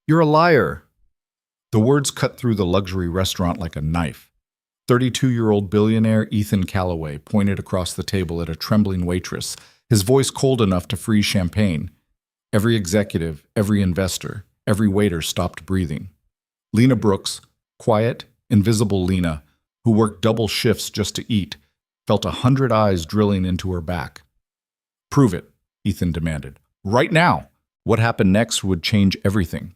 You're a liar. The words cut through the luxury restaurant like a knife. 32-year-old billionaire Ethan Calloway pointed across the table at a trembling waitress, his voice cold enough to freeze champagne. Every executive, every investor, every waiter stopped breathing. Lena Brooks, quiet, invisible Lena, who worked double shifts just to eat, felt 100 eyes drilling into her back. Prove it, Ethan demanded. Right now! What happened next would change everything.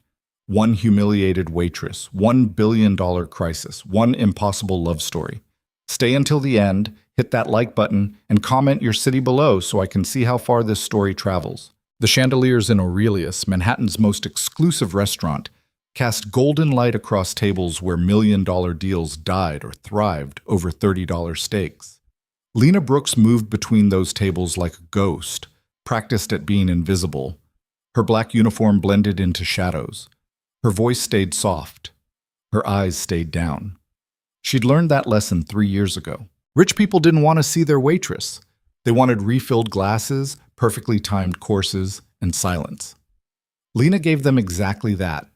One humiliated waitress, $1 billion crisis, one impossible love story. Stay until the end, hit that like button, and comment your city below so I can see how far this story travels. The chandeliers in Aurelius, Manhattan's most exclusive restaurant, cast golden light across tables where million-dollar deals died or thrived over $30 steaks. Lena Brooks moved between those tables like a ghost, practiced at being invisible. Her black uniform blended into shadows. Her voice stayed soft. Her eyes stayed down. She'd learned that lesson 3 years ago. Rich people didn't want to see their waitress. They wanted refilled glasses, perfectly timed courses, and silence. Lena gave them exactly that.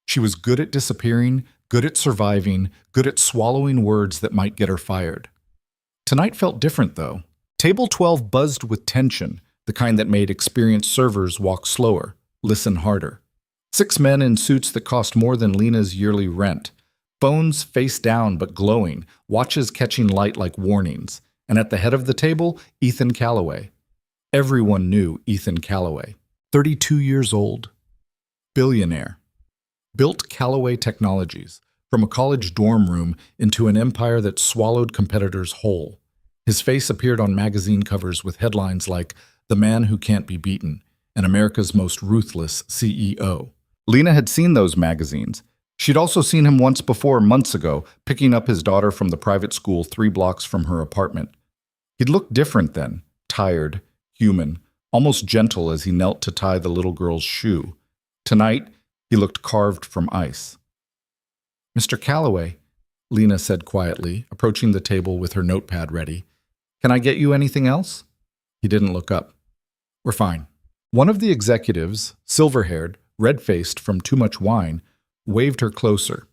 She was good at disappearing, good at surviving, good at swallowing words that might get her fired. Tonight felt different, though. Table 12 buzzed with tension, the kind that made experienced servers walk slower, listen harder. 6 men in suits that cost more than Lena's yearly rent. Phones face down but glowing, watches catching light like warnings. And at the head of the table, Ethan Calloway. Everyone knew Ethan Calloway. 32 years old. Billionaire. Built Calloway Technologies, from a college dorm room into an empire that swallowed competitors whole. His face appeared on magazine covers with headlines like "The Man Who Can't Be Beaten" and "America's Most Ruthless CEO." Lena had seen those magazines. She'd also seen him once before, months ago, picking up his daughter from the private school 3 blocks from her apartment. He'd looked different then, tired, human, almost gentle as he knelt to tie the little girl's shoe. Tonight, he looked carved from ice. "Mr. Calloway," Lena said quietly, approaching the table with her notepad ready. "Can I get you anything else?" He didn't look up. "We're fine." One of the executives, silver-haired, red-faced from too much wine, waved her closer.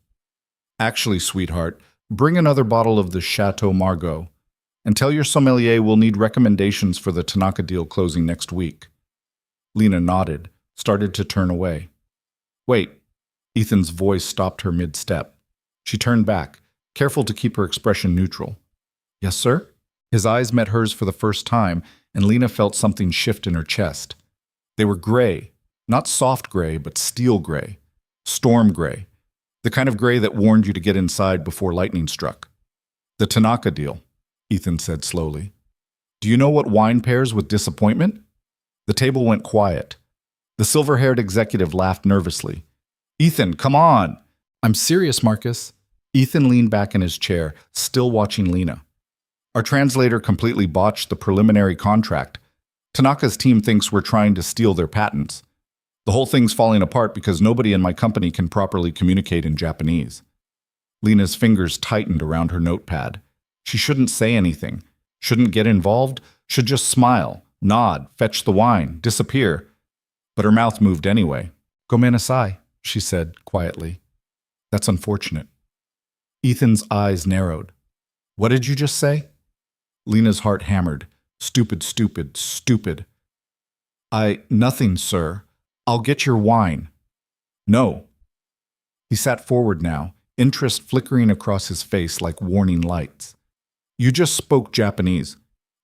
"Actually, sweetheart, bring another bottle of the Chateau Margaux, and tell your sommelier we'll need recommendations for the Tanaka deal closing next week." Lena nodded, started to turn away. "Wait." Ethan's voice stopped her mid-step. She turned back, careful to keep her expression neutral. "Yes, sir?" His eyes met hers for the first time, and Lena felt something shift in her chest. They were gray, not soft gray, but steel gray, storm gray, the kind of gray that warned you to get inside before lightning struck. "The Tanaka deal," Ethan said slowly. "Do you know what wine pairs with disappointment?" The table went quiet. The silver-haired executive laughed nervously. "Ethan, come on!" "I'm serious, Marcus." Ethan leaned back in his chair, still watching Lena. "Our translator completely botched the preliminary contract. Tanaka's team thinks we're trying to steal their patents. The whole thing's falling apart because nobody in my company can properly communicate in Japanese." Lena's fingers tightened around her notepad. She shouldn't say anything, shouldn't get involved, should just smile, nod, fetch the wine, disappear. But her mouth moved anyway. "Gomenasai," she said quietly. "That's unfortunate." Ethan's eyes narrowed. "What did you just say?" Lena's heart hammered. "Stupid, stupid, stupid." Nothing, sir. I'll get your wine." "No." He sat forward now, interest flickering across his face like warning lights. "You just spoke Japanese.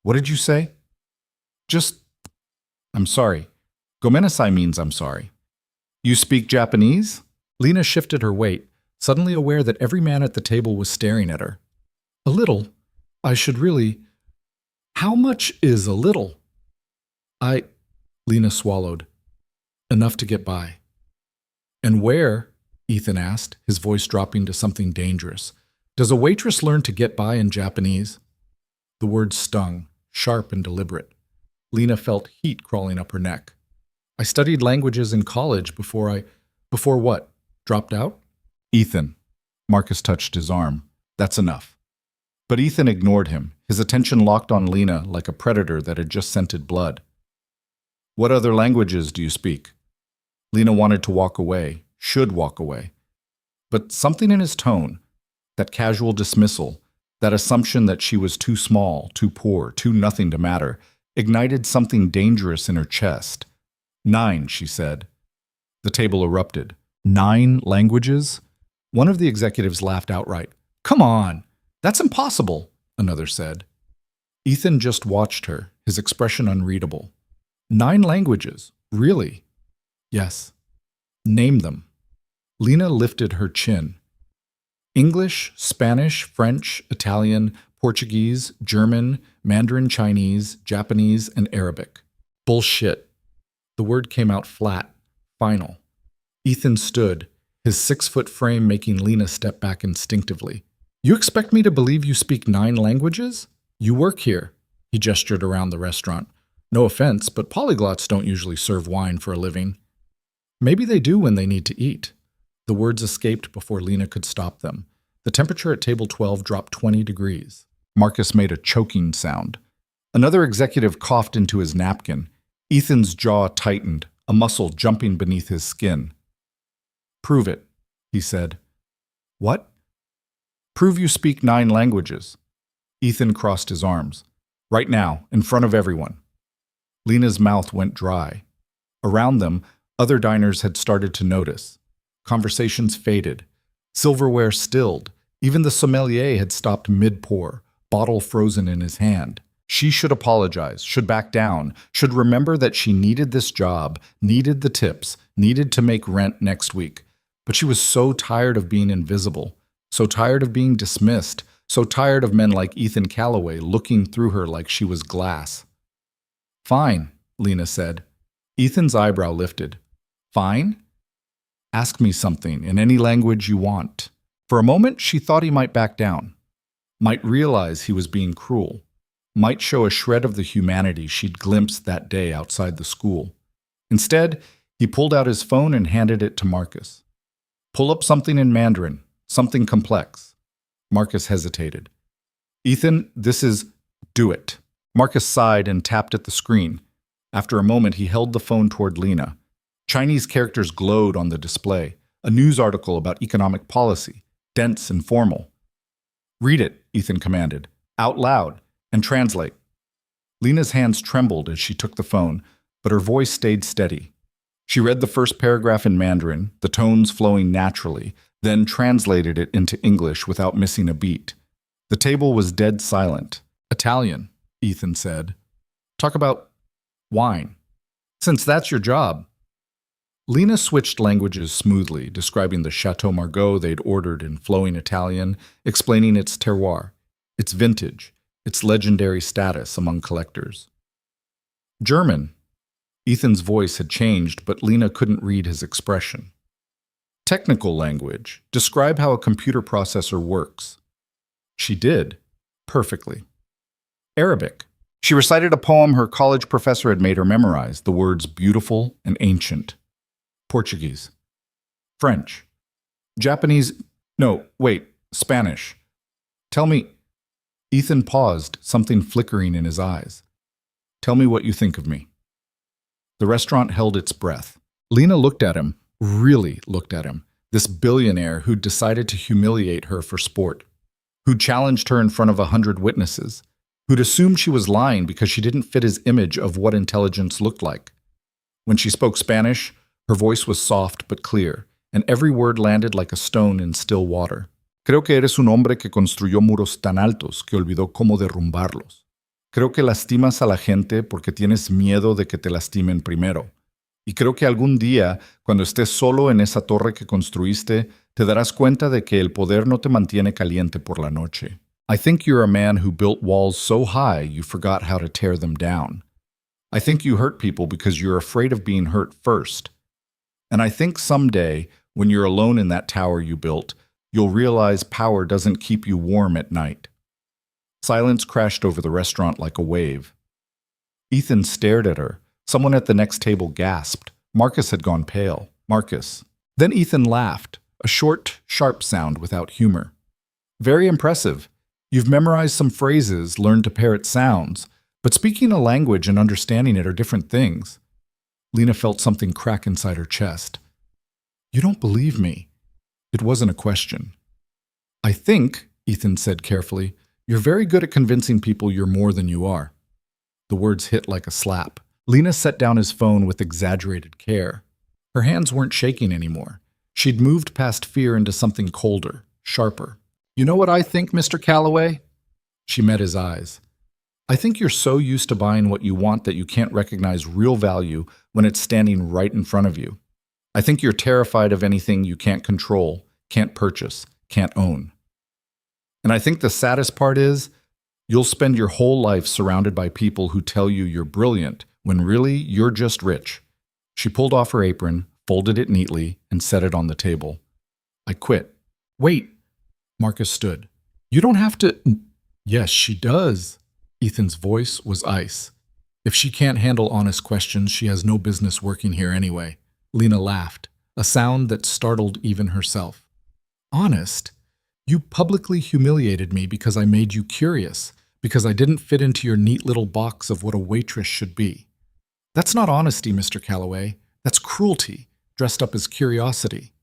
What did you say?" I'm sorry. Gomenasai means I'm sorry." "You speak Japanese?" Lena shifted her weight, suddenly aware that every man at the table was staring at her. "A little. I should really... How much is a little?" Lena swallowed. "Enough to get by." "And where," Ethan asked, his voice dropping to something dangerous, "does a waitress learn to get by in Japanese?" The words stung, sharp and deliberate. Lena felt heat crawling up her neck. "I studied languages in college before what? Dropped out?" "Ethan." Marcus touched his arm. "That's enough." But Ethan ignored him, his attention locked on Lena like a predator that had just scented blood. "What other languages do you speak?" Lena wanted to walk away. should walk away. But something in his tone, that casual dismissal, that assumption that she was too small, too poor, too nothing to matter, ignited something dangerous in her chest. 9, she said. The table erupted. 9 languages? One of the executives laughed outright. Come on, that's impossible, another said. Ethan just watched her, his expression unreadable. 9 languages? Really? Yes. Name them. Lena lifted her chin. English, Spanish, French, Italian, Portuguese, German, Mandarin Chinese, Japanese, and Arabic. Bullshit. The word came out flat, final. Ethan stood, his 6-foot frame making Lena step back instinctively. You expect me to believe you speak 9 languages? You work here. He gestured around the restaurant. No offense, but polyglots don't usually serve wine for a living. Maybe they do when they need to eat. The words escaped before Lena could stop them. The temperature at table 12 dropped 20 degrees. Marcus made a choking sound. Another executive coughed into his napkin. Ethan's jaw tightened, a muscle jumping beneath his skin. Prove it, he said. What? Prove you speak 9 languages. Ethan crossed his arms. Right now, in front of everyone. Lena's mouth went dry. Around them, other diners had started to notice. Conversations faded. Silverware stilled. Even the sommelier had stopped mid-pour, bottle frozen in his hand. She should apologize, should back down, should remember that she needed this job, needed the tips, needed to make rent next week. But she was so tired of being invisible, so tired of being dismissed, so tired of men like Ethan Calloway looking through her like she was glass. Fine, Lena said. Ethan's eyebrow lifted. Fine? Ask me something in any language you want. For a moment, she thought he might back down, might realize he was being cruel, might show a shred of the humanity she'd glimpsed that day outside the school. Instead, he pulled out his phone and handed it to Marcus. Pull up something in Mandarin, something complex. Marcus hesitated. Ethan, this is... Do it. Marcus sighed and tapped at the screen. After a moment, he held the phone toward Lena. Chinese characters glowed on the display, a news article about economic policy, dense and formal. Read it, Ethan commanded, out loud, and translate. Lena's hands trembled as she took the phone, but her voice stayed steady. She read the first paragraph in Mandarin, the tones flowing naturally, then translated it into English without missing a beat. The table was dead silent. Italian, Ethan said. Talk about wine. Since that's your job. Lena switched languages smoothly, describing the Chateau Margaux they'd ordered in flowing Italian, explaining its terroir, its vintage, its legendary status among collectors. German. Ethan's voice had changed, but Lena couldn't read his expression. Technical language. Describe how a computer processor works. She did. Perfectly. Arabic. She recited a poem her college professor had made her memorize, the words beautiful and ancient. Portuguese. French. Japanese. No, wait. Spanish. Tell me. Ethan paused, something flickering in his eyes. Tell me what you think of me. The restaurant held its breath. Lena looked at him, really looked at him, this billionaire who'd decided to humiliate her for sport, who'd challenged her in front of 100 witnesses, who'd assumed she was lying because she didn't fit his image of what intelligence looked like. When she spoke Spanish, her voice was soft but clear, and every word landed like a stone in still water. Creo que eres un hombre que construyó muros tan altos que olvidó cómo derrumbarlos. Creo que lastimas a la gente porque tienes miedo de que te lastimen primero. Y creo que algún día, cuando estés solo en esa torre que construiste, te darás cuenta de que el poder no te mantiene caliente por la noche. I think you're a man who built walls so high you forgot how to tear them down. I think you hurt people because you're afraid of being hurt first. And I think someday, when you're alone in that tower you built, you'll realize power doesn't keep you warm at night. Silence crashed over the restaurant like a wave. Ethan stared at her. Someone at the next table gasped. Marcus had gone pale. Marcus. Then Ethan laughed, a short, sharp sound without humor. Very impressive. You've memorized some phrases, learned to parrot sounds, but speaking a language and understanding it are different things. Lena felt something crack inside her chest. You don't believe me. It wasn't a question. I think, Ethan said carefully, you're very good at convincing people you're more than you are. The words hit like a slap. Lena set down his phone with exaggerated care. Her hands weren't shaking anymore. She'd moved past fear into something colder, sharper. You know what I think, Mr. Calloway? She met his eyes. I think you're so used to buying what you want that you can't recognize real value when it's standing right in front of you. I think you're terrified of anything you can't control, can't purchase, can't own. And I think the saddest part is, you'll spend your whole life surrounded by people who tell you you're brilliant, when really you're just rich. She pulled off her apron, folded it neatly, and set it on the table. I quit. Wait. Marcus stood. You don't have to. Yes, she does. Ethan's voice was ice. If she can't handle honest questions, she has no business working here anyway. Lena laughed, a sound that startled even herself. Honest? You publicly humiliated me because I made you curious, because I didn't fit into your neat little box of what a waitress should be. That's not honesty, Mr. Calloway. That's cruelty, dressed up as curiosity.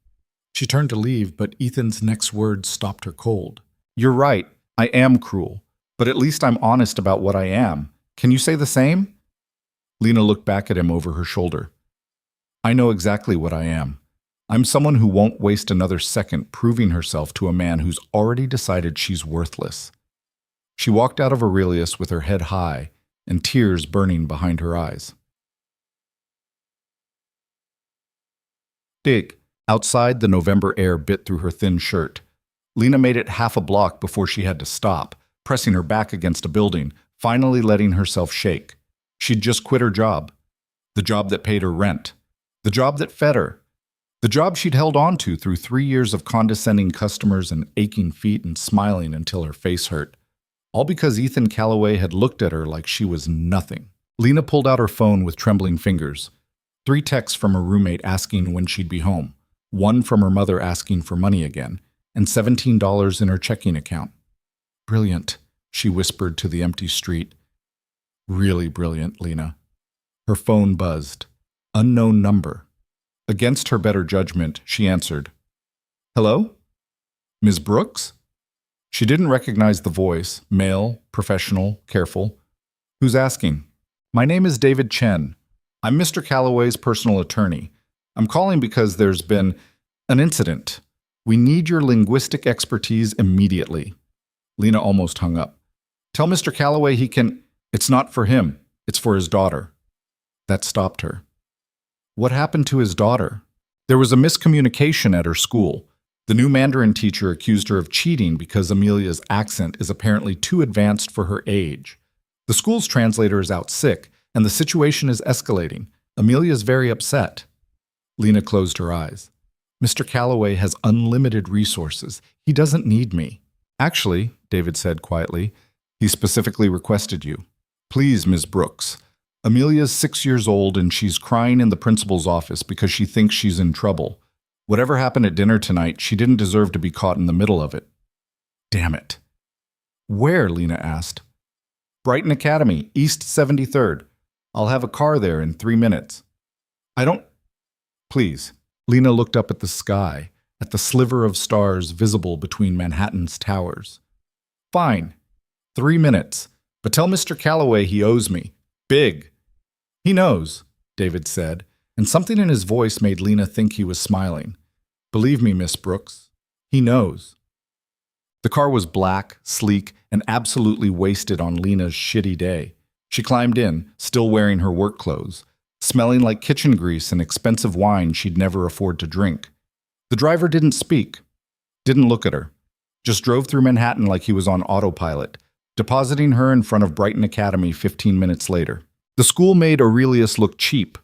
She turned to leave, but Ethan's next words stopped her cold. You're right. I am cruel. But at least I'm honest about what I am. Can you say the same? Lena looked back at him over her shoulder. I know exactly what I am. I'm someone who won't waste another second proving herself to a man who's already decided she's worthless. She walked out of Aurelius with her head high and tears burning behind her eyes. Dig. Outside, the November air bit through her thin shirt. Lena made it half a block before she had to stop, pressing her back against a building, finally letting herself shake. She'd just quit her job. The job that paid her rent. The job that fed her. The job she'd held on to through 3 years of condescending customers and aching feet and smiling until her face hurt. All because Ethan Calloway had looked at her like she was nothing. Lena pulled out her phone with trembling fingers. 3 texts from her roommate asking when she'd be home. 1 from her mother asking for money again. And $17 in her checking account. Brilliant, she whispered to the empty street. Really brilliant, Lena. Her phone buzzed. Unknown number. Against her better judgment, she answered. Hello? Ms. Brooks? She didn't recognize the voice, male, professional, careful. Who's asking? My name is David Chen. I'm Mr. Calloway's personal attorney. I'm calling because there's been an incident. We need your linguistic expertise immediately. Lena almost hung up. Tell Mr. Calloway he can. It's not for him. It's for his daughter. That stopped her. What happened to his daughter? There was a miscommunication at her school. The new Mandarin teacher accused her of cheating because Amelia's accent is apparently too advanced for her age. The school's translator is out sick, and the situation is escalating. Amelia's very upset. Lena closed her eyes. Mr. Calloway has unlimited resources. He doesn't need me. Actually, David said quietly, he specifically requested you. Please, Ms. Brooks. Amelia's 6 years old and she's crying in the principal's office because she thinks she's in trouble. Whatever happened at dinner tonight, she didn't deserve to be caught in the middle of it. Damn it. Where? Lena asked. Brighton Academy, East 73rd. I'll have a car there in 3 minutes. I don't... Please. Lena looked up at the sky, at the sliver of stars visible between Manhattan's towers. Fine. 3 minutes. But tell Mr. Calloway he owes me. Big. He knows, David said, and something in his voice made Lena think he was smiling. Believe me, Miss Brooks, he knows. The car was black, sleek, and absolutely wasted on Lena's shitty day. She climbed in, still wearing her work clothes, smelling like kitchen grease and expensive wine she'd never afford to drink. The driver didn't speak, didn't look at her, just drove through Manhattan like he was on autopilot, depositing her in front of Brighton Academy 15 minutes later. The school made Aurelius look cheap.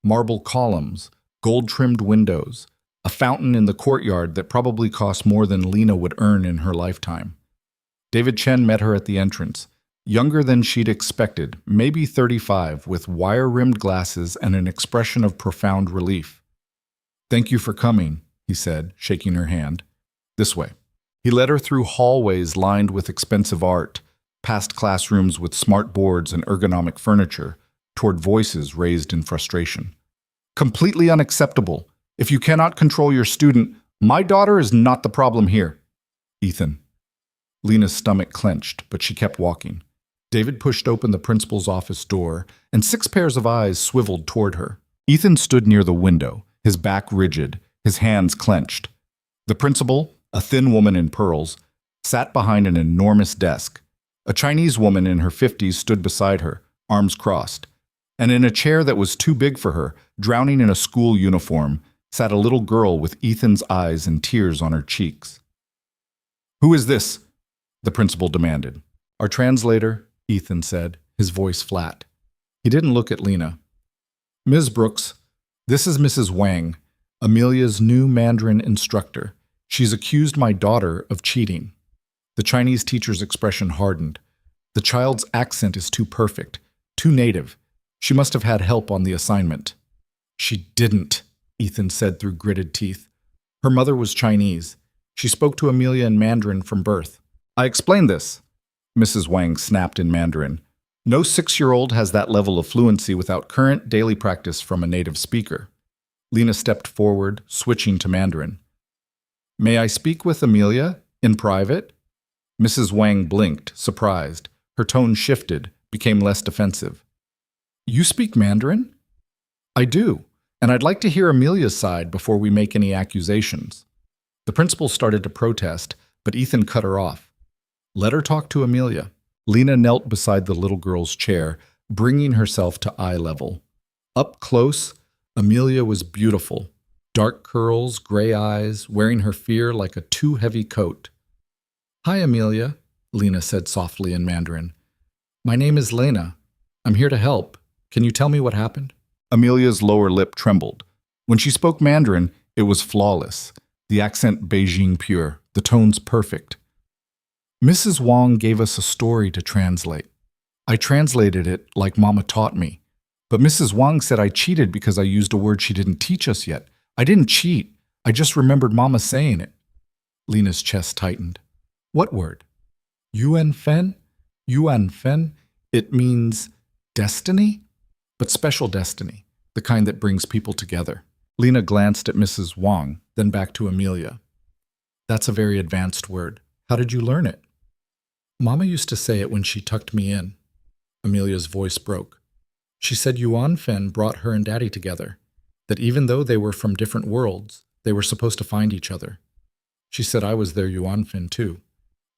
Marble columns, gold-trimmed windows, a fountain in the courtyard that probably cost more than Lena would earn in her lifetime. David Chen met her at the entrance, younger than she'd expected, maybe 35, with wire-rimmed glasses and an expression of profound relief. Thank you for coming, he said, shaking her hand. This way. He led her through hallways lined with expensive art, past classrooms with smart boards and ergonomic furniture, toward voices raised in frustration. Completely unacceptable. If you cannot control your student, my daughter is not the problem here. Ethan. Lena's stomach clenched, but she kept walking. David pushed open the principal's office door, and 6 pairs of eyes swiveled toward her. Ethan stood near the window, his back rigid, his hands clenched. The principal, a thin woman in pearls, sat behind an enormous desk. A Chinese woman in her 50s stood beside her, arms crossed. And in a chair that was too big for her, drowning in a school uniform, sat a little girl with Ethan's eyes and tears on her cheeks. "Who is this?" the principal demanded. "Our translator," Ethan said, his voice flat. He didn't look at Lena. "Ms. Brooks, this is Mrs. Wang, Amelia's new Mandarin instructor. She's accused my daughter of cheating." The Chinese teacher's expression hardened. The child's accent is too perfect, too native. She must have had help on the assignment. "She didn't," Ethan said through gritted teeth. "Her mother was Chinese. She spoke to Amelia in Mandarin from birth." "I explained this," Mrs. Wang snapped in Mandarin. "No 6-year-old has that level of fluency without current daily practice from a native speaker." Lena stepped forward, switching to Mandarin. "May I speak with Amelia in private?" Mrs. Wang blinked, surprised. Her tone shifted, became less defensive. "You speak Mandarin?" "I do, and I'd like to hear Amelia's side before we make any accusations." The principal started to protest, but Ethan cut her off. "Let her talk to Amelia." Lena knelt beside the little girl's chair, bringing herself to eye level. Up close, Amelia was beautiful. Dark curls, gray eyes, wearing her fear like a too heavy coat. "Hi, Amelia," Lena said softly in Mandarin. "My name is Lena. I'm here to help. Can you tell me what happened?" Amelia's lower lip trembled. When she spoke Mandarin, it was flawless. The accent Beijing pure, the tones perfect. "Mrs. Wang gave us a story to translate. I translated it like Mama taught me. But Mrs. Wang said I cheated because I used a word she didn't teach us yet. I didn't cheat. I just remembered Mama saying it." Lena's chest tightened. "What word?" "Yuan Fen? Yuan Fen? It means destiny? But special destiny, the kind that brings people together." Lena glanced at Mrs. Wang, then back to Amelia. "That's a very advanced word. How did you learn it?" "Mama used to say it when she tucked me in." Amelia's voice broke. "She said Yuan Fen brought her and Daddy together, that even though they were from different worlds, they were supposed to find each other. She said I was their Yuan Fen too."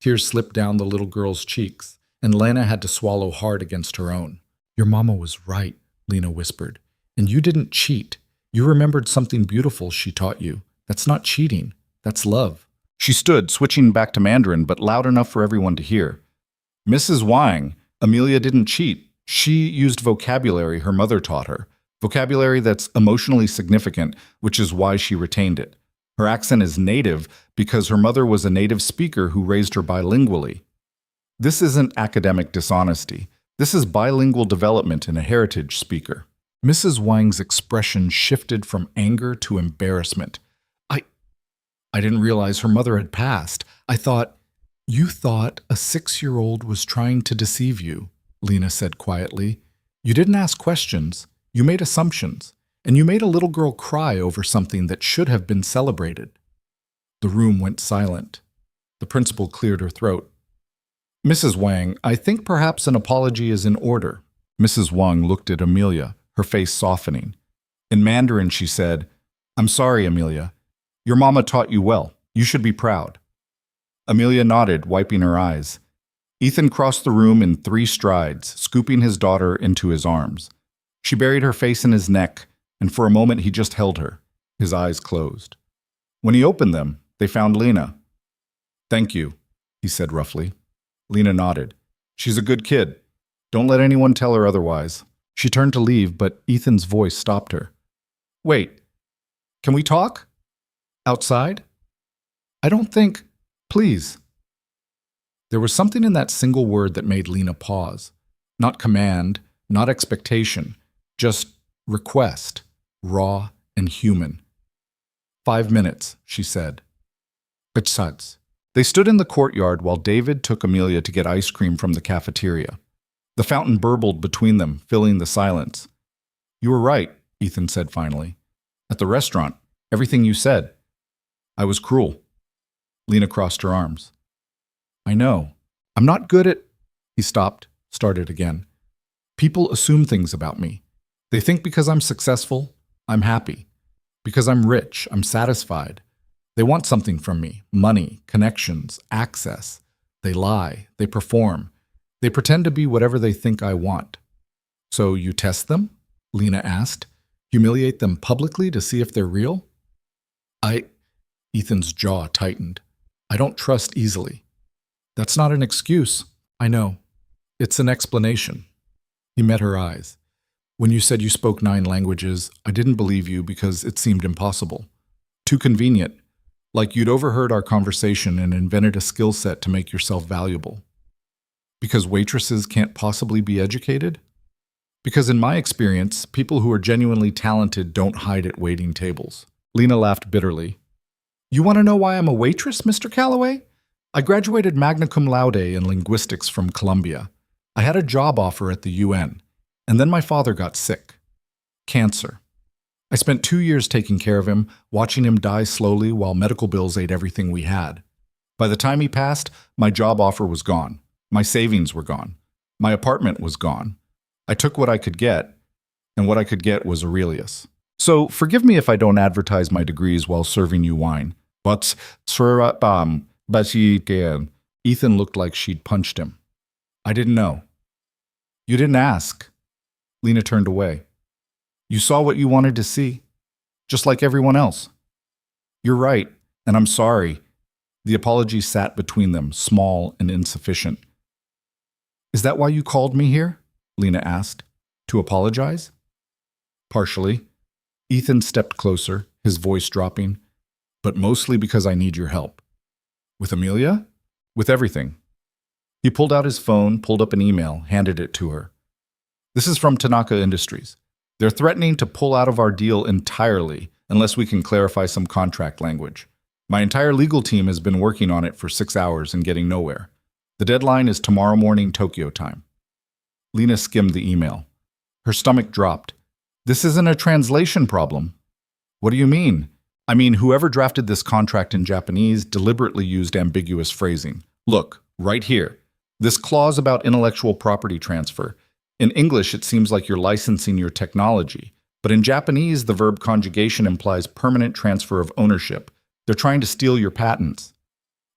Tears slipped down the little girl's cheeks, and Lena had to swallow hard against her own. "Your mama was right," Lena whispered. "And you didn't cheat. You remembered something beautiful she taught you. That's not cheating. That's love." She stood, switching back to Mandarin, but loud enough for everyone to hear. "Mrs. Wang, Amelia didn't cheat. She used vocabulary her mother taught her. Vocabulary that's emotionally significant, which is why she retained it. Her accent is native because her mother was a native speaker who raised her bilingually. This isn't academic dishonesty. This is bilingual development in a heritage speaker." Mrs. Wang's expression shifted from anger to embarrassment. I didn't realize her mother had passed. You thought a 6-year-old was trying to deceive you," Lena said quietly. "You didn't ask questions. You made assumptions. And you made a little girl cry over something that should have been celebrated." The room went silent. The principal cleared her throat. "Mrs. Wang, I think perhaps an apology is in order." Mrs. Wang looked at Amelia, her face softening. In Mandarin, she said, "I'm sorry, Amelia. Your mama taught you well. You should be proud." Amelia nodded, wiping her eyes. Ethan crossed the room in 3 strides, scooping his daughter into his arms. She buried her face in his neck, and for a moment he just held her, his eyes closed. When he opened them, they found Lena. "Thank you," he said roughly. Lena nodded. "She's a good kid. Don't let anyone tell her otherwise." She turned to leave, but Ethan's voice stopped her. "Wait, can we talk? Outside? I don't think... Please." There was something in that single word that made Lena pause. Not command, not expectation, just request, raw and human. 5 minutes, she said. Besides. They stood in the courtyard while David took Amelia to get ice cream from the cafeteria. The fountain burbled between them, filling the silence. "You were right," Ethan said finally. "At the restaurant, Everything you said. I was cruel. Lena crossed her arms. I know. I'm not good at... He stopped, started again. People assume things about me. They think because I'm successful, I'm happy. Because I'm rich, I'm satisfied. They want something from me. Money, connections, access. They lie. They perform. They pretend to be whatever they think I want. So you test them? Lena asked. Humiliate them publicly to see if they're real? Ethan's jaw tightened. I don't trust easily. That's not an excuse. I know. It's an explanation. He met her eyes. When you said you spoke 9 languages, I didn't believe you because it seemed impossible. Too convenient. Like you'd overheard our conversation and invented a skill set to make yourself valuable. Because waitresses can't possibly be educated? Because in my experience, people who are genuinely talented don't hide at waiting tables. Lena laughed bitterly. You want to know why I'm a waitress, Mr. Calloway? I graduated magna cum laude in linguistics from Columbia. I had a job offer at the UN, and then my father got sick. Cancer. I spent 2 years taking care of him, watching him die slowly while medical bills ate everything we had. By the time he passed, my job offer was gone. My savings were gone. My apartment was gone. I took what I could get, and what I could get was Aurelius. So forgive me if I don't advertise my degrees while serving you wine. But Ethan looked like she'd punched him. I didn't know. You didn't ask. Lena turned away. You saw what you wanted to see, just like everyone else. You're right, and I'm sorry. The apology sat between them, small and insufficient. Is that why you called me here? Lena asked. To apologize? Partially. Ethan stepped closer, his voice dropping. But mostly because I need your help. With Amelia? With everything. He pulled out his phone, pulled up an email, handed it to her. This is from Tanaka Industries. They're threatening to pull out of our deal entirely unless we can clarify some contract language. My entire legal team has been working on it for 6 hours and getting nowhere. The deadline is tomorrow morning Tokyo time. Lena skimmed the email. Her stomach dropped. This isn't a translation problem. What do you mean? I mean, whoever drafted this contract in Japanese deliberately used ambiguous phrasing. Look, right here. This clause about intellectual property transfer. In English, it seems like you're licensing your technology. But in Japanese, the verb conjugation implies permanent transfer of ownership. They're trying to steal your patents.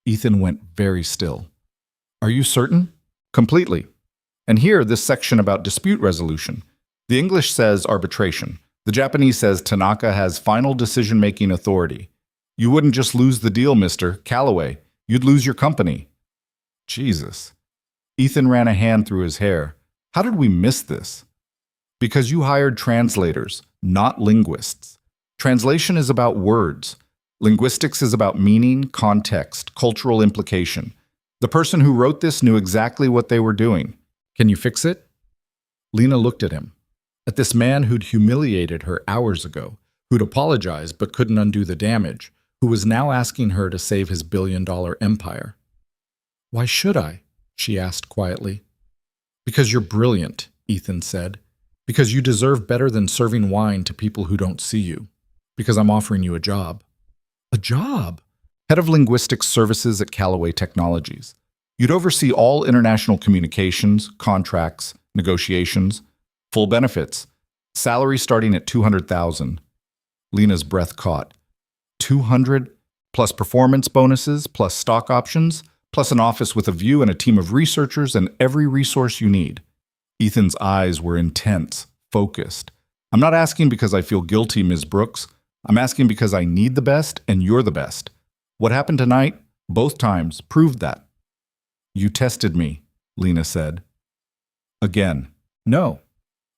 Ethan went very still. Are you certain? Completely. And here, this section about dispute resolution. The English says arbitration. The Japanese says Tanaka has final decision-making authority. You wouldn't just lose the deal, Mr. Calloway. You'd lose your company. Jesus. Ethan ran a hand through his hair. How did we miss this? Because you hired translators, not linguists. Translation is about words. Linguistics is about meaning, context, cultural implication. The person who wrote this knew exactly what they were doing. Can you fix it? Lena looked at him. At this man who'd humiliated her hours ago, who'd apologized but couldn't undo the damage, who was now asking her to save his billion-dollar empire. Why should I? She asked quietly. Because you're brilliant, Ethan said. Because you deserve better than serving wine to people who don't see you. Because I'm offering you a job. A job? Head of Linguistics Services at Callaway Technologies. You'd oversee all international communications, contracts, negotiations, full benefits. Salary starting at $200,000. Lena's breath caught. 200 plus performance bonuses, plus stock options, plus an office with a view and a team of researchers and every resource you need. Ethan's eyes were intense, focused. I'm not asking because I feel guilty, Ms. Brooks. I'm asking because I need the best and you're the best. What happened tonight, both times, proved that. You tested me, Lena said. Again, no.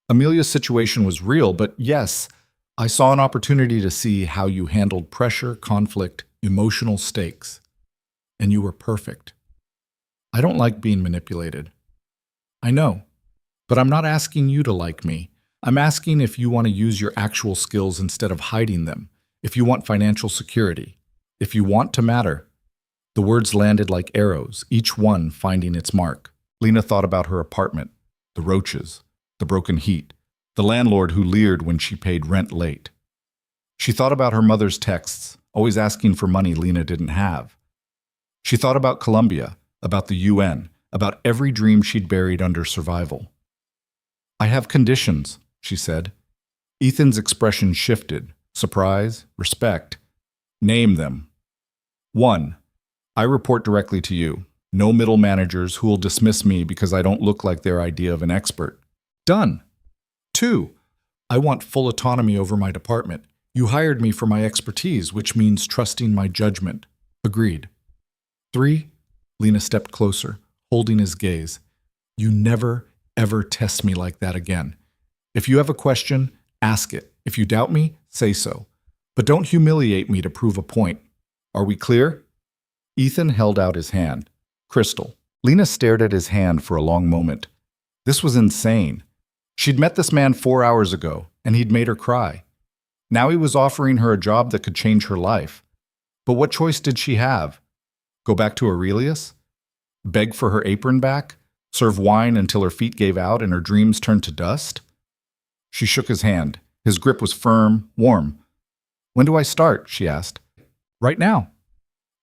Amelia's situation was real, but yes, I saw an opportunity to see how you handled pressure, conflict, emotional stakes. And you were perfect. I don't like being manipulated. I know, but I'm not asking you to like me. I'm asking if you want to use your actual skills instead of hiding them, if you want financial security, if you want to matter. The words landed like arrows, each one finding its mark. Lena thought about her apartment, the roaches, the broken heat, the landlord who leered when she paid rent late. She thought about her mother's texts, always asking for money Lena didn't have. She thought about Colombia, about the UN, about every dream she'd buried under survival. "I have conditions," she said. Ethan's expression shifted. Surprise, respect. "Name them." 1. I report directly to you. No middle managers who will dismiss me because I don't look like their idea of an expert. Done. 2. I want full autonomy over my department. You hired me for my expertise, which means trusting my judgment. Agreed. 3. Lena stepped closer, holding his gaze. You never, ever test me like that again. If you have a question, ask it. If you doubt me, say so. But don't humiliate me to prove a point. Are we clear? Ethan held out his hand. Crystal. Lena stared at his hand for a long moment. This was insane. She'd met this man 4 hours ago, and he'd made her cry. Now he was offering her a job that could change her life. But what choice did she have? Go back to Aurelius? Beg for her apron back? Serve wine until her feet gave out and her dreams turned to dust? She shook his hand. His grip was firm, warm. When do I start? She asked. Right now.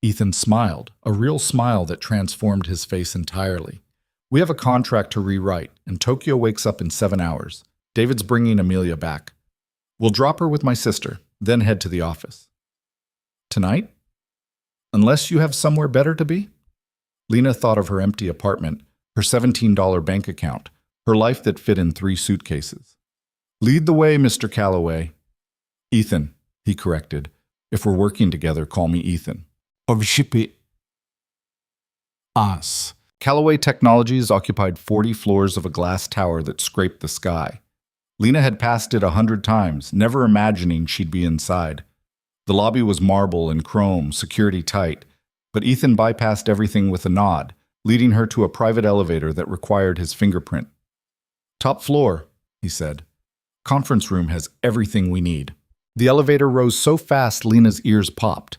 Ethan smiled, a real smile that transformed his face entirely. We have a contract to rewrite, and Tokyo wakes up in 7 hours. David's bringing Amelia back. We'll drop her with my sister, then head to the office. Tonight? Unless you have somewhere better to be? Lena thought of her empty apartment, her $17 bank account, her life that fit in 3 suitcases. Lead the way, Mr. Calloway. Ethan, he corrected. If we're working together, call me Ethan. Us. Calloway Technologies occupied 40 floors of a glass tower that scraped the sky. Lena had passed it 100 times, never imagining she'd be inside. The lobby was marble and chrome, security tight, but Ethan bypassed everything with a nod, leading her to a private elevator that required his fingerprint. Top floor, he said. Conference room has everything we need. The elevator rose so fast Lena's ears popped.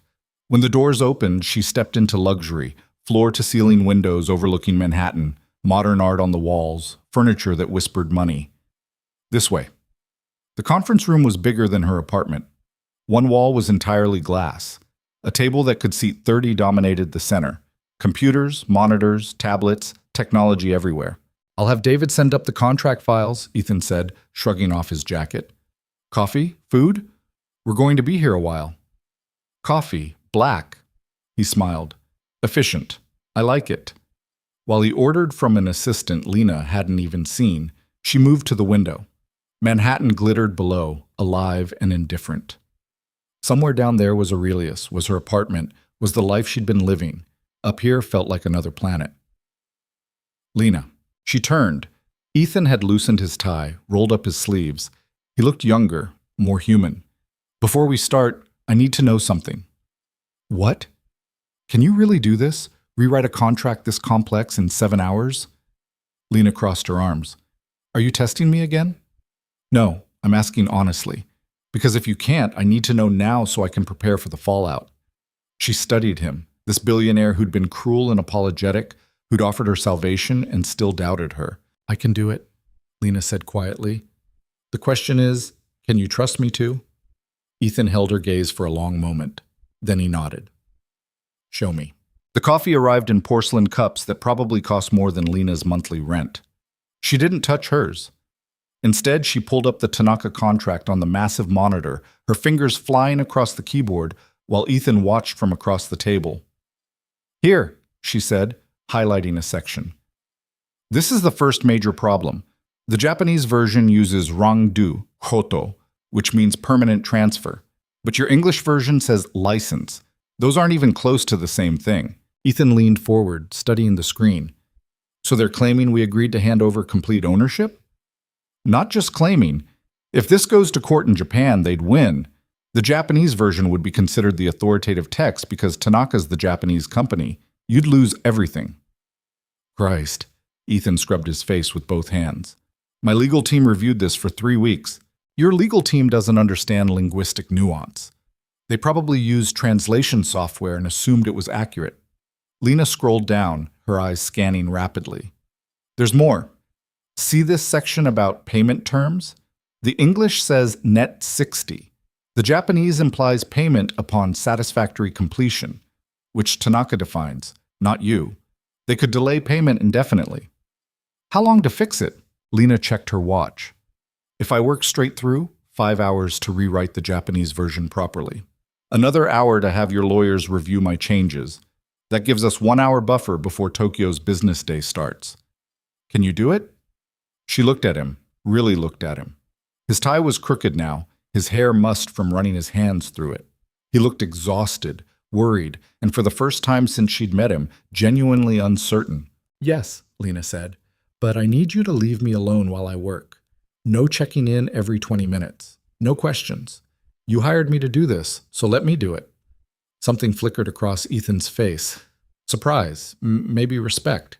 When the doors opened, she stepped into luxury, floor-to-ceiling windows overlooking Manhattan, modern art on the walls, furniture that whispered money. This way. The conference room was bigger than her apartment. One wall was entirely glass. A table that could seat 30 dominated the center. Computers, monitors, tablets, technology everywhere. I'll have David send up the contract files, Ethan said, shrugging off his jacket. Coffee? Food? We're going to be here a while. Coffee. Black. He smiled. Efficient. I like it. While he ordered from an assistant Lena hadn't even seen, she moved to the window. Manhattan glittered below, alive and indifferent. Somewhere down there was Aurelius, was her apartment, was the life she'd been living. Up here felt like another planet. Lena. She turned. Ethan had loosened his tie, rolled up his sleeves. He looked younger, more human. Before we start, I need to know something. What? Can you really do this? Rewrite a contract this complex in 7 hours? Lena crossed her arms. Are you testing me again? No, I'm asking honestly. Because if you can't, I need to know now so I can prepare for the fallout. She studied him, this billionaire who'd been cruel and apologetic, who'd offered her salvation and still doubted her. I can do it, Lena said quietly. The question is, can you trust me to? Ethan held her gaze for a long moment. Then he nodded. Show me. The coffee arrived in porcelain cups that probably cost more than Lena's monthly rent. She didn't touch hers. Instead, she pulled up the Tanaka contract on the massive monitor, her fingers flying across the keyboard while Ethan watched from across the table. Here, she said, highlighting a section. This is the first major problem. The Japanese version uses rangdu, koto, which means permanent transfer. But your English version says license. Those aren't even close to the same thing. Ethan leaned forward, studying the screen. So they're claiming we agreed to hand over complete ownership? Not just claiming. If this goes to court in Japan, they'd win. The Japanese version would be considered the authoritative text because Tanaka's the Japanese company. You'd lose everything. Christ. Ethan scrubbed his face with both hands. My legal team reviewed this for 3 weeks. Your legal team doesn't understand linguistic nuance. They probably used translation software and assumed it was accurate. Lena scrolled down, her eyes scanning rapidly. There's more. See this section about payment terms? The English says net 60. The Japanese implies payment upon satisfactory completion, which Tanaka defines, not you. They could delay payment indefinitely. How long to fix it? Lena checked her watch. If I work straight through, 5 hours to rewrite the Japanese version properly. Another hour to have your lawyers review my changes. That gives us 1 hour buffer before Tokyo's business day starts. Can you do it? She looked at him, really looked at him. His tie was crooked now, his hair mussed from running his hands through it. He looked exhausted, worried, and for the first time since she'd met him, genuinely uncertain. Yes, Lena said, but I need you to leave me alone while I work. No checking in every 20 minutes. No questions. You hired me to do this, so let me do it. Something flickered across Ethan's face. Surprise, maybe respect.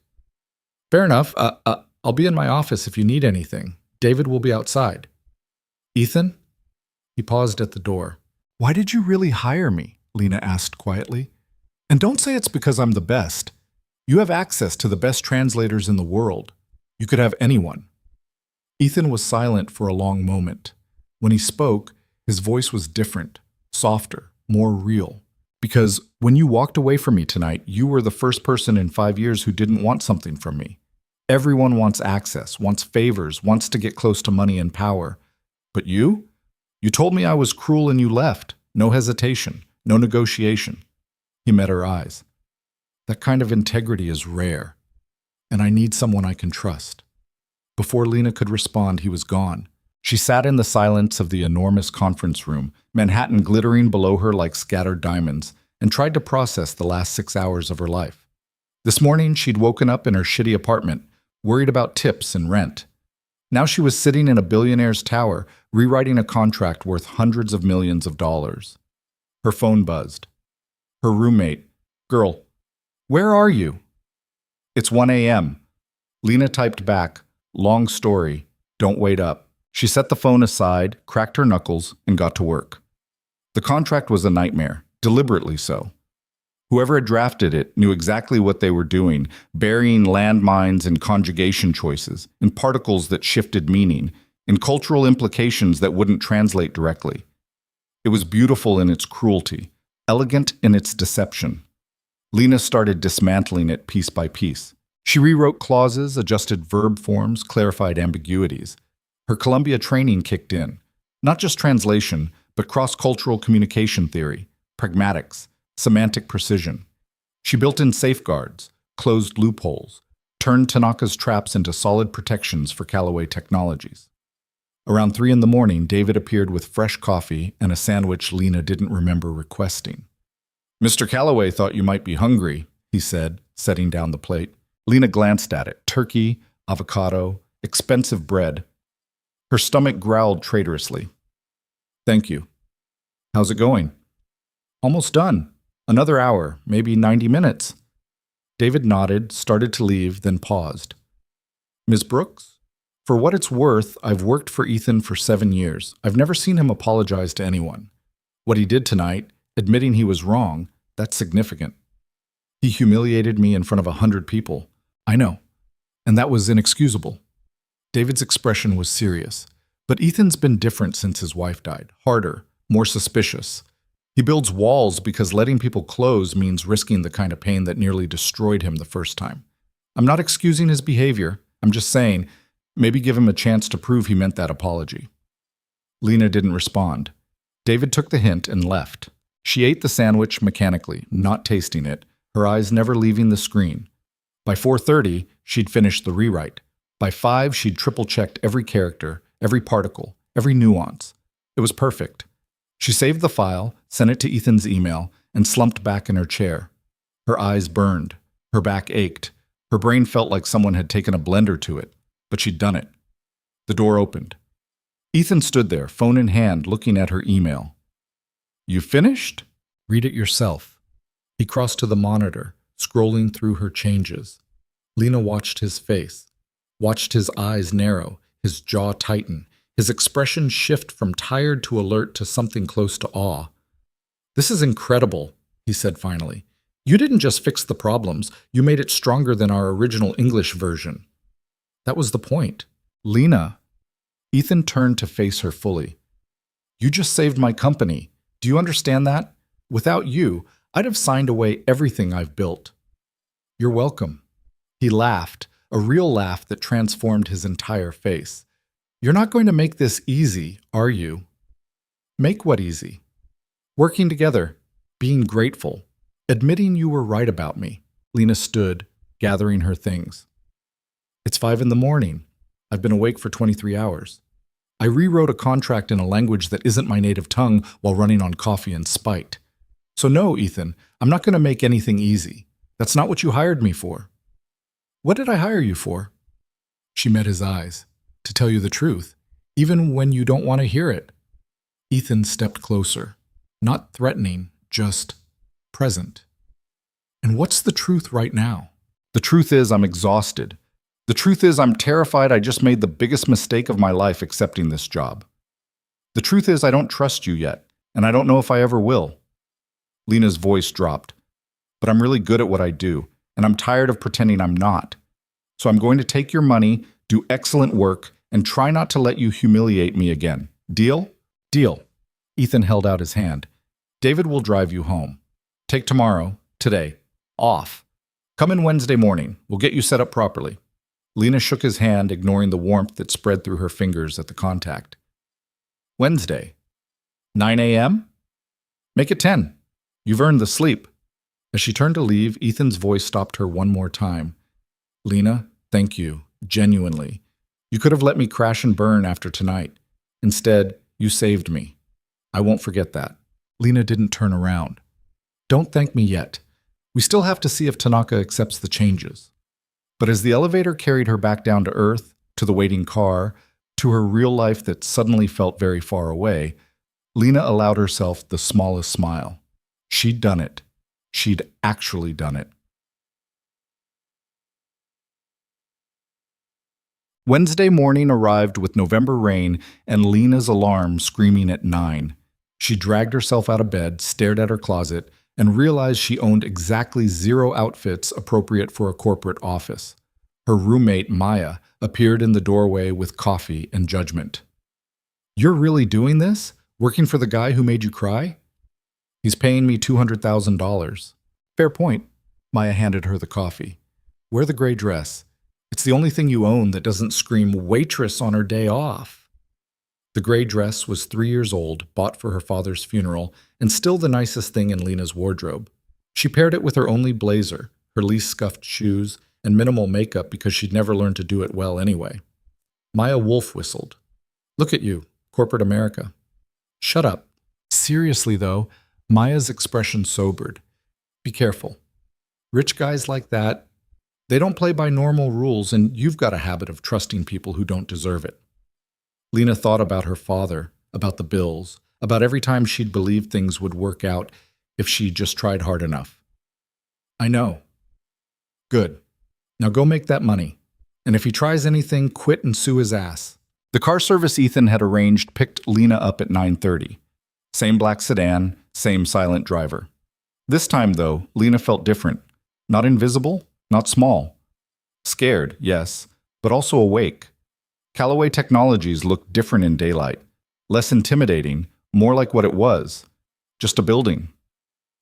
Fair enough. I'll be in my office if you need anything. David will be outside. Ethan? He paused at the door. Why did you really hire me? Lena asked quietly. And don't say it's because I'm the best. You have access to the best translators in the world. You could have anyone. Ethan was silent for a long moment. When he spoke, his voice was different, softer, more real. Because when you walked away from me tonight, you were the first person in 5 years who didn't want something from me. Everyone wants access, wants favors, wants to get close to money and power. But you? You told me I was cruel and you left. No hesitation, no negotiation. He met her eyes. That kind of integrity is rare, and I need someone I can trust. Before Lena could respond, he was gone. She sat in the silence of the enormous conference room, Manhattan glittering below her like scattered diamonds, and tried to process the last 6 hours of her life. This morning, she'd woken up in her shitty apartment, worried about tips and rent. Now she was sitting in a billionaire's tower, rewriting a contract worth hundreds of millions of dollars. Her phone buzzed. Her roommate, "Girl, where are you?" "It's 1 a.m. Lena typed back, "Long story, don't wait up." She set the phone aside, cracked her knuckles, and got to work. The contract was a nightmare, deliberately so. Whoever had drafted it knew exactly what they were doing, burying landmines in conjugation choices, in particles that shifted meaning, in cultural implications that wouldn't translate directly. It was beautiful in its cruelty, elegant in its deception. Lena started dismantling it piece by piece. She rewrote clauses, adjusted verb forms, clarified ambiguities. Her Columbia training kicked in. Not just translation, but cross-cultural communication theory, pragmatics, semantic precision. She built in safeguards, closed loopholes, turned Tanaka's traps into solid protections for Callaway Technologies. Around 3 a.m, David appeared with fresh coffee and a sandwich Lena didn't remember requesting. "Mr. Callaway thought you might be hungry," he said, setting down the plate. Lena glanced at it. Turkey, avocado, expensive bread. Her stomach growled traitorously. "Thank you. How's it going?" "Almost done. Another hour, maybe 90 minutes. David nodded, started to leave, then paused. "Ms. Brooks? For what it's worth, I've worked for Ethan for 7 years. I've never seen him apologize to anyone. What he did tonight, admitting he was wrong, that's significant. He humiliated me in front of 100 people. I know. And that was inexcusable." David's expression was serious. But Ethan's been different since his wife died. Harder, more suspicious. He builds walls because letting people close means risking the kind of pain that nearly destroyed him the first time. I'm not excusing his behavior. I'm just saying, maybe give him a chance to prove he meant that apology. Lena didn't respond. David took the hint and left. She ate the sandwich mechanically, not tasting it, her eyes never leaving the screen. By 4:30, she'd finished the rewrite. By 5, she'd triple-checked every character, every particle, every nuance. It was perfect. She saved the file, sent it to Ethan's email, and slumped back in her chair. Her eyes burned. Her back ached. Her brain felt like someone had taken a blender to it, but she'd done it. The door opened. Ethan stood there, phone in hand, looking at her email. "You finished? Read it yourself." He crossed to the monitor, scrolling through her changes. Lena watched his face, watched his eyes narrow, his jaw tighten, his expression shift from tired to alert to something close to awe. "This is incredible," he said finally. "You didn't just fix the problems, you made it stronger than our original English version." That was the point. "Lena." Ethan turned to face her fully. You just saved my company. Do you understand that? Without you, I'd have signed away everything I've built. You're welcome. He laughed, a real laugh that transformed his entire face. You're not going to make this easy, are you? Make what easy? Working together, being grateful, admitting you were right about me. Lena stood, gathering her things. It's 5 in the morning. I've been awake for 23 hours. I rewrote a contract in a language that isn't my native tongue while running on coffee and spite. So no, Ethan, I'm not going to make anything easy. That's not what you hired me for. What did I hire you for? She met his eyes. To tell you the truth, even when you don't want to hear it. Ethan stepped closer, not threatening, just present. And what's the truth right now? The truth is I'm exhausted. The truth is I'm terrified I just made the biggest mistake of my life accepting this job. The truth is I don't trust you yet, and I don't know if I ever will. Lena's voice dropped. But I'm really good at what I do, and I'm tired of pretending I'm not. So I'm going to take your money, do excellent work, and try not to let you humiliate me again. Deal? Deal. Ethan held out his hand. David will drive you home. Take tomorrow, today, off. Come in Wednesday morning. We'll get you set up properly. Lena shook his hand, ignoring the warmth that spread through her fingers at the contact. Wednesday. 9 a.m.? Make it 10. You've earned the sleep. As she turned to leave, Ethan's voice stopped her one more time. Lena, thank you, genuinely. You could have let me crash and burn after tonight. Instead, you saved me. I won't forget that. Lena didn't turn around. Don't thank me yet. We still have to see if Tanaka accepts the changes. But as the elevator carried her back down to earth, to the waiting car, to her real life that suddenly felt very far away, Lena allowed herself the smallest smile. She'd done it. She'd actually done it. Wednesday morning arrived with November rain and Lena's alarm screaming at 9. She dragged herself out of bed, stared at her closet, and realized she owned exactly 0 outfits appropriate for a corporate office. Her roommate, Maya, appeared in the doorway with coffee and judgment. You're really doing this? Working for the guy who made you cry? He's paying me $200,000. Fair point. Maya handed her the coffee. Wear the gray dress. It's the only thing you own that doesn't scream waitress on her day off. The gray dress was 3 years old, bought for her father's funeral, and still the nicest thing in Lena's wardrobe. She paired it with her only blazer, her least scuffed shoes, and minimal makeup because she'd never learned to do it well anyway. Maya wolf whistled. Look at you, corporate America. Shut up. Seriously, though, Maya's expression sobered. Be careful. Rich guys like that, they don't play by normal rules, and you've got a habit of trusting people who don't deserve it. Lena thought about her father, about the bills, about every time she'd believed things would work out if she just tried hard enough. I know. Good. Now go make that money. And if he tries anything, quit and sue his ass. The car service Ethan had arranged picked Lena up at 9:30. Same black sedan, same silent driver. This time, though, Lena felt different. Not invisible, not small. Scared, yes, but also awake. Callaway Technologies looked different in daylight. Less intimidating, more like what it was. Just a building.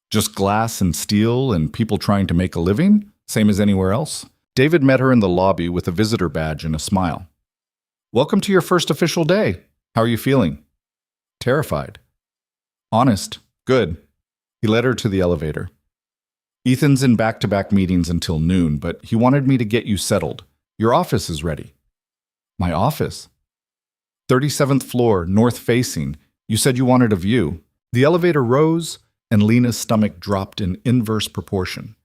Just glass and steel and people trying to make a living, same as anywhere else. David met her in the lobby with a visitor badge and a smile. Welcome to your first official day. How are you feeling? Terrified. Honest. Good. He led her to the elevator. Ethan's in back-to-back meetings until noon, but he wanted me to get you settled. Your office is ready. My office? 37th floor, north-facing. You said you wanted a view. The elevator rose, and Lena's stomach dropped in inverse proportion.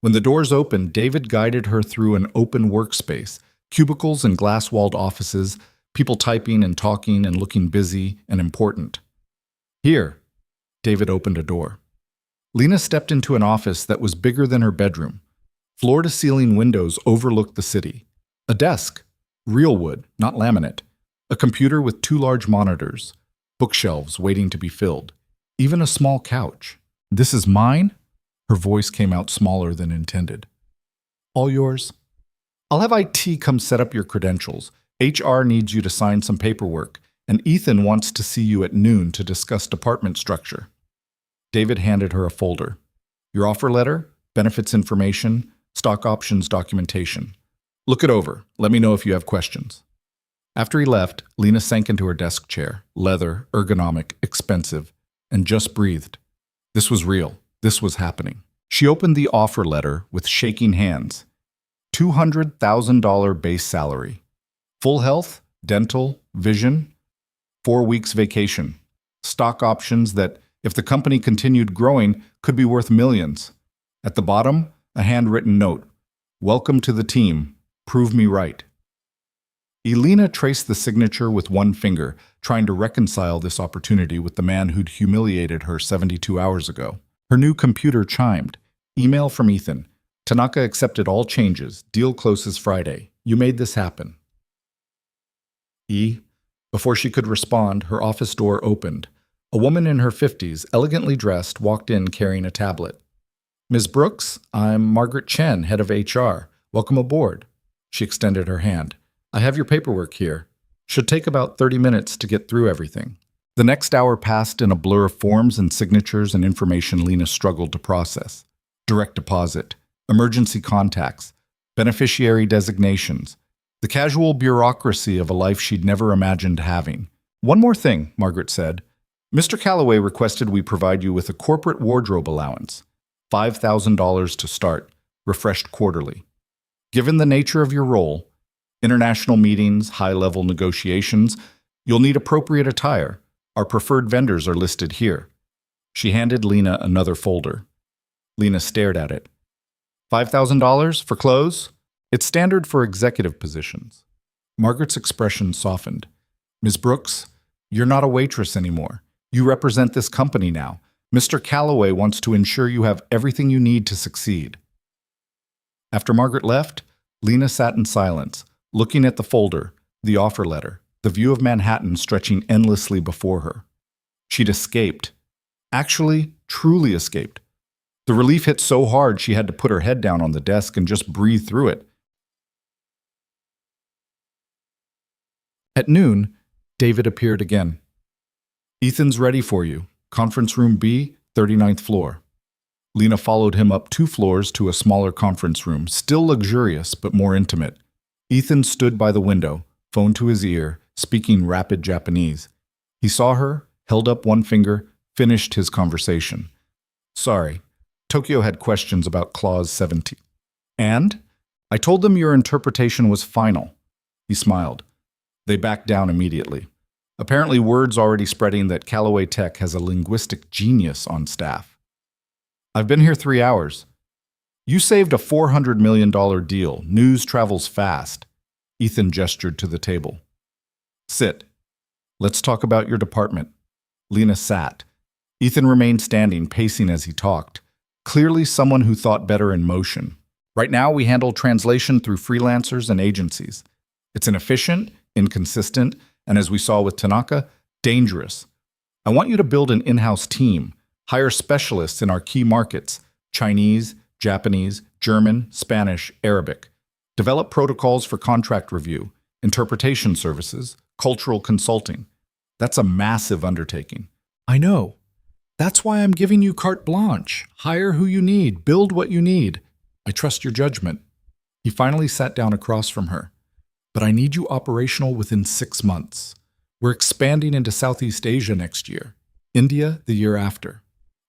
When the doors opened, David guided her through an open workspace, cubicles and glass-walled offices, people typing and talking and looking busy and important. Here, David opened a door. Lena stepped into an office that was bigger than her bedroom. Floor-to-ceiling windows overlooked the city. A desk, real wood, not laminate. A computer with 2 large monitors. Bookshelves waiting to be filled. Even a small couch. This is mine? Her voice came out smaller than intended. All yours. I'll have IT come set up your credentials. HR needs you to sign some paperwork, and Ethan wants to see you at noon to discuss department structure. David handed her a folder. Your offer letter, benefits information, stock options documentation. Look it over. Let me know if you have questions. After he left, Lena sank into her desk chair, leather, ergonomic, expensive, and just breathed. This was real. This was happening. She opened the offer letter with shaking hands. $200,000 base salary. Full health, dental, vision, 4 weeks vacation. Stock options that, if the company continued growing, could be worth millions. At the bottom, a handwritten note. Welcome to the team. Prove me right. Elena traced the signature with one finger, trying to reconcile this opportunity with the man who'd humiliated her 72 hours ago. Her new computer chimed. Email from Ethan. Tanaka accepted all changes. Deal closes Friday. You made this happen. Before she could respond, her office door opened. A woman in her 50s, elegantly dressed, walked in carrying a tablet. Ms. Brooks, I'm Margaret Chen, head of HR. Welcome aboard. She extended her hand. I have your paperwork here. Should take about 30 minutes to get through everything. The next hour passed in a blur of forms and signatures and information Lena struggled to process. Direct deposit, emergency contacts, beneficiary designations, the casual bureaucracy of a life she'd never imagined having. One more thing, Margaret said. Mr. Calloway requested we provide you with a corporate wardrobe allowance. $5,000 to start, refreshed quarterly. Given the nature of your role, international meetings, high-level negotiations, you'll need appropriate attire. Our preferred vendors are listed here. She handed Lena another folder. Lena stared at it. $5,000 for clothes? It's standard for executive positions. Margaret's expression softened. Ms. Brooks, you're not a waitress anymore. You represent this company now. Mr. Calloway wants to ensure you have everything you need to succeed. After Margaret left, Lena sat in silence, looking at the folder, the offer letter, the view of Manhattan stretching endlessly before her. She'd escaped. Actually, truly escaped. The relief hit so hard she had to put her head down on the desk and just breathe through it. At noon, David appeared again. Ethan's ready for you. Conference room B, 39th floor. Lena followed him up 2 floors to a smaller conference room, still luxurious but more intimate. Ethan stood by the window, phone to his ear, speaking rapid Japanese. He saw her, held up one finger, finished his conversation. Sorry, Tokyo had questions about Clause 17. And? I told them your interpretation was final. He smiled. They backed down immediately. Apparently word's already spreading that Calloway Tech has a linguistic genius on staff. I've been here 3 hours. You saved a $400 million deal. News travels fast. Ethan gestured to the table. Sit. Let's talk about your department. Lena sat. Ethan remained standing, pacing as he talked. Clearly someone who thought better in motion. Right now we handle translation through freelancers and agencies. It's inefficient, inconsistent, and as we saw with Tanaka, dangerous. I want you to build an in-house team, hire specialists in our key markets, Chinese, Japanese, German, Spanish, Arabic. Develop protocols for contract review, interpretation services, cultural consulting. That's a massive undertaking. I know. That's why I'm giving you carte blanche. Hire who you need, build what you need. I trust your judgment. He finally sat down across from her. But I need you operational within 6 months. We're expanding into Southeast Asia next year, India the year after.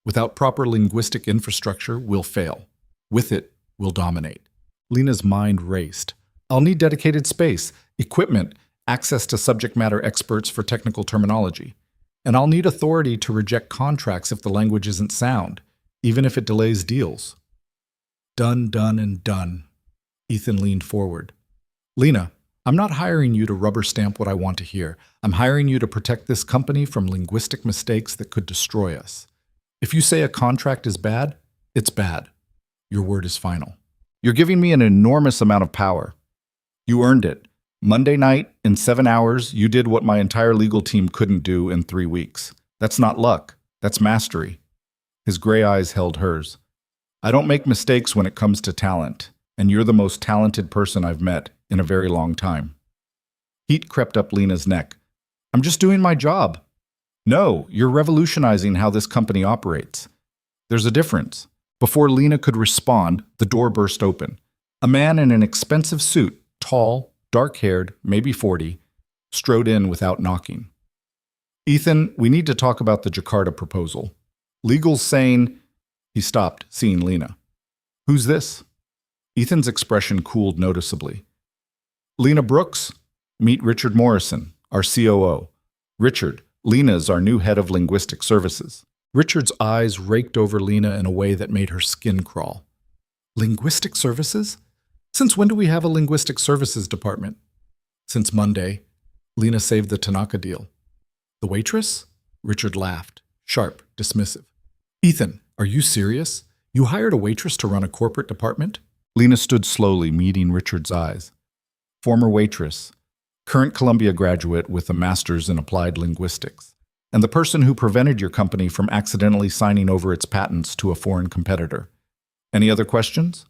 Without proper linguistic infrastructure, we'll fail. With it, we'll dominate. Lena's mind raced. I'll need dedicated space, equipment, access to subject matter experts for technical terminology. And I'll need authority to reject contracts if the language isn't sound, even if it delays deals. Done, and done. Ethan leaned forward. Lena, I'm not hiring you to rubber stamp what I want to hear. I'm hiring you to protect this company from linguistic mistakes that could destroy us. If you say a contract is bad, it's bad. Your word is final. You're giving me an enormous amount of power. You earned it. Monday night, in 7 hours, you did what my entire legal team couldn't do in 3 weeks. That's not luck. That's mastery. His gray eyes held hers. I don't make mistakes when it comes to talent, and you're the most talented person I've met in a very long time. Heat crept up Lena's neck. I'm just doing my job. No, you're revolutionizing how this company operates. There's a difference. Before Lena could respond, the door burst open. A man in an expensive suit, tall, dark-haired, maybe 40, strode in without knocking. Ethan, we need to talk about the Jakarta proposal. Legal's saying... He stopped, seeing Lena. Who's this? Ethan's expression cooled noticeably. Lena Brooks, meet Richard Morrison, our COO. Richard, Lena's our new head of linguistic services. Richard's eyes raked over Lena in a way that made her skin crawl. Linguistic services? Since when do we have a linguistic services department? Since Monday. Lena saved the Tanaka deal. The waitress? Richard laughed, sharp, dismissive. Ethan, are you serious? You hired a waitress to run a corporate department? Lena stood slowly, meeting Richard's eyes. Former waitress, current Columbia graduate with a master's in applied linguistics, and the person who prevented your company from accidentally signing over its patents to a foreign competitor. Any other questions?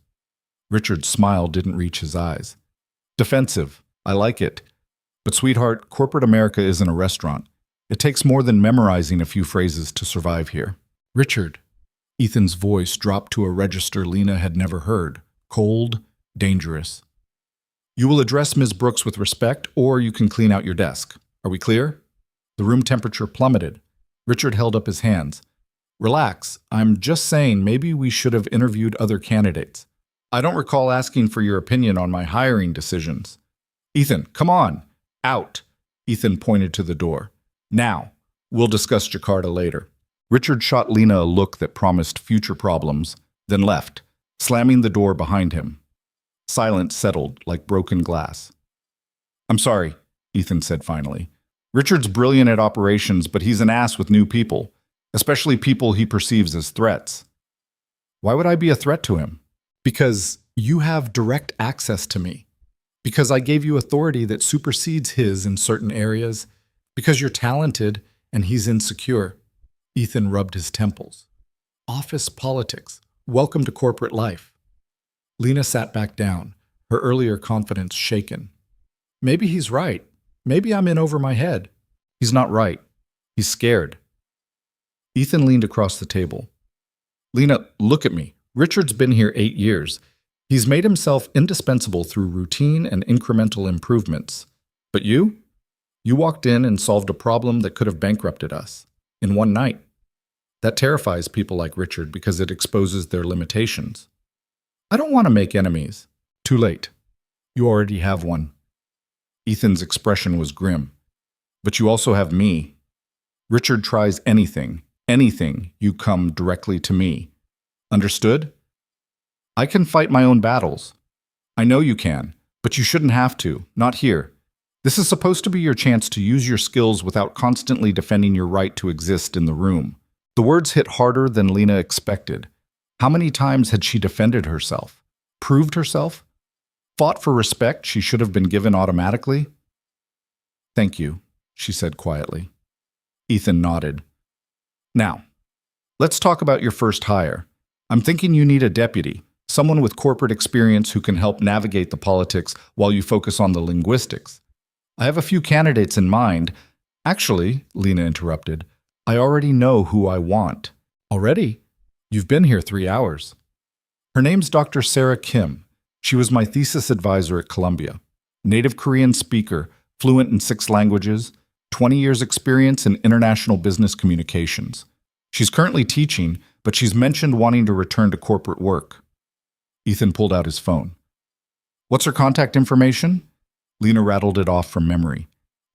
Richard's smile didn't reach his eyes. Defensive. I like it. But sweetheart, corporate America isn't a restaurant. It takes more than memorizing a few phrases to survive here. Richard. Ethan's voice dropped to a register Lena had never heard. Cold, dangerous. You will address Ms. Brooks with respect, or you can clean out your desk. Are we clear? The room temperature plummeted. Richard held up his hands. Relax. I'm just saying maybe we should have interviewed other candidates. I don't recall asking for your opinion on my hiring decisions. Ethan, come on. Out. Ethan pointed to the door. Now. We'll discuss Jakarta later. Richard shot Lena a look that promised future problems, then left, slamming the door behind him. Silence settled like broken glass. I'm sorry, Ethan said finally. Richard's brilliant at operations, but he's an ass with new people, especially people he perceives as threats. Why would I be a threat to him? Because you have direct access to me. Because I gave you authority that supersedes his in certain areas. Because you're talented and he's insecure. Ethan rubbed his temples. Office politics. Welcome to corporate life. Lena sat back down, her earlier confidence shaken. Maybe he's right. Maybe I'm in over my head. He's not right. He's scared. Ethan leaned across the table. Lena, look at me. Richard's been here 8 years. He's made himself indispensable through routine and incremental improvements. But you? You walked in and solved a problem that could have bankrupted us. In one night. That terrifies people like Richard because it exposes their limitations. I don't want to make enemies. Too late. You already have one. Ethan's expression was grim. But you also have me. Richard tries anything, you come directly to me. Understood? I can fight my own battles. I know you can, but you shouldn't have to, not here. This is supposed to be your chance to use your skills without constantly defending your right to exist in the room. The words hit harder than Lena expected. How many times had she defended herself? Proved herself? Fought for respect she should have been given automatically? Thank you, she said quietly. Ethan nodded. Now, let's talk about your first hire. I'm thinking you need a deputy, someone with corporate experience who can help navigate the politics while you focus on the linguistics. I have a few candidates in mind. Actually, Lena interrupted, I already know who I want. Already? You've been here 3 hours. Her name's Dr. Sarah Kim. She was my thesis advisor at Columbia. Native Korean speaker, fluent in 6 languages, 20 years experience in international business communications. She's currently teaching, but she's mentioned wanting to return to corporate work. Ethan pulled out his phone. What's her contact information? Lena rattled it off from memory.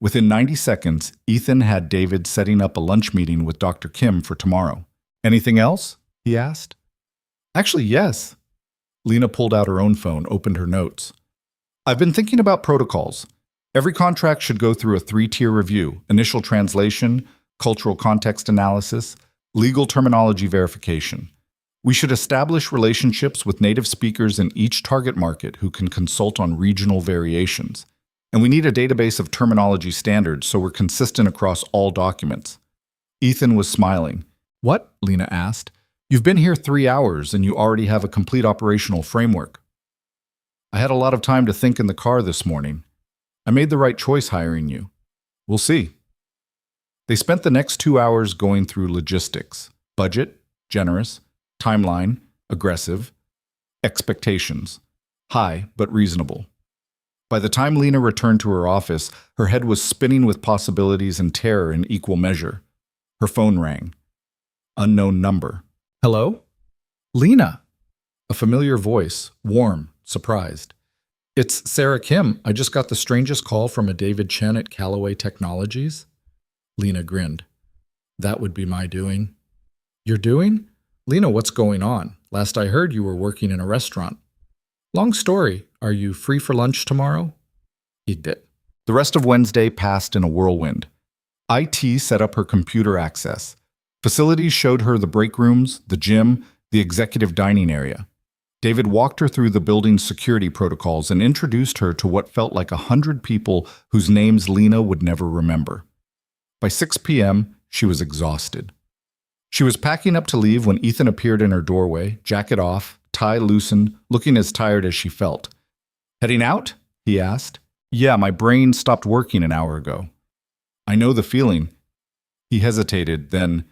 Within 90 seconds, Ethan had David setting up a lunch meeting with Dr. Kim for tomorrow. Anything else? He asked. Actually, yes. Lena pulled out her own phone, opened her notes. I've been thinking about protocols. Every contract should go through a 3-tier review: initial translation, cultural context analysis, legal terminology verification. We should establish relationships with native speakers in each target market who can consult on regional variations. And we need a database of terminology standards so we're consistent across all documents. Ethan was smiling. What? Lena asked. You've been here 3 hours and you already have a complete operational framework. I had a lot of time to think in the car this morning. I made the right choice hiring you. We'll see. They spent the next 2 hours going through logistics: budget, generous; timeline, aggressive; expectations, high but reasonable. By the time Lena returned to her office, her head was spinning with possibilities and terror in equal measure. Her phone rang. Unknown number. Hello? Lena. A familiar voice, warm, surprised. It's Sarah Kim. I just got the strangest call from a David Chen at Callaway Technologies. Lena grinned. That would be my doing. Your doing? Lena, what's going on? Last I heard you were working in a restaurant. Long story. Are you free for lunch tomorrow? He did. The rest of Wednesday passed in a whirlwind. IT set up her computer access. Facilities showed her the break rooms, the gym, the executive dining area. David walked her through the building's security protocols and introduced her to what felt like 100 people whose names Lena would never remember. By 6 p.m., she was exhausted. She was packing up to leave when Ethan appeared in her doorway, jacket off, tie loosened, looking as tired as she felt. Heading out? He asked. Yeah, my brain stopped working an hour ago. I know the feeling. He hesitated, then,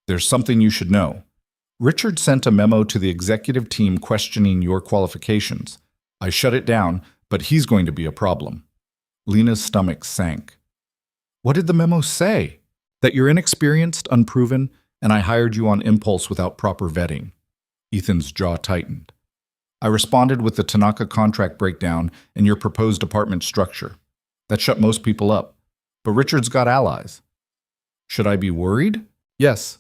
there's something you should know. Richard sent a memo to the executive team questioning your qualifications. I shut it down, but he's going to be a problem. Lena's stomach sank. What did the memo say? That you're inexperienced, unproven, and I hired you on impulse without proper vetting. Ethan's jaw tightened. I responded with the Tanaka contract breakdown and your proposed department structure. That shut most people up. But Richard's got allies. Should I be worried? Yes,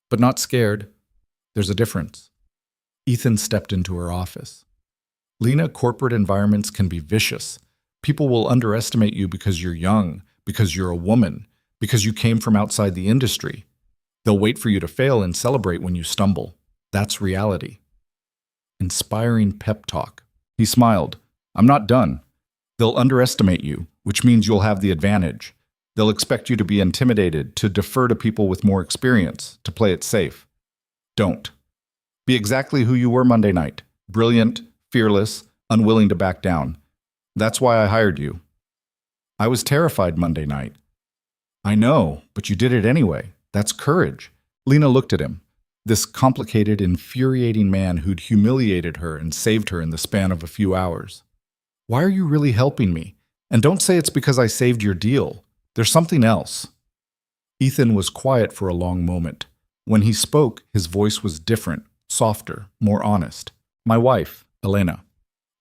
but not scared. There's a difference. Ethan stepped into her office. Lena, corporate environments can be vicious. People will underestimate you because you're young, because you're a woman, because you came from outside the industry. They'll wait for you to fail and celebrate when you stumble. That's reality. Inspiring pep talk. He smiled. I'm not done. They'll underestimate you, which means you'll have the advantage. They'll expect you to be intimidated, to defer to people with more experience, to play it safe. Don't. Be exactly who you were Monday night. Brilliant, fearless, unwilling to back down. That's why I hired you. I was terrified Monday night. I know, but you did it anyway. That's courage. Lena looked at him. This complicated, infuriating man who'd humiliated her and saved her in the span of a few hours. Why are you really helping me? And don't say it's because I saved your deal. There's something else. Ethan was quiet for a long moment. When he spoke, his voice was different, softer, more honest. My wife, Elena.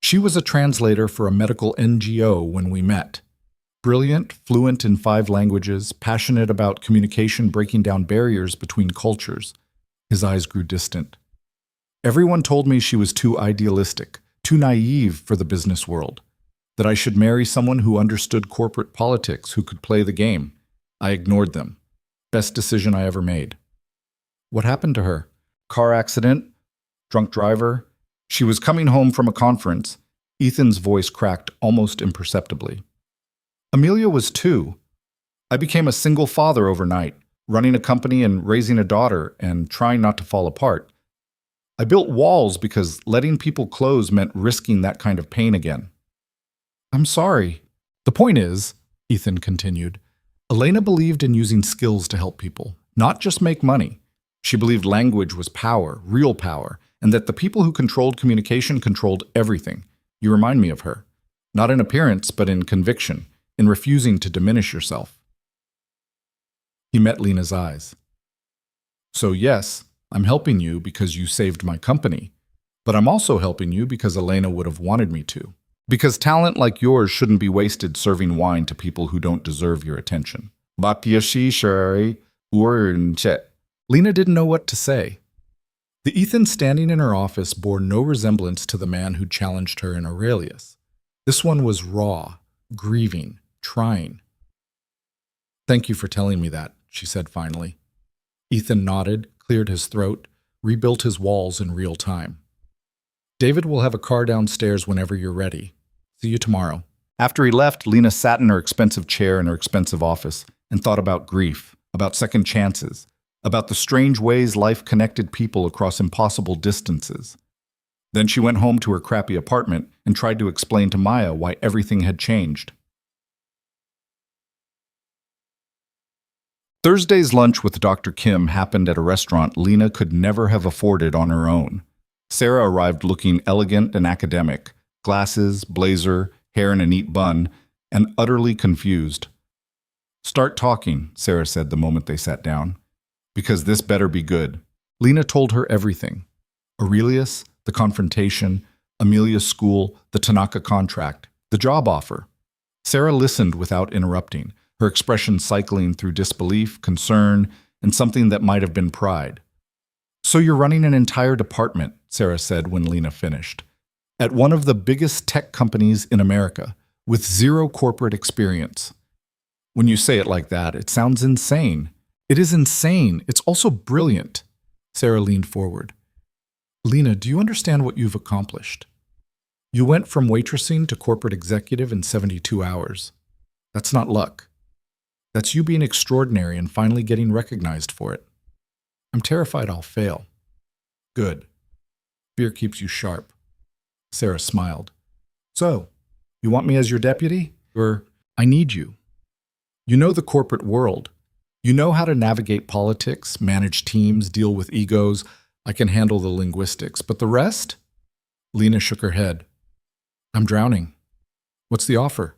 She was a translator for a medical NGO when we met. Brilliant, fluent in 5 languages, passionate about communication breaking down barriers between cultures. His eyes grew distant. Everyone told me she was too idealistic, too naive for the business world, that I should marry someone who understood corporate politics, who could play the game. I ignored them. Best decision I ever made. What happened to her? Car accident? Drunk driver? She was coming home from a conference. Ethan's voice cracked almost imperceptibly. Amelia was 2. I became a single father overnight, running a company and raising a daughter and trying not to fall apart. I built walls because letting people close meant risking that kind of pain again. I'm sorry. The point is, Ethan continued, Elena believed in using skills to help people, not just make money. She believed language was power, real power, and that the people who controlled communication controlled everything. You remind me of her. Not in appearance, but in conviction, in refusing to diminish yourself. He met Lena's eyes. So yes, I'm helping you because you saved my company, but I'm also helping you because Elena would have wanted me to. Because talent like yours shouldn't be wasted serving wine to people who don't deserve your attention. Lena didn't know what to say. The Ethan standing in her office bore no resemblance to the man who challenged her in Aurelius. This one was raw, grieving, trying. Thank you for telling me that, she said finally. Ethan nodded, cleared his throat, rebuilt his walls in real time. David will have a car downstairs whenever you're ready. See you tomorrow. After he left, Lena sat in her expensive chair in her expensive office and thought about grief, about second chances, about the strange ways life connected people across impossible distances. Then she went home to her crappy apartment and tried to explain to Maya why everything had changed. Thursday's lunch with Dr. Kim happened at a restaurant Lena could never have afforded on her own. Sarah arrived looking elegant and academic, glasses, blazer, hair in a neat bun, and utterly confused. "Start talking," Sarah said the moment they sat down. "Because this better be good." Lena told her everything. Aurelius, the confrontation, Amelia's school, the Tanaka contract, the job offer. Sarah listened without interrupting, her expression cycling through disbelief, concern, and something that might have been pride. "So you're running an entire department," Sarah said when Lena finished, "at one of the biggest tech companies in America, with zero corporate experience." When you say it like that, it sounds insane. It is insane. It's also brilliant. Sarah leaned forward. "Lena, do you understand what you've accomplished? You went from waitressing to corporate executive in 72 hours. That's not luck. That's you being extraordinary and finally getting recognized for it. I'm terrified I'll fail." "Good. Fear keeps you sharp." Sarah smiled. "So, you want me as your deputy? Or I need you. You know the corporate world. You know how to navigate politics, manage teams, deal with egos. I can handle the linguistics. But the rest?" Lena shook her head. "I'm drowning. What's the offer?"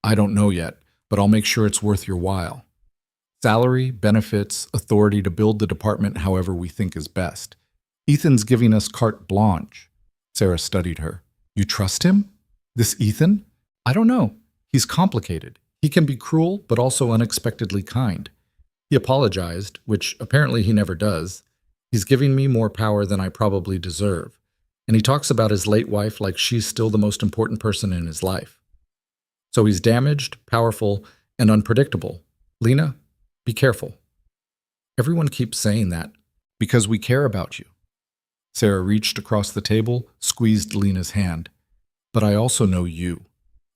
"I don't know yet, but I'll make sure it's worth your while. Salary, benefits, authority to build the department however we think is best. Ethan's giving us carte blanche." Sarah studied her. "You trust him? This Ethan?" "I don't know. He's complicated. He can be cruel, but also unexpectedly kind. He apologized, which apparently he never does. He's giving me more power than I probably deserve. And he talks about his late wife like she's still the most important person in his life. So he's damaged, powerful, and unpredictable. Lena, be careful. Everyone keeps saying that because we care about you." Sarah reached across the table, squeezed Lena's hand. "But I also know you.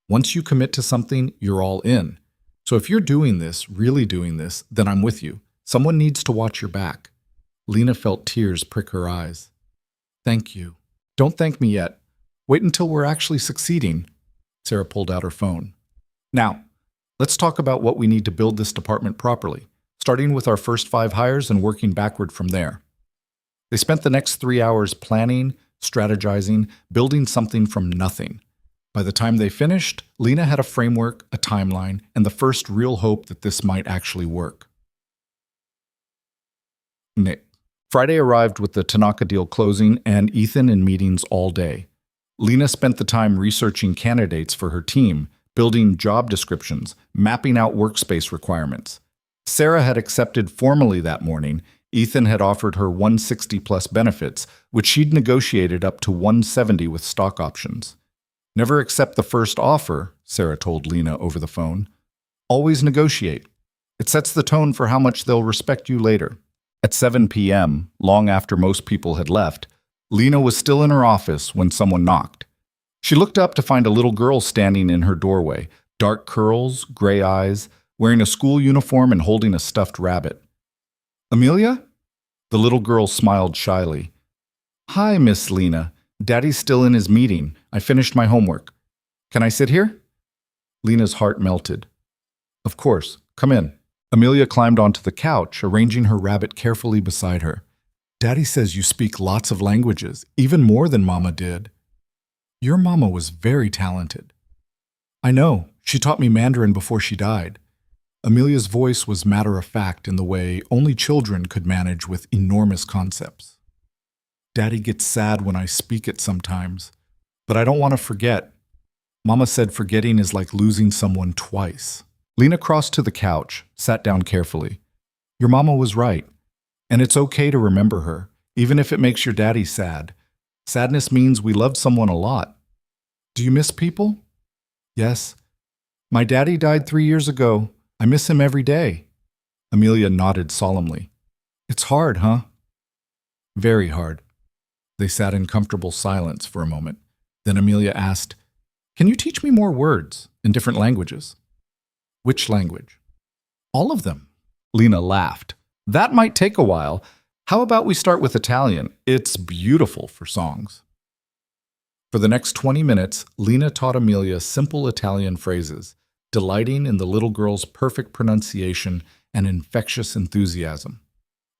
Once you commit to something, you're all in. So if you're doing this, really doing this, then I'm with you. Someone needs to watch your back." Lena felt tears prick her eyes. "Thank you." "Don't thank me yet. Wait until we're actually succeeding." Sarah pulled out her phone. "Now, let's talk about what we need to build this department properly, starting with our first 5 hires and working backward from there." They spent the next 3 hours planning, strategizing, building something from nothing. By the time they finished, Lena had a framework, a timeline, and the first real hope that this might actually work. Nick. Friday arrived with the Tanaka deal closing and Ethan in meetings all day. Lena spent the time researching candidates for her team, building job descriptions, mapping out workspace requirements. Sarah had accepted formally that morning. Ethan had offered her 160 plus benefits, which she'd negotiated up to 170 with stock options. "Never accept the first offer," Sarah told Lena over the phone. "Always negotiate. It sets the tone for how much they'll respect you later." At 7 p.m., long after most people had left, Lena was still in her office when someone knocked. She looked up to find a little girl standing in her doorway, dark curls, gray eyes, wearing a school uniform and holding a stuffed rabbit. "Amelia?" The little girl smiled shyly. "Hi, Miss Lena. Daddy's still in his meeting. I finished my homework. Can I sit here?" Lena's heart melted. "Of course. Come in." Amelia climbed onto the couch, arranging her rabbit carefully beside her. "Daddy says you speak lots of languages, even more than Mama did." "Your Mama was very talented." "I know. She taught me Mandarin before she died." Amelia's voice was matter-of-fact in the way only children could manage with enormous concepts. "Daddy gets sad when I speak it sometimes, but I don't want to forget. Mama said forgetting is like losing someone twice." Lena crossed to the couch, sat down carefully. "Your Mama was right, and it's okay to remember her, even if it makes your daddy sad. Sadness means we loved someone a lot. Do you miss people?" "Yes. My daddy died 3 years ago. I miss him every day." Amelia nodded solemnly. "It's hard, huh?" "Very hard." They sat in comfortable silence for a moment. Then Amelia asked, "Can you teach me more words in different languages?" "Which language?" "All of them." Lena laughed. "That might take a while. How about we start with Italian? It's beautiful for songs." For the next 20 minutes, Lena taught Amelia simple Italian phrases, delighting in the little girl's perfect pronunciation and infectious enthusiasm.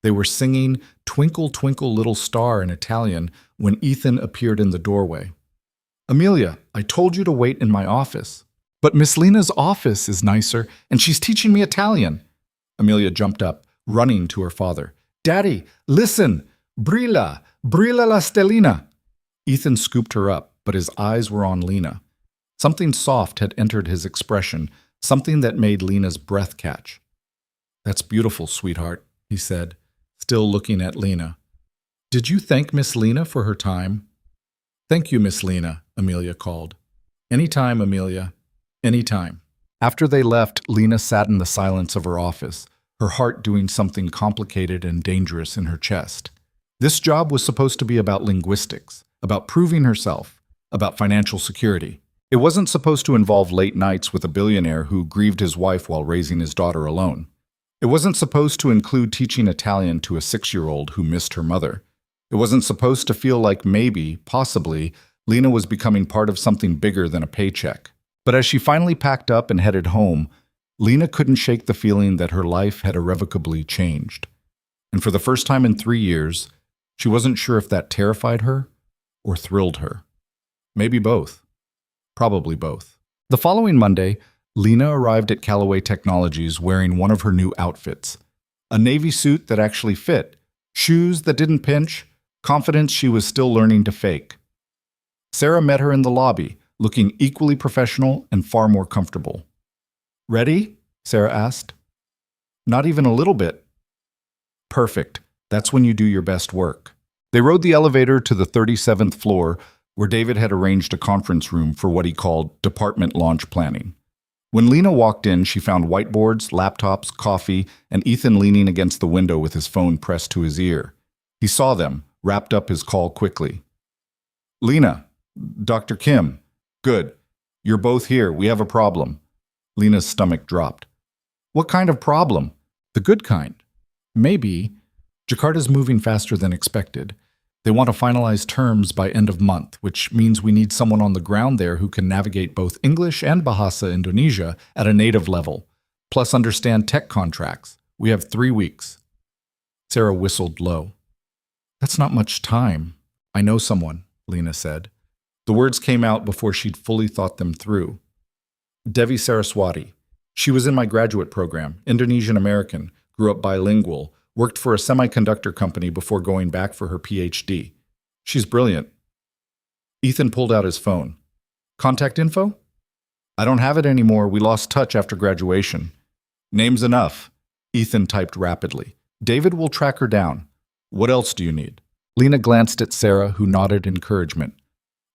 They were singing Twinkle, Twinkle, Little Star in Italian when Ethan appeared in the doorway. Amelia, I told you to wait in my office. But Miss Lena's office is nicer, and she's teaching me Italian. Amelia jumped up, running to her father. Daddy, listen! Brilla! Brilla la stellina! Ethan scooped her up, but his eyes were on Lena. Something soft had entered his expression, something that made Lena's breath catch. That's beautiful, sweetheart, he said, still looking at Lena. Did you thank Miss Lena for her time? Thank you, Miss Lena, Amelia called. Anytime, Amelia. Anytime. After they left, Lena sat in the silence of her office, her heart doing something complicated and dangerous in her chest. This job was supposed to be about linguistics, about proving herself, about financial security. It wasn't supposed to involve late nights with a billionaire who grieved his wife while raising his daughter alone. It wasn't supposed to include teaching Italian to a 6-year-old who missed her mother. It wasn't supposed to feel like maybe, possibly, Lena was becoming part of something bigger than a paycheck. But as she finally packed up and headed home, Lena couldn't shake the feeling that her life had irrevocably changed. And for the first time in 3 years, she wasn't sure if that terrified her or thrilled her. Maybe both. Probably both. The following Monday, Lena arrived at Callaway Technologies wearing one of her new outfits. A navy suit that actually fit, shoes that didn't pinch, confidence she was still learning to fake. Sarah met her in the lobby, looking equally professional and far more comfortable. Ready? Sarah asked. Not even a little bit. Perfect. That's when you do your best work. They rode the elevator to the 37th floor, where David had arranged a conference room for what he called department launch planning. When Lena walked in, she found whiteboards, laptops, coffee, and Ethan leaning against the window with his phone pressed to his ear. He saw them, wrapped up his call quickly. Lena, Dr. Kim. Good. You're both here. We have a problem. Lena's stomach dropped. What kind of problem? The good kind. Maybe. Jakarta's moving faster than expected. They want to finalize terms by end of month, which means we need someone on the ground there who can navigate both English and Bahasa Indonesia at a native level, plus understand tech contracts. We have 3 weeks. Sarah whistled low. That's not much time. I know someone, Lena said. The words came out before she'd fully thought them through. Devi Saraswati. She was in my graduate program, Indonesian-American, grew up bilingual, worked for a semiconductor company before going back for her PhD. She's brilliant. Ethan pulled out his phone. Contact info? I don't have it anymore. We lost touch after graduation. Name's enough. Ethan typed rapidly. David will track her down. What else do you need? Lena glanced at Sarah, who nodded encouragement.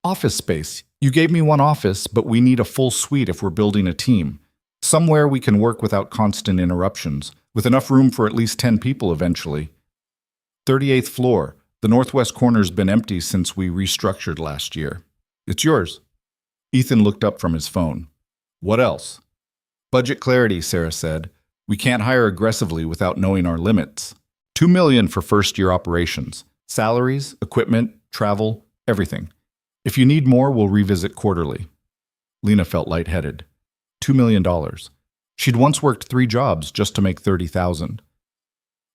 Office space. You gave me one office, but we need a full suite if we're building a team. Somewhere we can work without constant interruptions, with enough room for at least 10 people eventually. 38th floor. The northwest corner's been empty since we restructured last year. It's yours. Ethan looked up from his phone. What else? Budget clarity, Sarah said. We can't hire aggressively without knowing our limits. $2 million for first-year operations. Salaries, equipment, travel, everything. If you need more, we'll revisit quarterly. Lena felt lightheaded. $2 million. She'd once worked 3 jobs just to make $30,000.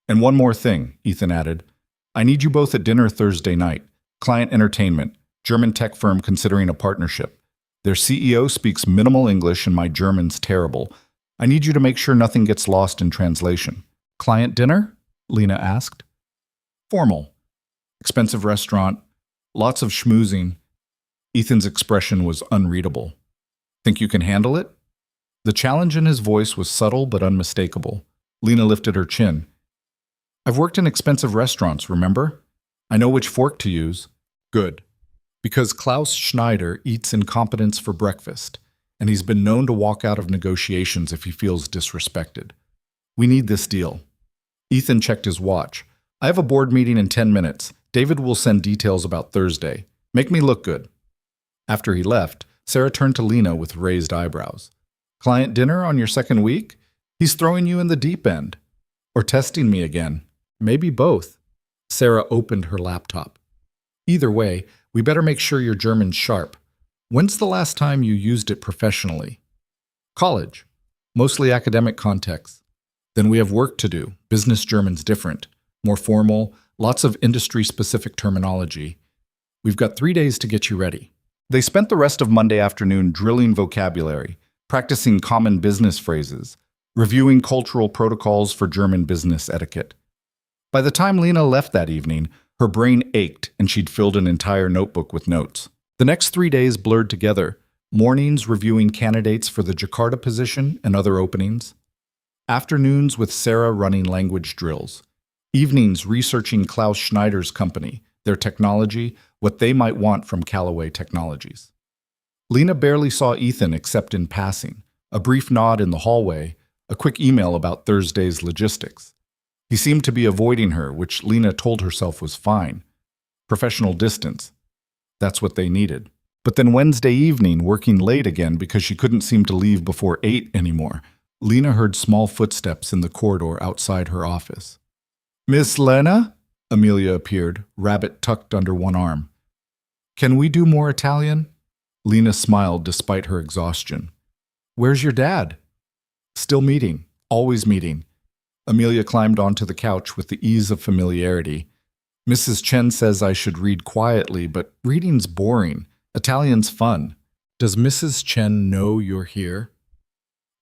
And one more thing, Ethan added. I need you both at dinner Thursday night. Client entertainment. German tech firm considering a partnership. Their CEO speaks minimal English and my German's terrible. I need you to make sure nothing gets lost in translation. Client dinner? Lena asked. Formal. Expensive restaurant. Lots of schmoozing. Ethan's expression was unreadable. Think you can handle it? The challenge in his voice was subtle but unmistakable. Lena lifted her chin. I've worked in expensive restaurants, remember? I know which fork to use. Good. Because Klaus Schneider eats incompetence for breakfast, and he's been known to walk out of negotiations if he feels disrespected. We need this deal. Ethan checked his watch. I have a board meeting in 10 minutes. David will send details about Thursday. Make me look good. After he left, Sarah turned to Lena with raised eyebrows. Client dinner on your second week? He's throwing you in the deep end. Or testing me again. Maybe both. Sarah opened her laptop. Either way, we better make sure your German's sharp. When's the last time you used it professionally? College. Mostly academic contexts. Then we have work to do. Business German's different, more formal, lots of industry-specific terminology. We've got 3 days to get you ready. They spent the rest of Monday afternoon drilling vocabulary, practicing common business phrases, reviewing cultural protocols for German business etiquette. By the time Lena left that evening, her brain ached and she'd filled an entire notebook with notes. The next 3 days blurred together, mornings reviewing candidates for the Jakarta position and other openings, afternoons with Sarah running language drills, evenings researching Klaus Schneider's company, their technology, what they might want from Callaway Technologies. Lena barely saw Ethan except in passing, a brief nod in the hallway, a quick email about Thursday's logistics. He seemed to be avoiding her, which Lena told herself was fine. Professional distance. That's what they needed. But then Wednesday evening, working late again because she couldn't seem to leave before 8 anymore, Lena heard small footsteps in the corridor outside her office. "Miss Lena?" Amelia appeared, rabbit tucked under one arm. "Can we do more Italian?" Lena smiled despite her exhaustion. "Where's your dad?" "Still meeting. Always meeting." Amelia climbed onto the couch with the ease of familiarity. "Mrs. Chen says I should read quietly, but reading's boring. Italian's fun. Does Mrs. Chen know you're here?"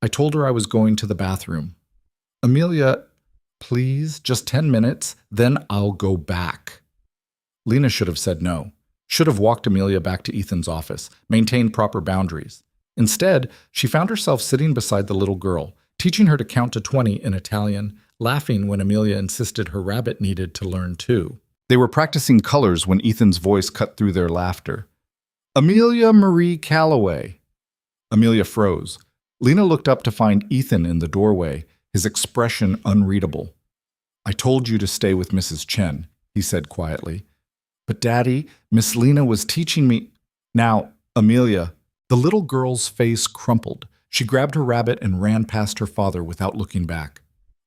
"I told her I was going to the bathroom." "Amelia, please, just 10 minutes, then I'll go back." Lena should have said no. Should have walked Amelia back to Ethan's office, maintained proper boundaries. Instead, she found herself sitting beside the little girl, teaching her to count to 20 in Italian, laughing when Amelia insisted her rabbit needed to learn too. They were practicing colors when Ethan's voice cut through their laughter. "Amelia Marie Callaway." Amelia froze. Lena looked up to find Ethan in the doorway, his expression unreadable. "I told you to stay with Mrs. Chen," he said quietly. "But Daddy, Miss Lena was teaching me—" "Now, Amelia." The little girl's face crumpled. She grabbed her rabbit and ran past her father without looking back.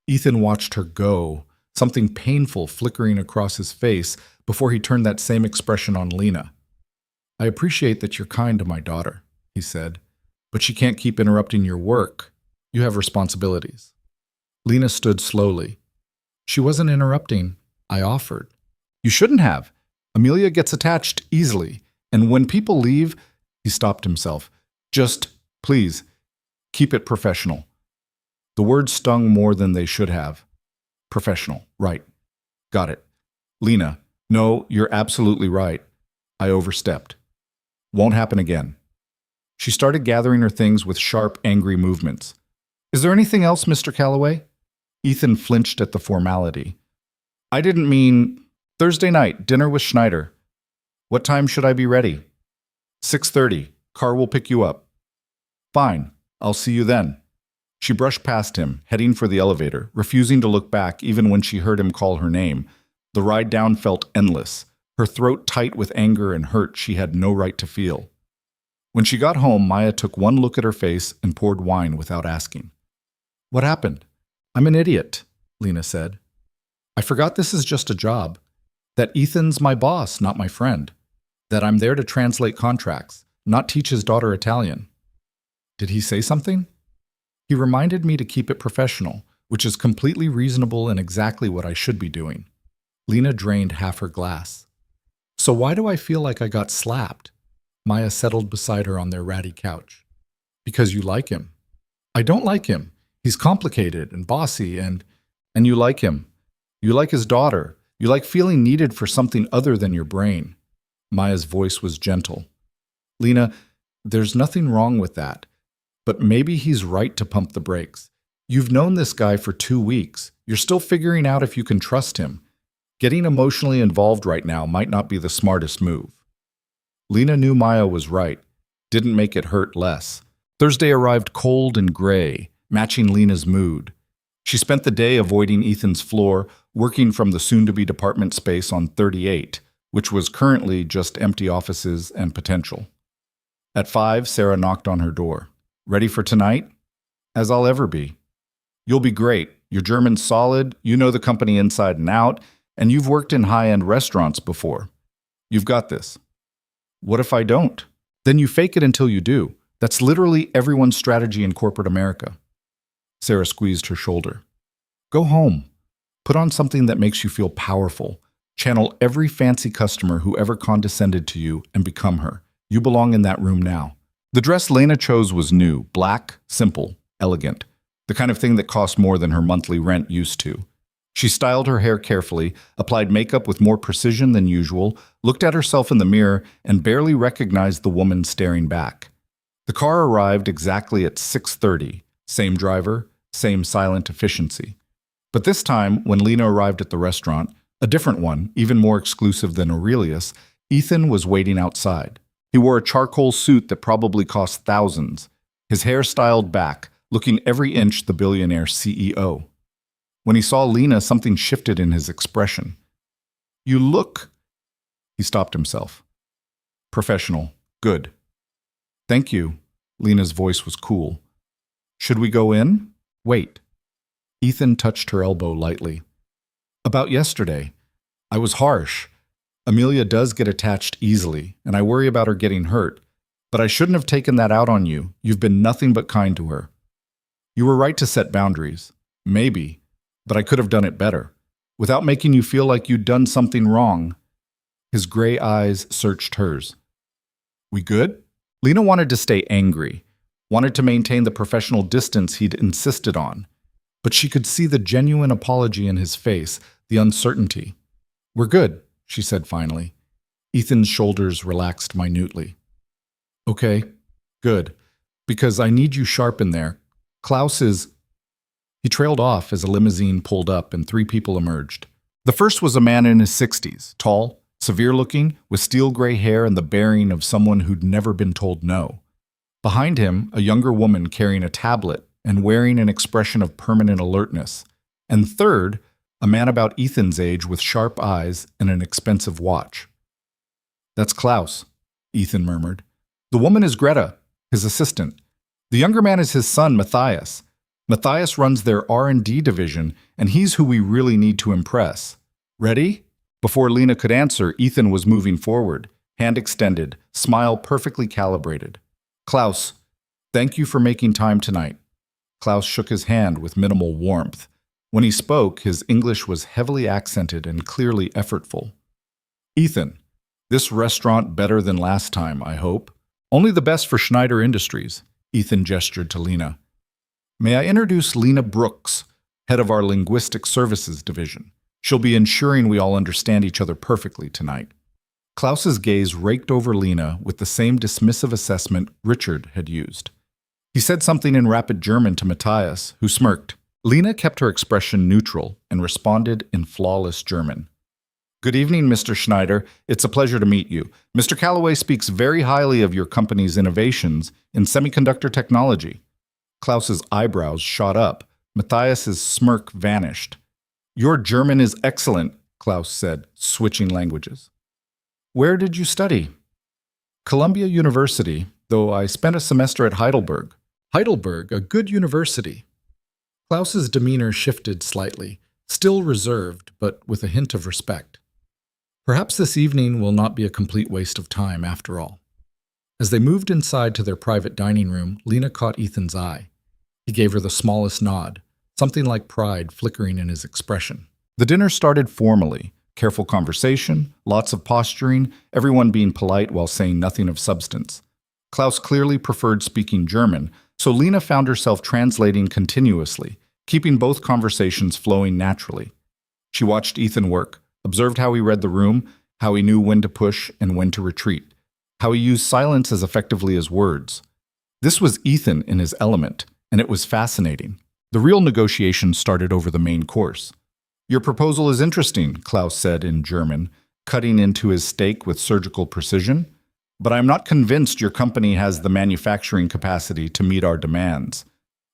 Ethan watched her go, something painful flickering across his face before he turned that same expression on Lena. "I appreciate that you're kind to my daughter," he said, "but she can't keep interrupting your work. You have responsibilities." Lena stood slowly. "She wasn't interrupting. I offered." "You shouldn't have. Amelia gets attached easily, and when people leave—" He stopped himself. "Just, please, keep it professional." The words stung more than they should have. Professional, right. Got it. "Lena, no, you're absolutely right. I overstepped. Won't happen again." She started gathering her things with sharp, angry movements. "Is there anything else, Mr. Callaway?" Ethan flinched at the formality. "I didn't mean— Thursday night, dinner with Schneider. What time should I be ready?" 6:30. Car will pick you up." "Fine. I'll see you then." She brushed past him, heading for the elevator, refusing to look back even when she heard him call her name. The ride down felt endless, her throat tight with anger and hurt she had no right to feel. When she got home, Maya took one look at her face and poured wine without asking. "What happened?" "I'm an idiot," Lena said. "I forgot this is just a job. That Ethan's my boss, not my friend. That I'm there to translate contracts, not teach his daughter Italian." "Did he say something?" "He reminded me to keep it professional, which is completely reasonable and exactly what I should be doing." Lena drained half her glass. "So why do I feel like I got slapped?" Maya settled beside her on their ratty couch. "Because you like him." "I don't like him. He's complicated and bossy and you like him. You like his daughter. You like feeling needed for something other than your brain." Maya's voice was gentle. "Lena, there's nothing wrong with that. But maybe he's right to pump the brakes. You've known this guy for 2 weeks. You're still figuring out if you can trust him. Getting emotionally involved right now might not be the smartest move." Lena knew Maya was right. Didn't make it hurt less. Thursday arrived cold and gray, matching Lena's mood. She spent the day avoiding Ethan's floor, working from the soon-to-be department space on 38, which was currently just empty offices and potential. At 5, Sarah knocked on her door. "Ready for tonight?" "As I'll ever be." "You'll be great. Your German's solid, you know the company inside and out, and you've worked in high-end restaurants before. You've got this." "What if I don't?" "Then you fake it until you do. That's literally everyone's strategy in corporate America." Sarah squeezed her shoulder. Go home. Put on something that makes you feel powerful. Channel every fancy customer who ever condescended to you and become her. You belong in that room now. The dress Lena chose was new, black, simple, elegant. The kind of thing that cost more than her monthly rent used to. She styled her hair carefully, applied makeup with more precision than usual, looked at herself in the mirror, and barely recognized the woman staring back. The car arrived exactly at 6:30. Same driver, same silent efficiency. But this time, when Lena arrived at the restaurant, a different one, even more exclusive than Aurelius, Ethan was waiting outside. He wore a charcoal suit that probably cost thousands, his hair styled back, looking every inch the billionaire CEO. When he saw Lena, something shifted in his expression. "You look—" He stopped himself. "Professional. Good." "Thank you." Lena's voice was cool. "Should we go in?" "Wait." Ethan touched her elbow lightly. "About yesterday. I was harsh. Amelia does get attached easily, and I worry about her getting hurt. But I shouldn't have taken that out on you. You've been nothing but kind to her. You were right to set boundaries. Maybe. But I could have done it better. Without making you feel like you'd done something wrong." His gray eyes searched hers. "We good?" Lena wanted to stay angry, wanted to maintain the professional distance he'd insisted on. But she could see the genuine apology in his face, the uncertainty. "We're good," she said finally. Ethan's shoulders relaxed minutely. "Okay, good. Because I need you sharp in there. Klaus is—" He trailed off as a limousine pulled up and three people emerged. The first was a man in his 60s, tall, severe-looking, with steel-gray hair and the bearing of someone who'd never been told no. Behind him, a younger woman carrying a tablet and wearing an expression of permanent alertness. And third, a man about Ethan's age with sharp eyes and an expensive watch. "That's Klaus," Ethan murmured. "The woman is Greta, his assistant. The younger man is his son, Matthias. Matthias runs their R&D division, and he's who we really need to impress. Ready?" Before Lena could answer, Ethan was moving forward, hand extended, smile perfectly calibrated. "Klaus, thank you for making time tonight." Klaus shook his hand with minimal warmth. When he spoke, his English was heavily accented and clearly effortful. "Ethan, this restaurant better than last time, I hope. Only the best for Schneider Industries," Ethan gestured to Lena. "May I introduce Lena Brooks, head of our Linguistic Services Division. She'll be ensuring we all understand each other perfectly tonight." Klaus's gaze raked over Lena with the same dismissive assessment Richard had used. He said something in rapid German to Matthias, who smirked. Lena kept her expression neutral and responded in flawless German. "Good evening, Mr. Schneider. It's a pleasure to meet you. Mr. Calloway speaks very highly of your company's innovations in semiconductor technology." Klaus's eyebrows shot up. Matthias's smirk vanished. "Your German is excellent," Klaus said, switching languages. "Where did you study?" "Columbia University, though I spent a semester at Heidelberg." "Heidelberg, a good university." Klaus's demeanor shifted slightly, still reserved, but with a hint of respect. Perhaps this evening will not be a complete waste of time after all. As they moved inside to their private dining room, Lena caught Ethan's eye. He gave her the smallest nod, something like pride flickering in his expression. The dinner started formally. Careful conversation, lots of posturing, everyone being polite while saying nothing of substance. Klaus clearly preferred speaking German, so Lena found herself translating continuously, keeping both conversations flowing naturally. She watched Ethan work, observed how he read the room, how he knew when to push and when to retreat, how he used silence as effectively as words. This was Ethan in his element, and it was fascinating. The real negotiation started over the main course. "Your proposal is interesting," Klaus said in German, cutting into his steak with surgical precision. "But I'm not convinced your company has the manufacturing capacity to meet our demands.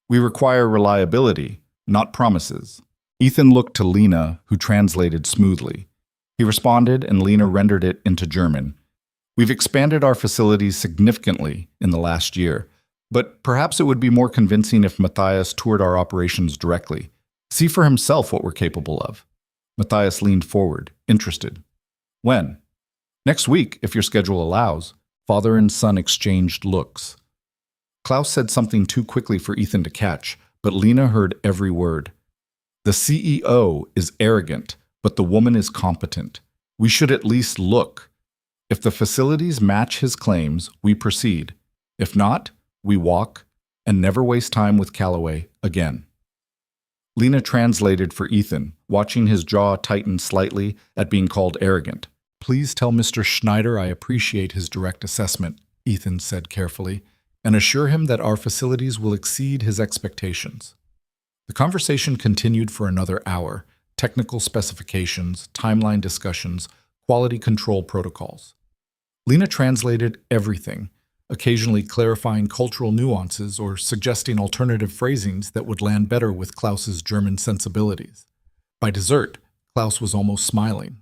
We require reliability, not promises." Ethan looked to Lena, who translated smoothly. He responded, and Lena rendered it into German. "We've expanded our facilities significantly in the last year, but perhaps it would be more convincing if Matthias toured our operations directly. See for himself what we're capable of." Matthias leaned forward, interested. "When?" "Next week, if your schedule allows." Father and son exchanged looks. Klaus said something too quickly for Ethan to catch, but Lena heard every word. The CEO is arrogant, but the woman is competent. We should at least look. If the facilities match his claims, we proceed. If not, we walk and never waste time with Calloway again. Lena translated for Ethan, watching his jaw tighten slightly at being called arrogant. Please tell Mr. Schneider I appreciate his direct assessment, Ethan said carefully, and assure him that our facilities will exceed his expectations. The conversation continued for another hour. Technical specifications, timeline discussions, quality control protocols. Lena translated everything, occasionally clarifying cultural nuances or suggesting alternative phrasings that would land better with Klaus's German sensibilities. By dessert, Klaus was almost smiling.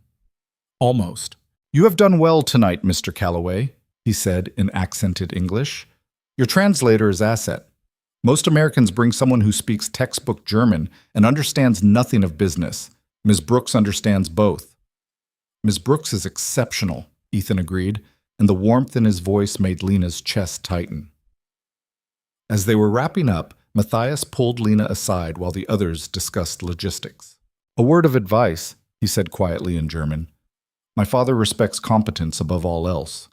Almost. You have done well tonight, Mr. Calloway, he said in accented English. Your translator is asset. Most Americans bring someone who speaks textbook German and understands nothing of business. Ms. Brooks understands both. Ms. Brooks is exceptional, Ethan agreed, and the warmth in his voice made Lena's chest tighten. As they were wrapping up, Matthias pulled Lena aside while the others discussed logistics. A word of advice, he said quietly in German. My father respects competence above all else.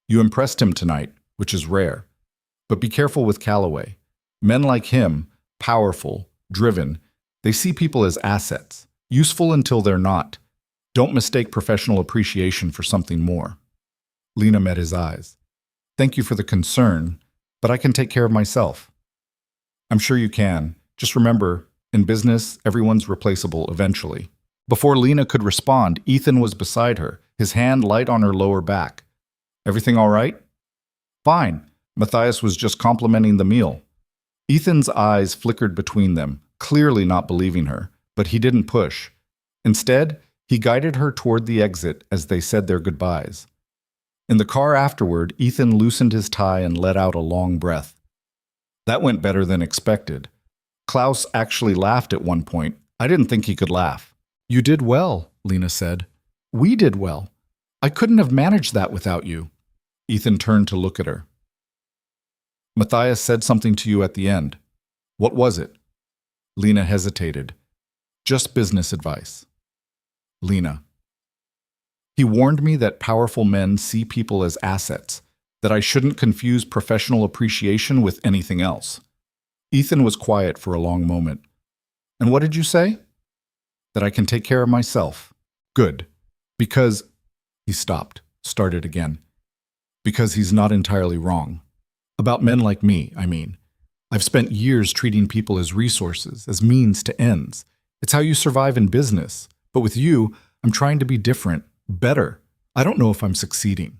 You impressed him tonight, which is rare. But be careful with Calloway. Men like him, powerful, driven, they see people as assets, useful until they're not. Don't mistake professional appreciation for something more. Lena met his eyes. Thank you for the concern, but I can take care of myself. I'm sure you can. Just remember, in business, everyone's replaceable eventually. Before Lena could respond, Ethan was beside her, his hand light on her lower back. Everything all right? Fine. Matthias was just complimenting the meal. Ethan's eyes flickered between them, clearly not believing her, but he didn't push. Instead, he guided her toward the exit as they said their goodbyes. In the car afterward, Ethan loosened his tie and let out a long breath. That went better than expected. Klaus actually laughed at one point. I didn't think he could laugh. You did well, Lena said. We did well. I couldn't have managed that without you. Ethan turned to look at her. Matthias said something to you at the end. What was it? Lena hesitated. Just business advice. Lena. He warned me that powerful men see people as assets, that I shouldn't confuse professional appreciation with anything else. Ethan was quiet for a long moment. And what did you say? That I can take care of myself. Good. Because... He stopped, started again. Because he's not entirely wrong. About men like me, I mean. I've spent years treating people as resources, as means to ends. It's how you survive in business. But with you, I'm trying to be different, better. I don't know if I'm succeeding.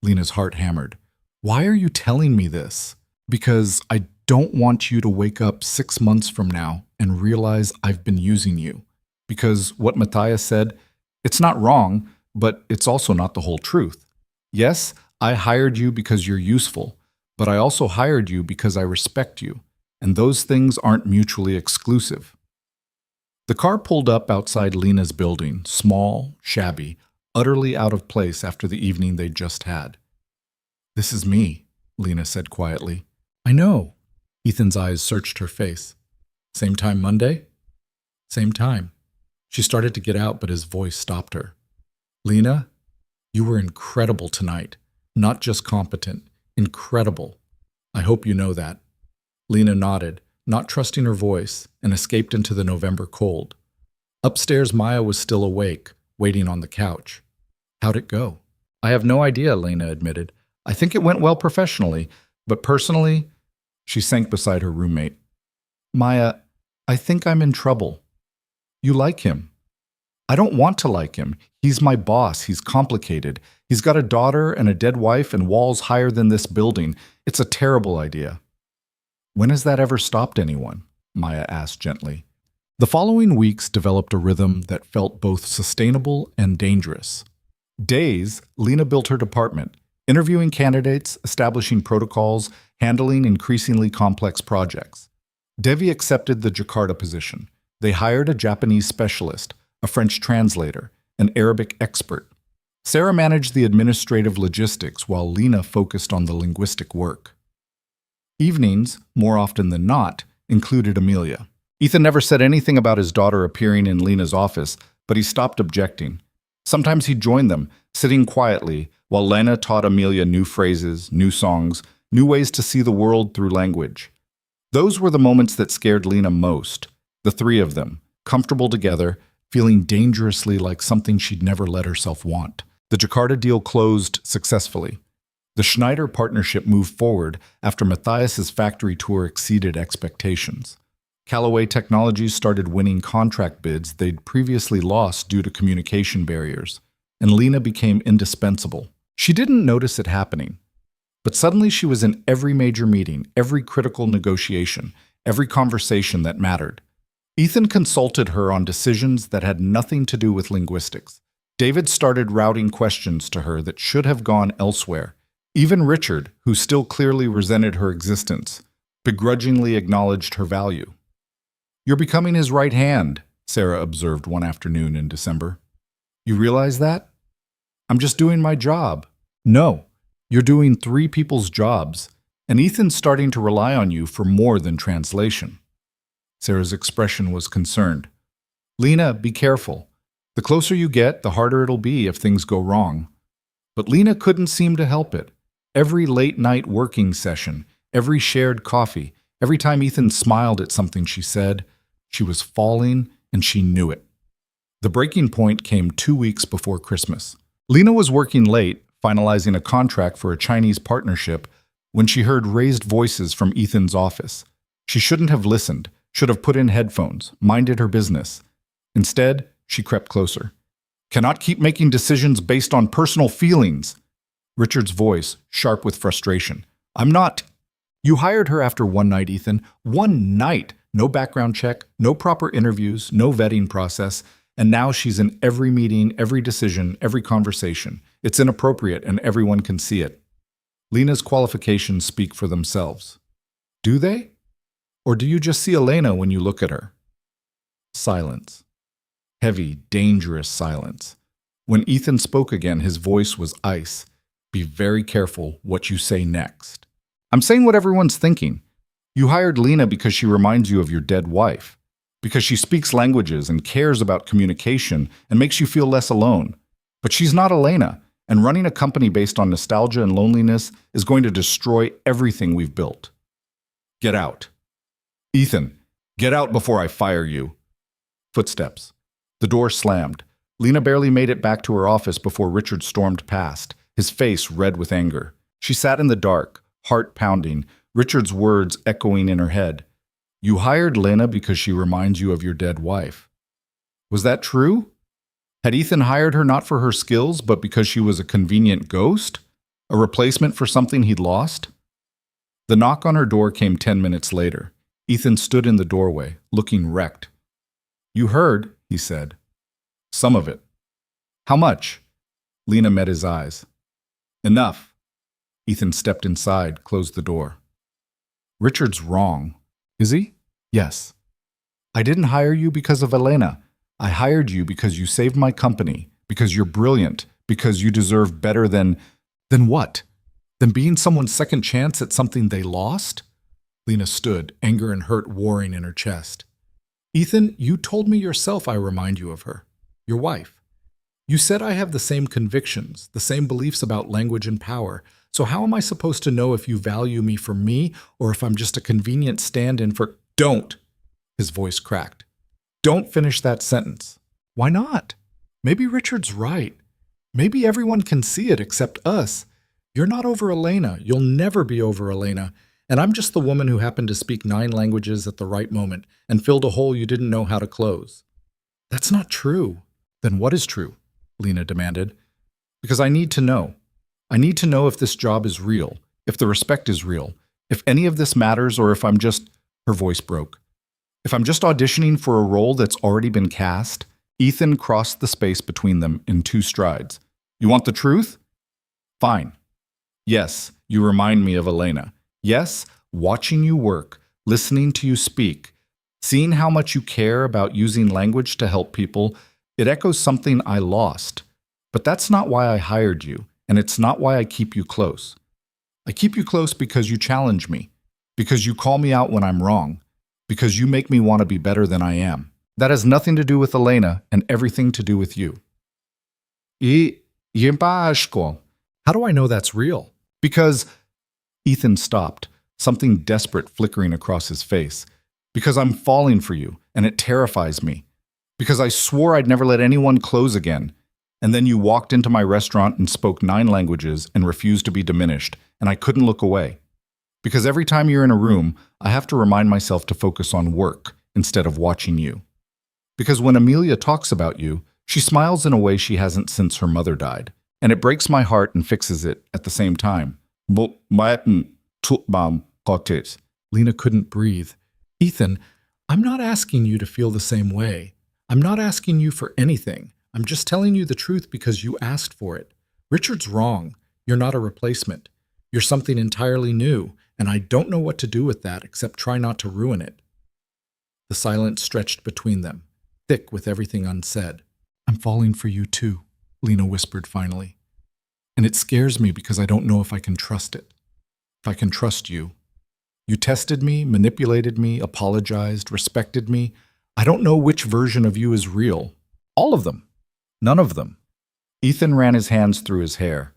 Lena's heart hammered. Why are you telling me this? Because I don't want you to wake up 6 months from now and realize I've been using you. Because what Matthias said, it's not wrong, but it's also not the whole truth. Yes, I hired you because you're useful. But I also hired you because I respect you, and those things aren't mutually exclusive. The car pulled up outside Lena's building, small, shabby, utterly out of place after the evening they'd just had. This is me, Lena said quietly. I know. Ethan's eyes searched her face. Same time Monday? Same time. She started to get out, but his voice stopped her. Lena, you were incredible tonight. Not just competent. Incredible. I hope you know that. Lena nodded, not trusting her voice, and escaped into the November cold. Upstairs, Maya was still awake, waiting on the couch. How'd it go? I have no idea, Lena admitted. I think it went well professionally, but personally, she sank beside her roommate. Maya, I think I'm in trouble. You like him. I don't want to like him. He's my boss. He's complicated. He's got a daughter and a dead wife and walls higher than this building. It's a terrible idea. When has that ever stopped anyone? Maya asked gently. The following weeks developed a rhythm that felt both sustainable and dangerous. Days, Lena built her department, interviewing candidates, establishing protocols, handling increasingly complex projects. Devi accepted the Jakarta position. They hired a Japanese specialist, a French translator, an Arabic expert. Sarah managed the administrative logistics while Lena focused on the linguistic work. Evenings, more often than not, included Amelia. Ethan never said anything about his daughter appearing in Lena's office, but he stopped objecting. Sometimes he'd join them, sitting quietly, while Lena taught Amelia new phrases, new songs, new ways to see the world through language. Those were the moments that scared Lena most, the three of them, comfortable together, feeling dangerously like something she'd never let herself want. The Jakarta deal closed successfully. The Schneider partnership moved forward after Matthias's factory tour exceeded expectations. Callaway Technologies started winning contract bids they'd previously lost due to communication barriers, and Lena became indispensable. She didn't notice it happening, but suddenly she was in every major meeting, every critical negotiation, every conversation that mattered. Ethan consulted her on decisions that had nothing to do with linguistics. David started routing questions to her that should have gone elsewhere. Even Richard, who still clearly resented her existence, begrudgingly acknowledged her value. "You're becoming his right hand," Sarah observed one afternoon in December. "You realize that?" "I'm just doing my job." "No, you're doing three people's jobs, and Ethan's starting to rely on you for more than translation." Sarah's expression was concerned. "Lena, be careful. The closer you get, the harder it'll be if things go wrong." But Lena couldn't seem to help it. Every late-night working session, every shared coffee, every time Ethan smiled at something she said, she was falling, and she knew it. The breaking point came 2 weeks before Christmas. Lena was working late, finalizing a contract for a Chinese partnership, when she heard raised voices from Ethan's office. She shouldn't have listened, should have put in headphones, minded her business. Instead, she crept closer. "Cannot keep making decisions based on personal feelings." Richard's voice, sharp with frustration. "I'm not." "You hired her after one night, Ethan. One night. No background check, no proper interviews, no vetting process, and now she's in every meeting, every decision, every conversation. It's inappropriate, and everyone can see it." Lena's qualifications speak for themselves. Do they? Or do you just see Elena when you look at her? Silence. Heavy, dangerous silence. When Ethan spoke again, his voice was ice. "Be very careful what you say next." "I'm saying what everyone's thinking. You hired Lena because she reminds you of your dead wife, because she speaks languages and cares about communication and makes you feel less alone. But she's not Elena, and running a company based on nostalgia and loneliness is going to destroy everything we've built. Get out." "Ethan, get out before I fire you." Footsteps. The door slammed. Lena barely made it back to her office before Richard stormed past, his face red with anger. She sat in the dark, heart pounding, Richard's words echoing in her head. "You hired Lena because she reminds you of your dead wife." Was that true? Had Ethan hired her not for her skills, but because she was a convenient ghost? A replacement for something he'd lost? The knock on her door came 10 minutes later. Ethan stood in the doorway, looking wrecked. "You heard," he said. "Some of it." "How much?" Lena met his eyes. "Enough." Ethan stepped inside, closed the door. "Richard's wrong." "Is he?" "Yes. I didn't hire you because of Elena. I hired you because you saved my company, because you're brilliant, because you deserve better than what? Than being someone's second chance at something they lost?" Lena stood, anger and hurt warring in her chest. "Ethan, you told me yourself I remind you of her, your wife. You said I have the same convictions, the same beliefs about language and power. So how am I supposed to know if you value me for me or if I'm just a convenient stand-in for—" "Don't!" His voice cracked. "Don't finish that sentence." "Why not? Maybe Richard's right. Maybe everyone can see it except us. You're not over Elena. You'll never be over Elena. And I'm just the woman who happened to speak 9 languages at the right moment and filled a hole you didn't know how to close." "That's not true." "Then what is true?" Lena demanded. "Because I need to know. I need to know if this job is real, if the respect is real, if any of this matters, or if I'm just—" Her voice broke. "If I'm just auditioning for a role that's already been cast." Ethan crossed the space between them in 2 strides. "You want the truth? Fine. Yes, you remind me of Elena. Yes, watching you work, listening to you speak, seeing how much you care about using language to help people, it echoes something I lost. But that's not why I hired you, and it's not why I keep you close. I keep you close because you challenge me, because you call me out when I'm wrong, Because you make me want to be better than I am. That has nothing to do with Elena and everything to do with you. How do I know that's real? Because Ethan stopped, something desperate flickering across his face. Because I'm falling for you, and it terrifies me. Because I swore I'd never let anyone close again. And then you walked into my restaurant and spoke 9 languages and refused to be diminished, and I couldn't look away. Because every time you're in a room, I have to remind myself to focus on work instead of watching you. Because when Amelia talks about you, she smiles in a way she hasn't since her mother died, and it breaks my heart and fixes it at the same time. Lena couldn't breathe. Ethan, I'm not asking you to feel the same way. I'm not asking you for anything. I'm just telling you the truth because you asked for it. Richard's wrong. You're not a replacement. You're something entirely new, and I don't know what to do with that except try not to ruin it. The silence stretched between them, thick with everything unsaid. I'm falling for you too, Lena whispered finally. And it scares me because I don't know if I can trust it. If I can trust you. You tested me, manipulated me, apologized, respected me. I don't know which version of you is real. All of them. None of them. Ethan ran his hands through his hair.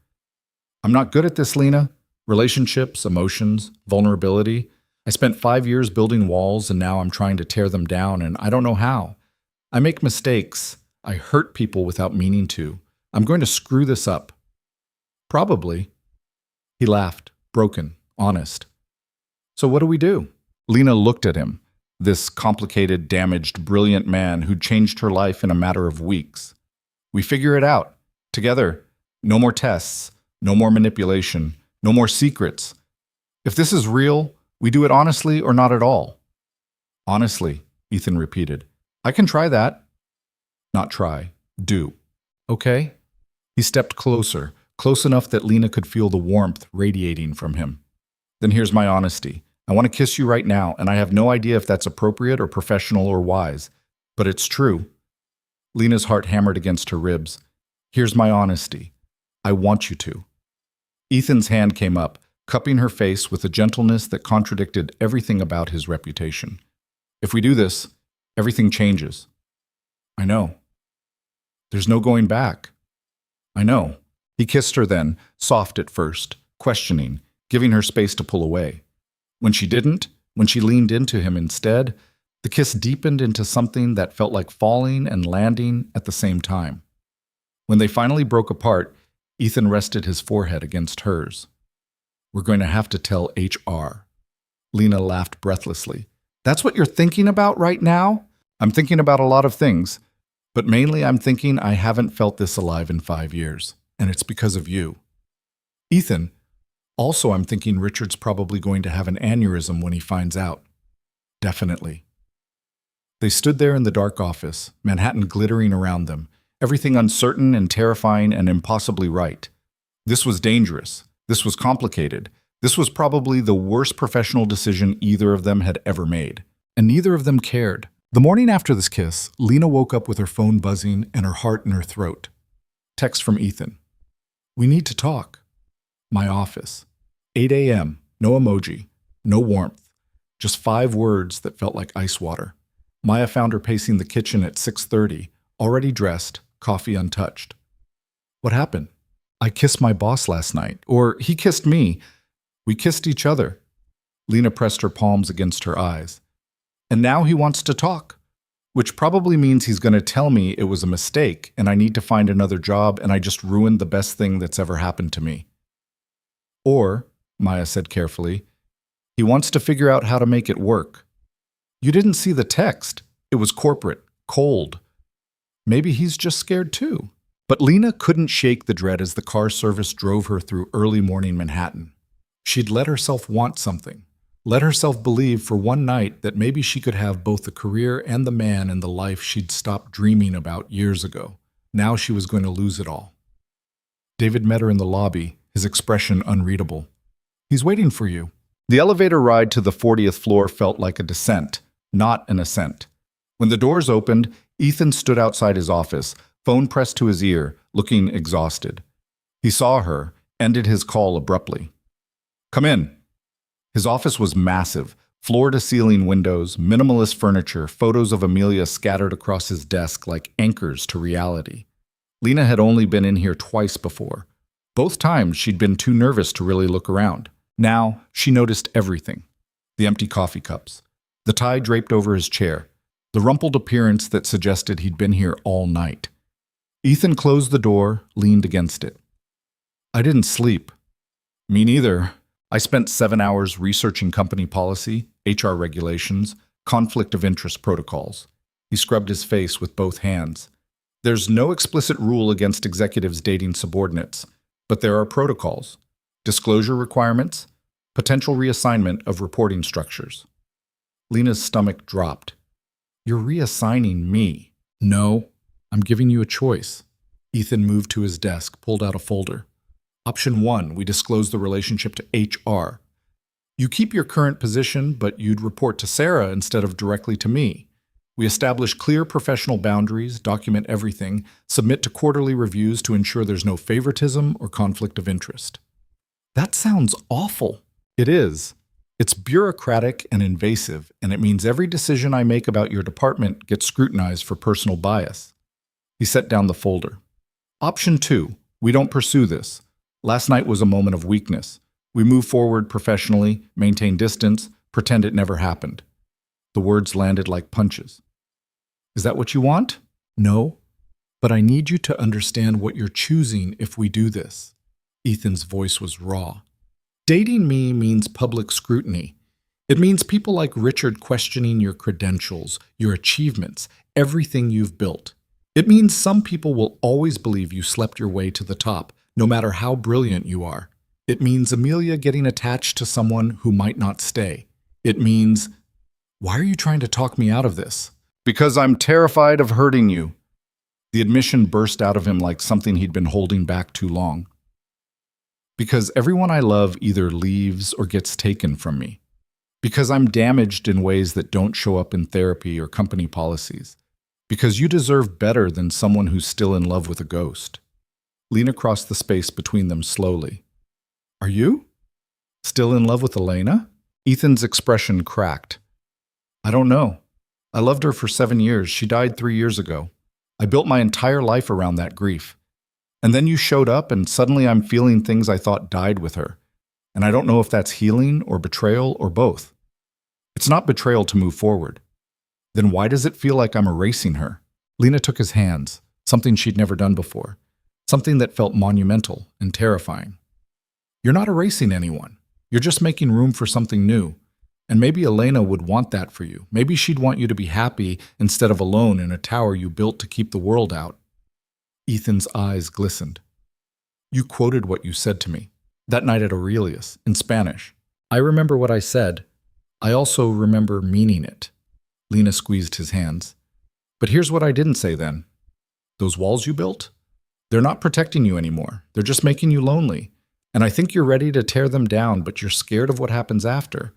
I'm not good at this, Lena. Relationships, emotions, vulnerability. I spent 5 years building walls and now I'm trying to tear them down and I don't know how. I make mistakes. I hurt people without meaning to. I'm going to screw this up. Probably. He laughed, broken, honest. So what do we do? Lena looked at him, this complicated, damaged, brilliant man who'd changed her life in a matter of weeks. We figure it out. Together. No more tests. No more manipulation. No more secrets. If this is real, we do it honestly or not at all. Honestly, Ethan repeated. I can try that. Not try. Do. Okay? He stepped closer, close enough that Lena could feel the warmth radiating from him. Then here's my honesty. I want to kiss you right now, and I have no idea if that's appropriate or professional or wise. But it's true. Lena's heart hammered against her ribs. Here's my honesty. I want you to. Ethan's hand came up, cupping her face with a gentleness that contradicted everything about his reputation. If we do this, everything changes. I know. There's no going back. I know. He kissed her then, soft at first, questioning, giving her space to pull away. When she didn't, when she leaned into him instead, the kiss deepened into something that felt like falling and landing at the same time. When they finally broke apart, Ethan rested his forehead against hers. We're going to have to tell HR. Lena laughed breathlessly. That's what you're thinking about right now? I'm thinking about a lot of things, but mainly I'm thinking I haven't felt this alive in 5 years, and it's because of you. Ethan, also I'm thinking Richard's probably going to have an aneurysm when he finds out. Definitely. They stood there in the dark office, Manhattan glittering around them, everything uncertain and terrifying and impossibly right. This was dangerous. This was complicated. This was probably the worst professional decision either of them had ever made. And neither of them cared. The morning after this kiss, Lena woke up with her phone buzzing and her heart in her throat. Text from Ethan. We need to talk. My office. 8 a.m. No emoji. No warmth. Just 5 words that felt like ice water. Maya found her pacing the kitchen at 6:30, already dressed, coffee untouched. What happened? I kissed my boss last night. Or he kissed me. We kissed each other. Lena pressed her palms against her eyes. And now he wants to talk. Which probably means he's going to tell me it was a mistake and I need to find another job and I just ruined the best thing that's ever happened to me. Or, Maya said carefully, he wants to figure out how to make it work. You didn't see the text. It was corporate, cold. Maybe he's just scared too. But Lena couldn't shake the dread as the car service drove her through early morning Manhattan. She'd let herself want something. Let herself believe for one night that maybe she could have both the career and the man and the life she'd stopped dreaming about years ago. Now she was going to lose it all. David met her in the lobby, his expression unreadable. He's waiting for you. The elevator ride to the 40th floor felt like a descent, not an ascent. When the doors opened, Ethan stood outside his office, phone pressed to his ear, looking exhausted. He saw her, ended his call abruptly. Come in. His office was massive, Floor-to-ceiling windows, minimalist furniture, photos of Amelia scattered across his desk like anchors to reality. Lena had only been in here twice before. Both times she'd been too nervous to really look around. Now, she noticed everything. The empty coffee cups, the tie draped over his chair, the rumpled appearance that suggested he'd been here all night. Ethan closed the door, leaned against it. I didn't sleep. Me neither. I spent 7 hours researching company policy, HR regulations, conflict of interest protocols. He scrubbed his face with both hands. There's no explicit rule against executives dating subordinates, but there are protocols, disclosure requirements, potential reassignment of reporting structures. Lena's stomach dropped. You're reassigning me. No, I'm giving you a choice. Ethan moved to his desk, pulled out a folder. Option 1, we disclose the relationship to HR. You keep your current position, but you'd report to Sarah instead of directly to me. We establish clear professional boundaries, document everything, submit to quarterly reviews to ensure there's no favoritism or conflict of interest. That sounds awful. It is. It's bureaucratic and invasive, and it means every decision I make about your department gets scrutinized for personal bias. He set down the folder. Option 2, we don't pursue this. Last night was a moment of weakness. We move forward professionally, maintain distance, pretend it never happened. The words landed like punches. Is that what you want? No, but I need you to understand what you're choosing if we do this. Ethan's voice was raw. Dating me means public scrutiny. It means people like Richard questioning your credentials, your achievements, everything you've built. It means some people will always believe you slept your way to the top, no matter how brilliant you are. It means Amelia getting attached to someone who might not stay. It means, why are you trying to talk me out of this? Because I'm terrified of hurting you. The admission burst out of him like something he'd been holding back too long. Because everyone I love either leaves or gets taken from me. Because I'm damaged in ways that don't show up in therapy or company policies. Because you deserve better than someone who's still in love with a ghost. Lena crossed the space between them slowly. Are you? Still in love with Elena? Ethan's expression cracked. I don't know. I loved her for 7 years. She died 3 years ago. I built my entire life around that grief. And then you showed up and suddenly I'm feeling things I thought died with her. And I don't know if that's healing or betrayal or both. It's not betrayal to move forward. Then why does it feel like I'm erasing her? Lena took his hands, something she'd never done before. Something that felt monumental and terrifying. You're not erasing anyone. You're just making room for something new. And maybe Elena would want that for you. Maybe she'd want you to be happy instead of alone in a tower you built to keep the world out. Ethan's eyes glistened. You quoted what you said to me, that night at Aurelius, in Spanish. I remember what I said. I also remember meaning it. Lena squeezed his hands. But here's what I didn't say then. Those walls you built? They're not protecting you anymore. They're just making you lonely. And I think you're ready to tear them down, but you're scared of what happens after.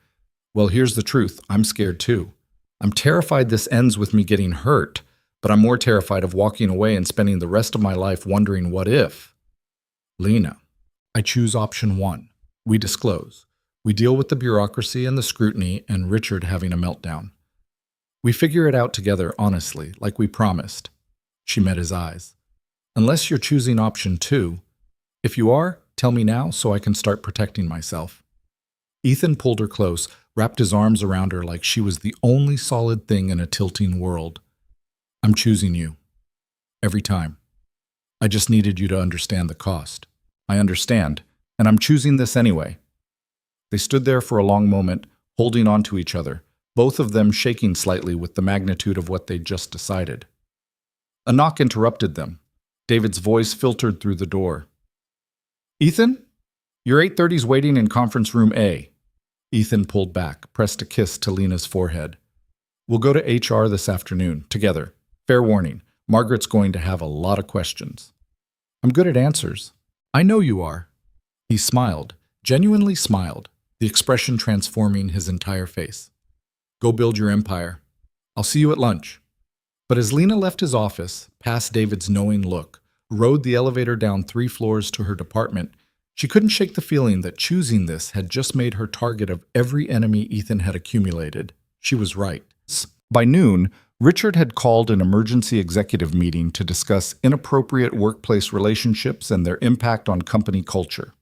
Well, here's the truth. I'm scared too. I'm terrified this ends with me getting hurt, but I'm more terrified of walking away and spending the rest of my life wondering what if. Lena, I choose option 1. We disclose. We deal with the bureaucracy and the scrutiny and Richard having a meltdown. We figure it out together honestly, like we promised. She met his eyes. Unless you're choosing option 2. If you are, tell me now so I can start protecting myself. Ethan pulled her close, wrapped his arms around her like she was the only solid thing in a tilting world. I'm choosing you. Every time. I just needed you to understand the cost. I understand, and I'm choosing this anyway. They stood there for a long moment, holding on to each other, both of them shaking slightly with the magnitude of what they'd just decided. A knock interrupted them. David's voice filtered through the door. Ethan? Your 8:30's waiting in conference room A. Ethan pulled back, pressed a kiss to Lena's forehead. We'll go to HR this afternoon, together. Fair warning, Margaret's going to have a lot of questions. I'm good at answers. I know you are. He smiled, genuinely smiled, the expression transforming his entire face. Go build your empire. I'll see you at lunch. But as Lena left his office, past David's knowing look, rode the elevator down 3 floors to her department, She couldn't shake the feeling that choosing this had just made her target of every enemy Ethan had accumulated. She was right. By noon, Richard had called an emergency executive meeting to discuss inappropriate workplace relationships and their impact on company culture.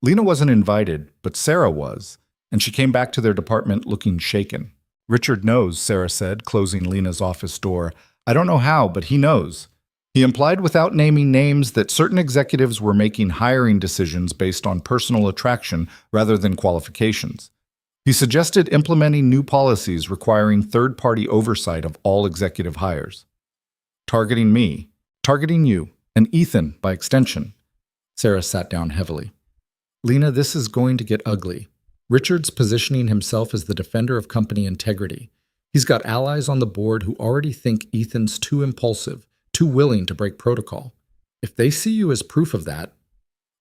Lena wasn't invited, but Sarah was, and she came back to their department looking shaken. "Richard knows," Sarah said, closing Lena's office door. "I don't know how, but he knows." He implied without naming names that certain executives were making hiring decisions based on personal attraction rather than qualifications. He suggested implementing new policies requiring third-party oversight of all executive hires. Targeting me, targeting you, and Ethan by extension. Sarah sat down heavily. "Lena, this is going to get ugly. Richard's positioning himself as the defender of company integrity. He's got allies on the board who already think Ethan's too impulsive, too willing to break protocol. If they see you as proof of that,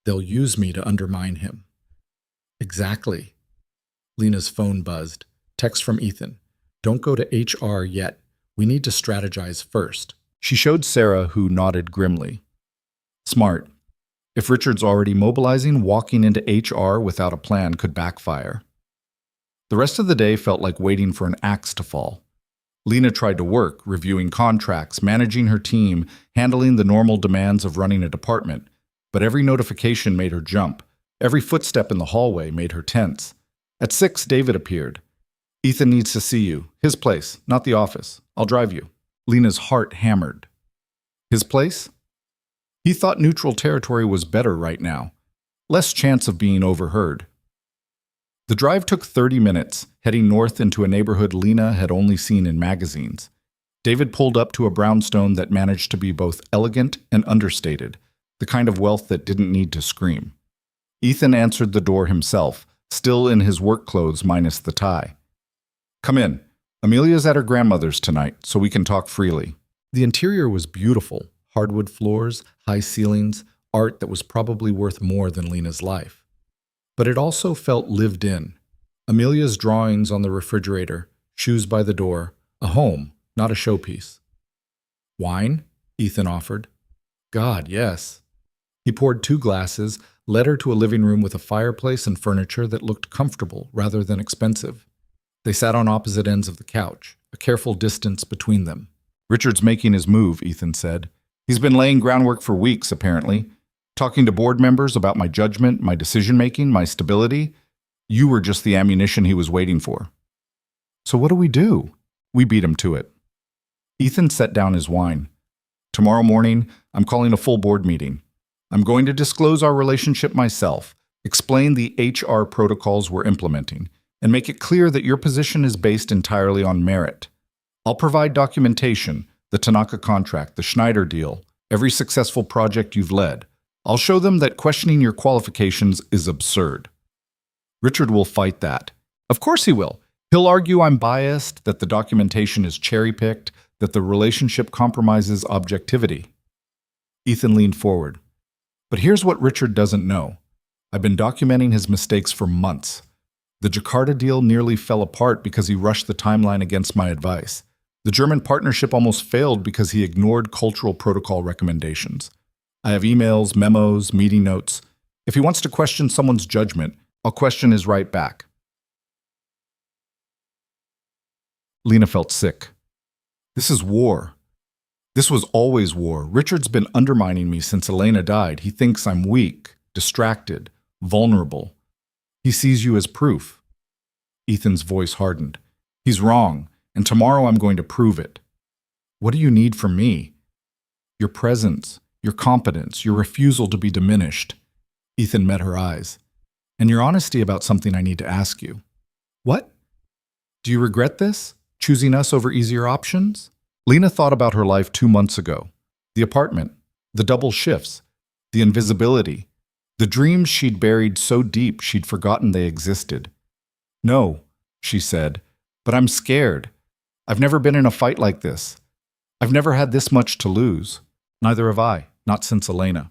they'll use me to undermine him." "Exactly." Lena's phone buzzed. Text from Ethan. "Don't go to HR yet. We need to strategize first." She showed Sarah, who nodded grimly. "Smart. If Richard's already mobilizing, walking into HR without a plan could backfire." The rest of the day felt like waiting for an axe to fall. Lena tried to work, reviewing contracts, managing her team, handling the normal demands of running a department, but every notification made her jump. Every footstep in the hallway made her tense. At 6, David appeared. "Ethan needs to see you. His place, not the office. I'll drive you." Lena's heart hammered. His place? He thought neutral territory was better right now. Less chance of being overheard. The drive took 30 minutes, heading north into a neighborhood Lena had only seen in magazines. David pulled up to a brownstone that managed to be both elegant and understated, the kind of wealth that didn't need to scream. Ethan answered the door himself, still in his work clothes minus the tie. "Come in. Amelia's at her grandmother's tonight, so we can talk freely." The interior was beautiful. Hardwood floors, high ceilings, art that was probably worth more than Lena's life. But it also felt lived in. Amelia's drawings on the refrigerator, shoes by the door, a home, not a showpiece. "Wine?" Ethan offered. "God, yes." He poured 2 glasses, led her to a living room with a fireplace and furniture that looked comfortable rather than expensive. They sat on opposite ends of the couch, a careful distance between them. "Richard's making his move," Ethan said. "He's been laying groundwork for weeks, apparently. Talking to board members about my judgment, my decision-making, my stability. You were just the ammunition he was waiting for." "So what do we do?" "We beat him to it." Ethan set down his wine. "Tomorrow morning, I'm calling a full board meeting. I'm going to disclose our relationship myself, explain the HR protocols we're implementing, and make it clear that your position is based entirely on merit. I'll provide documentation, the Tanaka contract, the Schneider deal, every successful project you've led. I'll show them that questioning your qualifications is absurd." Richard will fight that. Of course he will. He'll argue I'm biased, that the documentation is cherry-picked, that the relationship compromises objectivity. Ethan leaned forward. "But here's what Richard doesn't know. I've been documenting his mistakes for months. The Jakarta deal nearly fell apart because he rushed the timeline against my advice. The German partnership almost failed because he ignored cultural protocol recommendations. I have emails, memos, meeting notes. If he wants to question someone's judgment, I'll question his right back." Lena felt sick. This is war. This was always war. Richard's been undermining me since Elena died. He thinks I'm weak, distracted, vulnerable. He sees you as proof. Ethan's voice hardened. "He's wrong, and tomorrow I'm going to prove it." "What do you need from me?" "Your presence, your competence, your refusal to be diminished." Ethan met her eyes. "And your honesty about something I need to ask you." "What?" "Do you regret this? Choosing us over easier options?" Lena thought about her life 2 months ago. The apartment, the double shifts, the invisibility, the dreams she'd buried so deep she'd forgotten they existed. "No," she said, "but I'm scared. I've never been in a fight like this. I've never had this much to lose. Neither have I, not since Elena."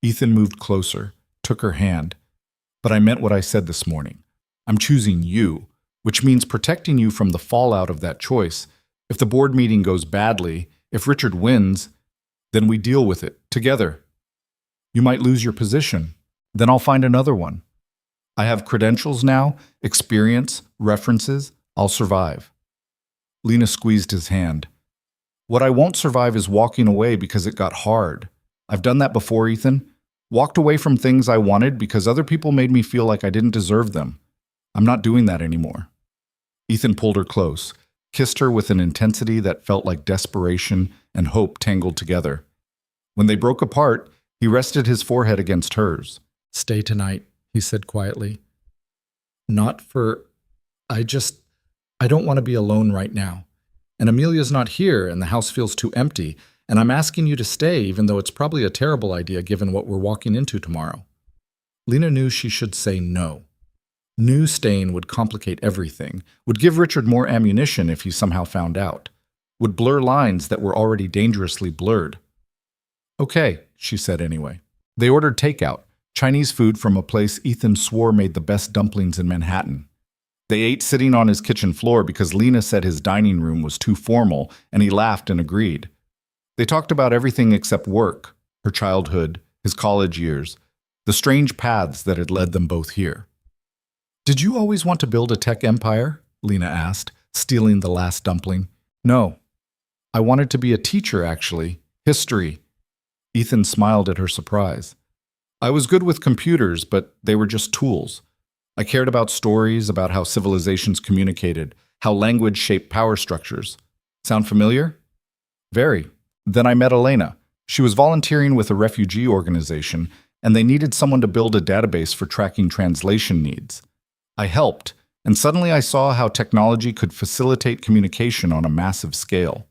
Ethan moved closer, took her hand. "But I meant what I said this morning. I'm choosing you, which means protecting you from the fallout of that choice. If the board meeting goes badly, if Richard wins, then we deal with it, together. You might lose your position, Then I'll find another one. I have credentials now, experience, references. I'll survive. Lena squeezed his hand. What I won't survive is walking away because it got hard. I've done that before, Ethan. Walked away from things I wanted because other people made me feel like I didn't deserve them. I'm not doing that anymore. Ethan pulled her close, kissed her with an intensity that felt like desperation and hope tangled together. When they broke apart, he rested his forehead against hers. "Stay tonight," he said quietly. "Not for... I don't want to be alone right now. And Amelia's not here, and the house feels too empty, and I'm asking you to stay, even though it's probably a terrible idea given what we're walking into tomorrow." Lena knew she should say no. Knew staying would complicate everything, would give Richard more ammunition if he somehow found out, would blur lines that were already dangerously blurred. "Okay," she said anyway. They ordered takeout, Chinese food from a place Ethan swore made the best dumplings in Manhattan. They ate sitting on his kitchen floor because Lena said his dining room was too formal, and he laughed and agreed. They talked about everything except work, her childhood, his college years, the strange paths that had led them both here. "Did you always want to build a tech empire?" Lena asked, stealing the last dumpling. "No. I wanted to be a teacher, actually. History." Ethan smiled at her surprise. "I was good with computers, but they were just tools. I cared about stories, about how civilizations communicated, how language shaped power structures. Sound familiar?" "Very." Then I met Elena. She was volunteering with a refugee organization, and they needed someone to build a database for tracking translation needs. I helped, and suddenly I saw how technology could facilitate communication on a massive scale.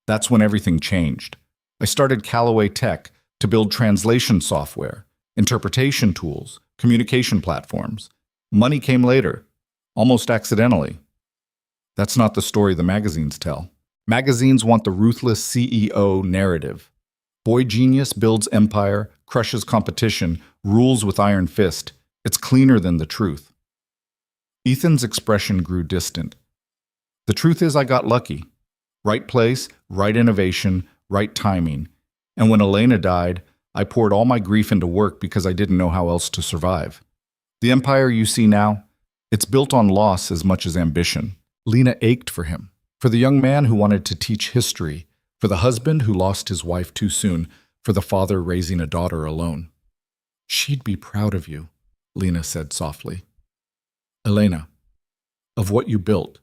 That's when everything changed. I started Callaway Tech to build translation software, interpretation tools, communication platforms. Money came later, almost accidentally. That's not the story the magazines tell. Magazines want the ruthless CEO narrative. Boy genius builds empire, crushes competition, rules with iron fist. It's cleaner than the truth. Ethan's expression grew distant. "The truth is I got lucky. Right place, right innovation, right timing. And when Elena died, I poured all my grief into work because I didn't know how else to survive. The empire you see now, it's built on loss as much as ambition." Lena ached for him, for the young man who wanted to teach history, for the husband who lost his wife too soon, for the father raising a daughter alone. "She'd be proud of you," Lena said softly. "Elena, of what you built,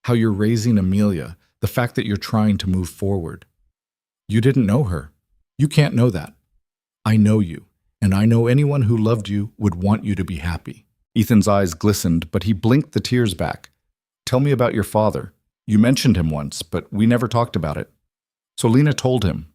how you're raising Amelia, the fact that you're trying to move forward. You didn't know her. You can't know that. I know you, and I know anyone who loved you would want you to be happy." Ethan's eyes glistened, but he blinked the tears back. "Tell me about your father. You mentioned him once, but we never talked about it." So Lena told him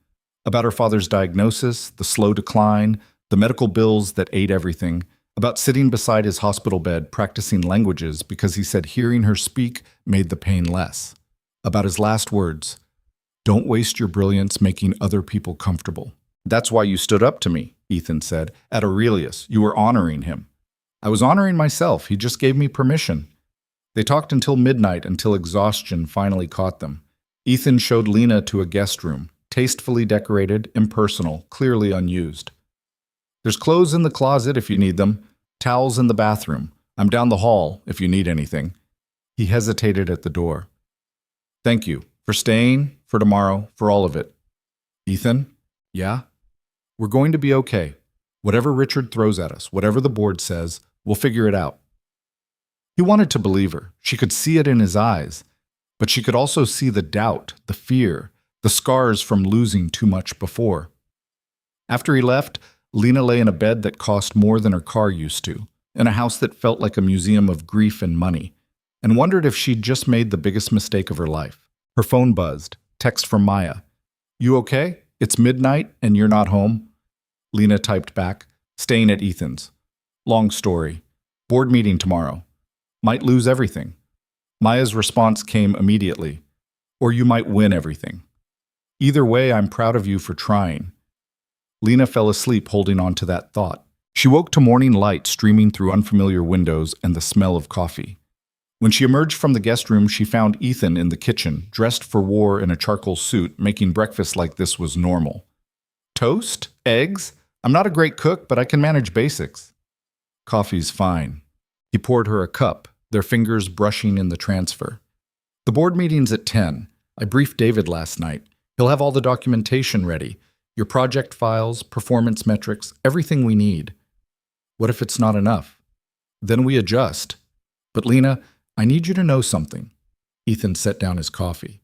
about her father's diagnosis, the slow decline, the medical bills that ate everything, about sitting beside his hospital bed practicing languages because he said hearing her speak made the pain less. About his last words, "Don't waste your brilliance making other people comfortable." "That's why you stood up to me," Ethan said. "At Aurelius, you were honoring him." "I was honoring myself. He just gave me permission." They talked until midnight, until exhaustion finally caught them. Ethan showed Lena to a guest room, tastefully decorated, impersonal, clearly unused. "There's clothes in the closet if you need them, towels in the bathroom. I'm down the hall if you need anything." He hesitated at the door. "Thank you for staying, for tomorrow, for all of it." "Ethan?" "Yeah?" "We're going to be okay. Whatever Richard throws at us, whatever the board says, we'll figure it out." He wanted to believe her. She could see it in his eyes. But she could also see the doubt, the fear, the scars from losing too much before. After he left, Lena lay in a bed that cost more than her car used to, in a house that felt like a museum of grief and money, and wondered if she'd just made the biggest mistake of her life. Her phone buzzed. Text from Maya. "You okay? It's midnight and you're not home?" Lena typed back, "Staying at Ethan's. Long story. Board meeting tomorrow. Might lose everything." Maya's response came immediately. "Or you might win everything. Either way, I'm proud of you for trying." Lena fell asleep holding on to that thought. She woke to morning light streaming through unfamiliar windows and the smell of coffee. When she emerged from the guest room, she found Ethan in the kitchen, dressed for war in a charcoal suit, making breakfast like this was normal. Toast? Eggs? I'm not a great cook, but I can manage basics. Coffee's fine. He poured her a cup, their fingers brushing in the transfer. The board meeting's at 10. I briefed David last night. He'll have all the documentation ready. Your project files, performance metrics, everything we need. What if it's not enough? Then we adjust. But Lena, I need you to know something. Ethan set down his coffee.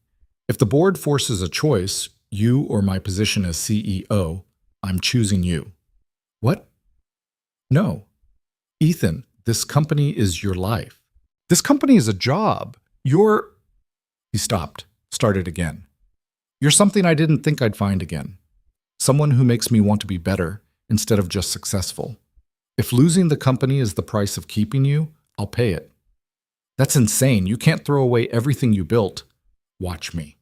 If the board forces a choice, you or my position as CEO, I'm choosing you. What? No. Ethan, this company is your life. This company is a job. You're... He stopped, started again. You're something I didn't think I'd find again. Someone who makes me want to be better instead of just successful. If losing the company is the price of keeping you, I'll pay it. That's insane. You can't throw away everything you built. Watch me.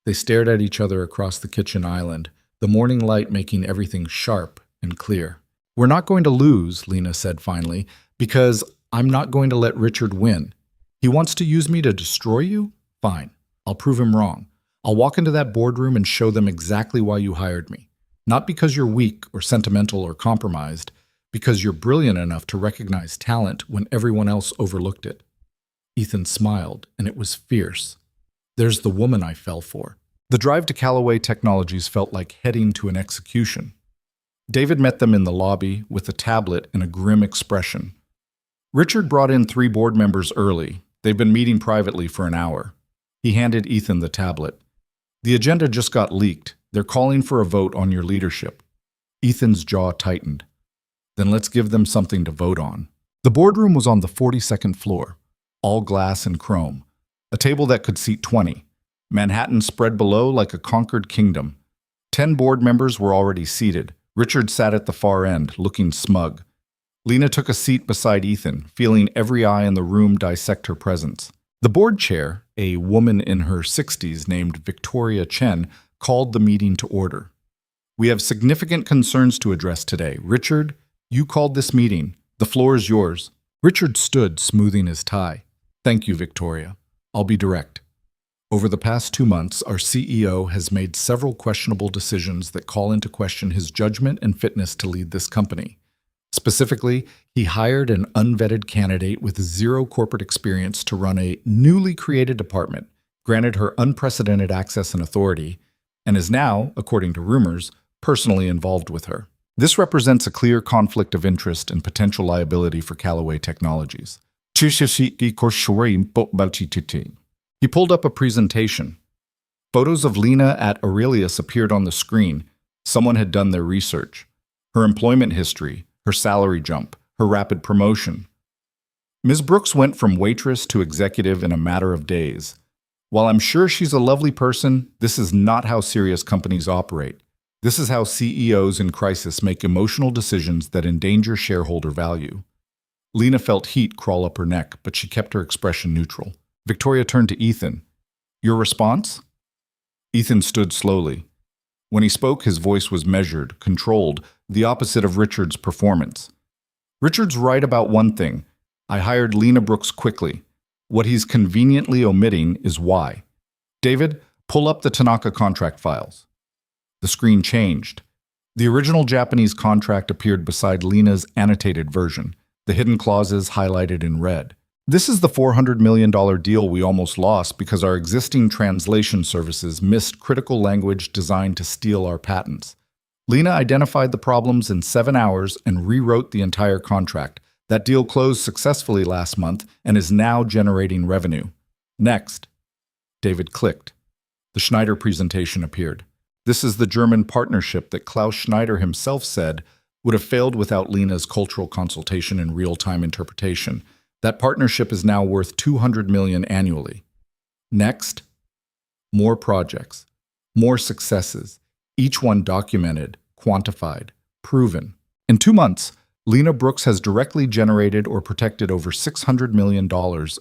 They stared at each other across the kitchen island, the morning light making everything sharp and clear. We're not going to lose, Lena said finally, because I'm not going to let Richard win. He wants to use me to destroy you? Fine. I'll prove him wrong. I'll walk into that boardroom and show them exactly why you hired me. Not because you're weak or sentimental or compromised, because you're brilliant enough to recognize talent when everyone else overlooked it. Ethan smiled, and it was fierce. There's the woman I fell for. The drive to Callaway Technologies felt like heading to an execution. David met them in the lobby with a tablet and a grim expression. Richard brought in 3 board members early. They've been meeting privately for an hour. He handed Ethan the tablet. The agenda just got leaked. They're calling for a vote on your leadership. Ethan's jaw tightened. Then let's give them something to vote on. The boardroom was on the 42nd floor, all glass and chrome. A table that could seat 20. Manhattan spread below like a conquered kingdom. 10 board members were already seated. Richard sat at the far end, looking smug. Lena took a seat beside Ethan, feeling every eye in the room dissect her presence. The board chair, a woman in her 60s named Victoria Chen, called the meeting to order. We have significant concerns to address today. Richard, you called this meeting. The floor is yours. Richard stood, smoothing his tie. Thank you, Victoria. I'll be direct. Over the past 2 months, our CEO has made several questionable decisions that call into question his judgment and fitness to lead this company. Specifically, he hired an unvetted candidate with 0 corporate experience to run a newly created department, granted her unprecedented access and authority, and is now, according to rumors, personally involved with her. This represents a clear conflict of interest and potential liability for Callaway Technologies. He pulled up a presentation. Photos of Lena at Aurelius appeared on the screen. Someone had done their research. Her employment history, her salary jump, her rapid promotion. Ms. Brooks went from waitress to executive in a matter of days. While I'm sure she's a lovely person, this is not how serious companies operate. This is how CEOs in crisis make emotional decisions that endanger shareholder value. Lena felt heat crawl up her neck, but she kept her expression neutral. Victoria turned to Ethan. Your response? Ethan stood slowly. When he spoke, his voice was measured, controlled, the opposite of Richard's performance. Richard's right about one thing. I hired Lena Brooks quickly. What he's conveniently omitting is why. David, pull up the Tanaka contract files. The screen changed. The original Japanese contract appeared beside Lena's annotated version, the hidden clauses highlighted in red. This is the $400 million deal we almost lost because our existing translation services missed critical language designed to steal our patents. Lena identified the problems in 7 hours and rewrote the entire contract. That deal closed successfully last month and is now generating revenue. Next. David clicked. The Schneider presentation appeared. This is the German partnership that Klaus Schneider himself said would have failed without Lena's cultural consultation and real-time interpretation. That partnership is now worth $200 million annually. Next, more projects, more successes, each one documented, quantified, proven. In 2 months, Lena Brooks has directly generated or protected over $600 million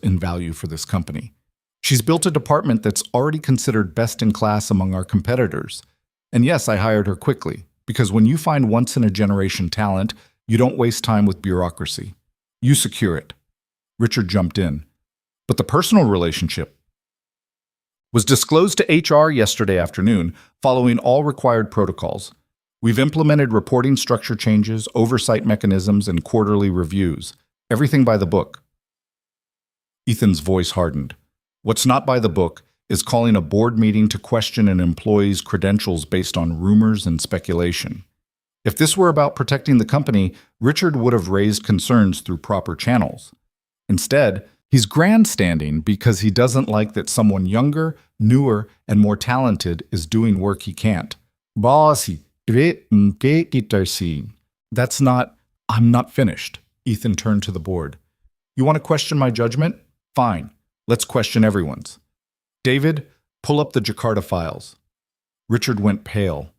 in value for this company. She's built a department that's already considered best in class among our competitors. And yes, I hired her quickly, because when you find once-in-a-generation talent, you don't waste time with bureaucracy. You secure it. Richard jumped in. But the personal relationship was disclosed to HR yesterday afternoon, following all required protocols. We've implemented reporting structure changes, oversight mechanisms, and quarterly reviews. Everything by the book. Ethan's voice hardened. What's not by the book is calling a board meeting to question an employee's credentials based on rumors and speculation. If this were about protecting the company, Richard would have raised concerns through proper channels. Instead, he's grandstanding because he doesn't like that someone younger, newer, and more talented is doing work he can't. Bossy, that's not, I'm not finished. Ethan turned to the board. You want to question my judgment? Fine. Let's question everyone's. David, pull up the Jakarta files. Richard went pale.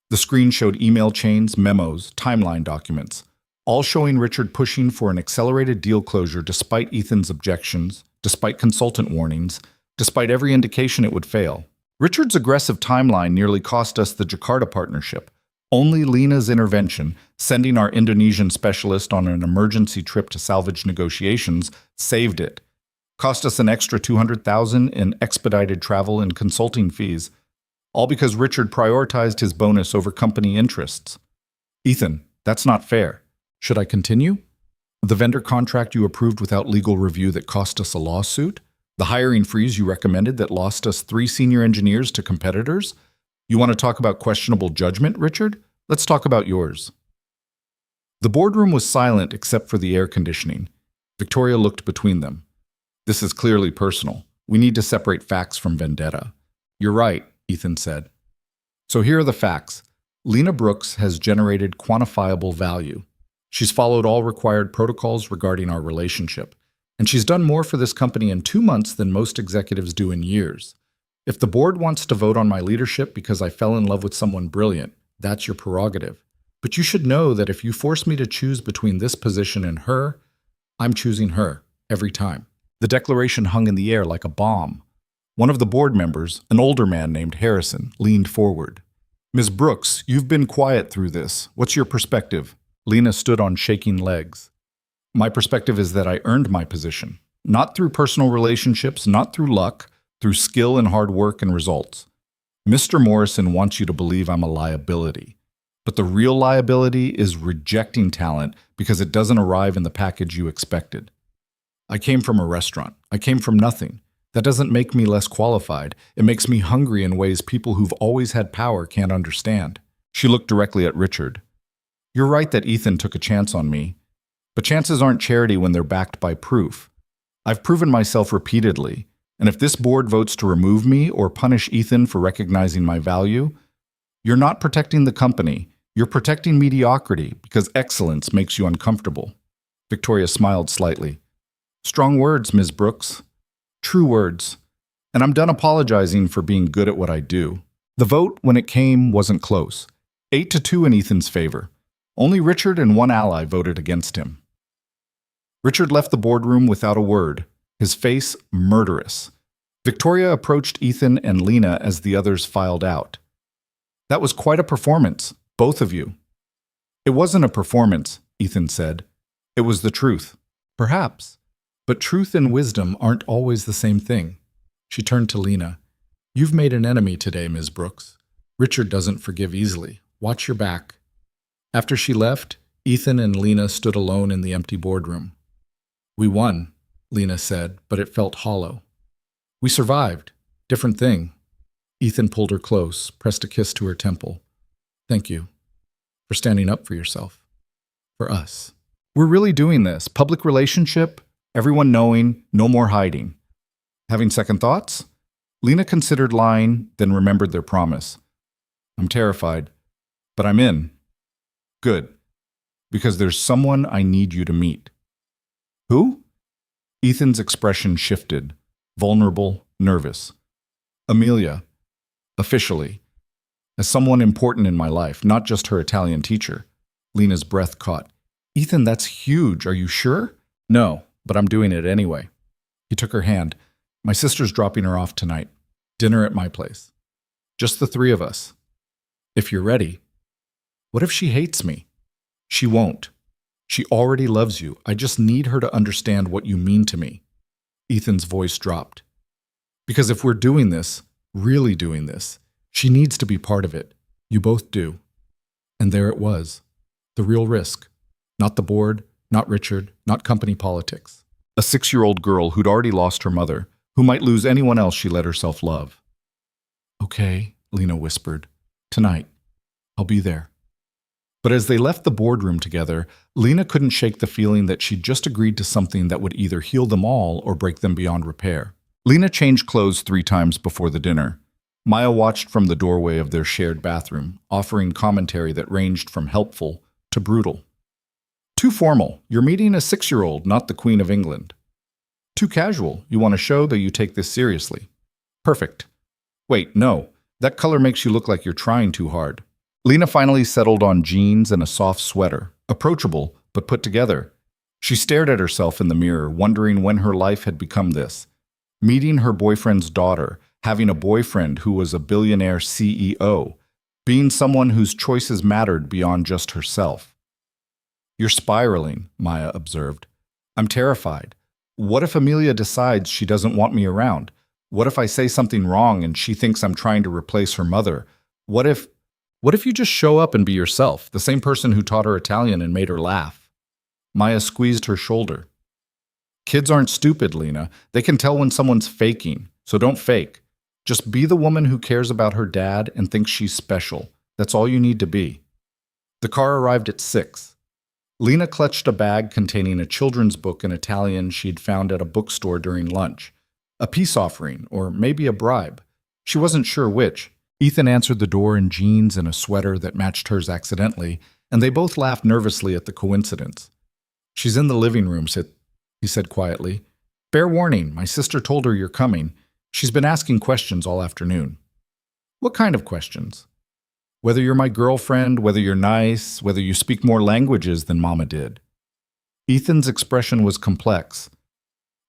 The screen showed email chains, memos, timeline documents, all showing Richard pushing for an accelerated deal closure despite Ethan's objections, despite consultant warnings, despite every indication it would fail. Richard's aggressive timeline nearly cost us the Jakarta partnership. Only Lena's intervention, sending our Indonesian specialist on an emergency trip to salvage negotiations, saved it. Cost us an extra $200,000 in expedited travel and consulting fees, all because Richard prioritized his bonus over company interests. Ethan, that's not fair. Should I continue? The vendor contract you approved without legal review that cost us a lawsuit? The hiring freeze you recommended that lost us 3 senior engineers to competitors? You want to talk about questionable judgment, Richard? Let's talk about yours. The boardroom was silent except for the air conditioning. Victoria looked between them. This is clearly personal. We need to separate facts from vendetta. You're right, Ethan said. So here are the facts. Lena Brooks has generated quantifiable value. She's followed all required protocols regarding our relationship, and she's done more for this company in 2 months than most executives do in years. If the board wants to vote on my leadership because I fell in love with someone brilliant, that's your prerogative. But you should know that if you force me to choose between this position and her, I'm choosing her every time. The declaration hung in the air like a bomb. One of the board members, an older man named Harrison, leaned forward. Ms. Brooks, you've been quiet through this. What's your perspective? Lena stood on shaking legs. My perspective is that I earned my position. Not through personal relationships, not through luck, through skill and hard work and results. Mr. Morrison wants you to believe I'm a liability. But the real liability is rejecting talent because it doesn't arrive in the package you expected. I came from a restaurant. I came from nothing. That doesn't make me less qualified. It makes me hungry in ways people who've always had power can't understand. She looked directly at Richard. You're right that Ethan took a chance on me, but chances aren't charity when they're backed by proof. I've proven myself repeatedly, and if this board votes to remove me or punish Ethan for recognizing my value, you're not protecting the company. You're protecting mediocrity because excellence makes you uncomfortable. Victoria smiled slightly. Strong words, Ms. Brooks. True words. And I'm done apologizing for being good at what I do. The vote, when it came, wasn't close. 8-2 in Ethan's favor. Only Richard and one ally voted against him. Richard left the boardroom without a word, his face murderous. Victoria approached Ethan and Lena as the others filed out. That was quite a performance, both of you. It wasn't a performance, Ethan said. It was the truth. Perhaps. But truth and wisdom aren't always the same thing. She turned to Lena. You've made an enemy today, Ms. Brooks. Richard doesn't forgive easily. Watch your back. After she left, Ethan and Lena stood alone in the empty boardroom. We won, Lena said, but it felt hollow. We survived. Different thing. Ethan pulled her close, pressed a kiss to her temple. Thank you for standing up for yourself. For us. We're really doing this. Public relationship, everyone knowing, no more hiding. Having second thoughts? Lena considered lying, then remembered their promise. I'm terrified, but I'm in. Good. Because there's someone I need you to meet. Who? Ethan's expression shifted, vulnerable, nervous. Amelia. Officially. As someone important in my life, not just her Italian teacher. Lena's breath caught. Ethan, that's huge. Are you sure? No, but I'm doing it anyway. He took her hand. My sister's dropping her off tonight. Dinner at my place. Just the 3 of us. If you're ready. What if she hates me? She won't. She already loves you. I just need her to understand what you mean to me. Ethan's voice dropped. Because if we're doing this, really doing this, she needs to be part of it. You both do. And there it was. The real risk. Not the board, not Richard, not company politics. A 6-year-old girl who'd already lost her mother, who might lose anyone else she let herself love. Okay, Lena whispered. Tonight. I'll be there. But as they left the boardroom together, Lena couldn't shake the feeling that she'd just agreed to something that would either heal them all or break them beyond repair. Lena changed clothes 3 times before the dinner. Maya watched from the doorway of their shared bathroom, offering commentary that ranged from helpful to brutal. Too formal. You're meeting a 6-year-old, not the Queen of England. Too casual. You want to show that you take this seriously. Perfect. Wait, no. That color makes you look like you're trying too hard. Lena finally settled on jeans and a soft sweater, approachable but put together. She stared at herself in the mirror, wondering when her life had become this. Meeting her boyfriend's daughter, having a boyfriend who was a billionaire CEO, being someone whose choices mattered beyond just herself. You're spiraling, Maya observed. I'm terrified. What if Amelia decides she doesn't want me around? What if I say something wrong and she thinks I'm trying to replace her mother? What if you just show up and be yourself, the same person who taught her Italian and made her laugh? Maya squeezed her shoulder. Kids aren't stupid, Lena. They can tell when someone's faking, so don't fake. Just be the woman who cares about her dad and thinks she's special. That's all you need to be. The car arrived at 6. Lena clutched a bag containing a children's book in Italian she'd found at a bookstore during lunch. A peace offering, or maybe a bribe. She wasn't sure which. Ethan answered the door in jeans and a sweater that matched hers accidentally, and they both laughed nervously at the coincidence. She's in the living room, he said quietly. Fair warning, my sister told her you're coming. She's been asking questions all afternoon. What kind of questions? Whether you're my girlfriend, whether you're nice, whether you speak more languages than Mama did. Ethan's expression was complex.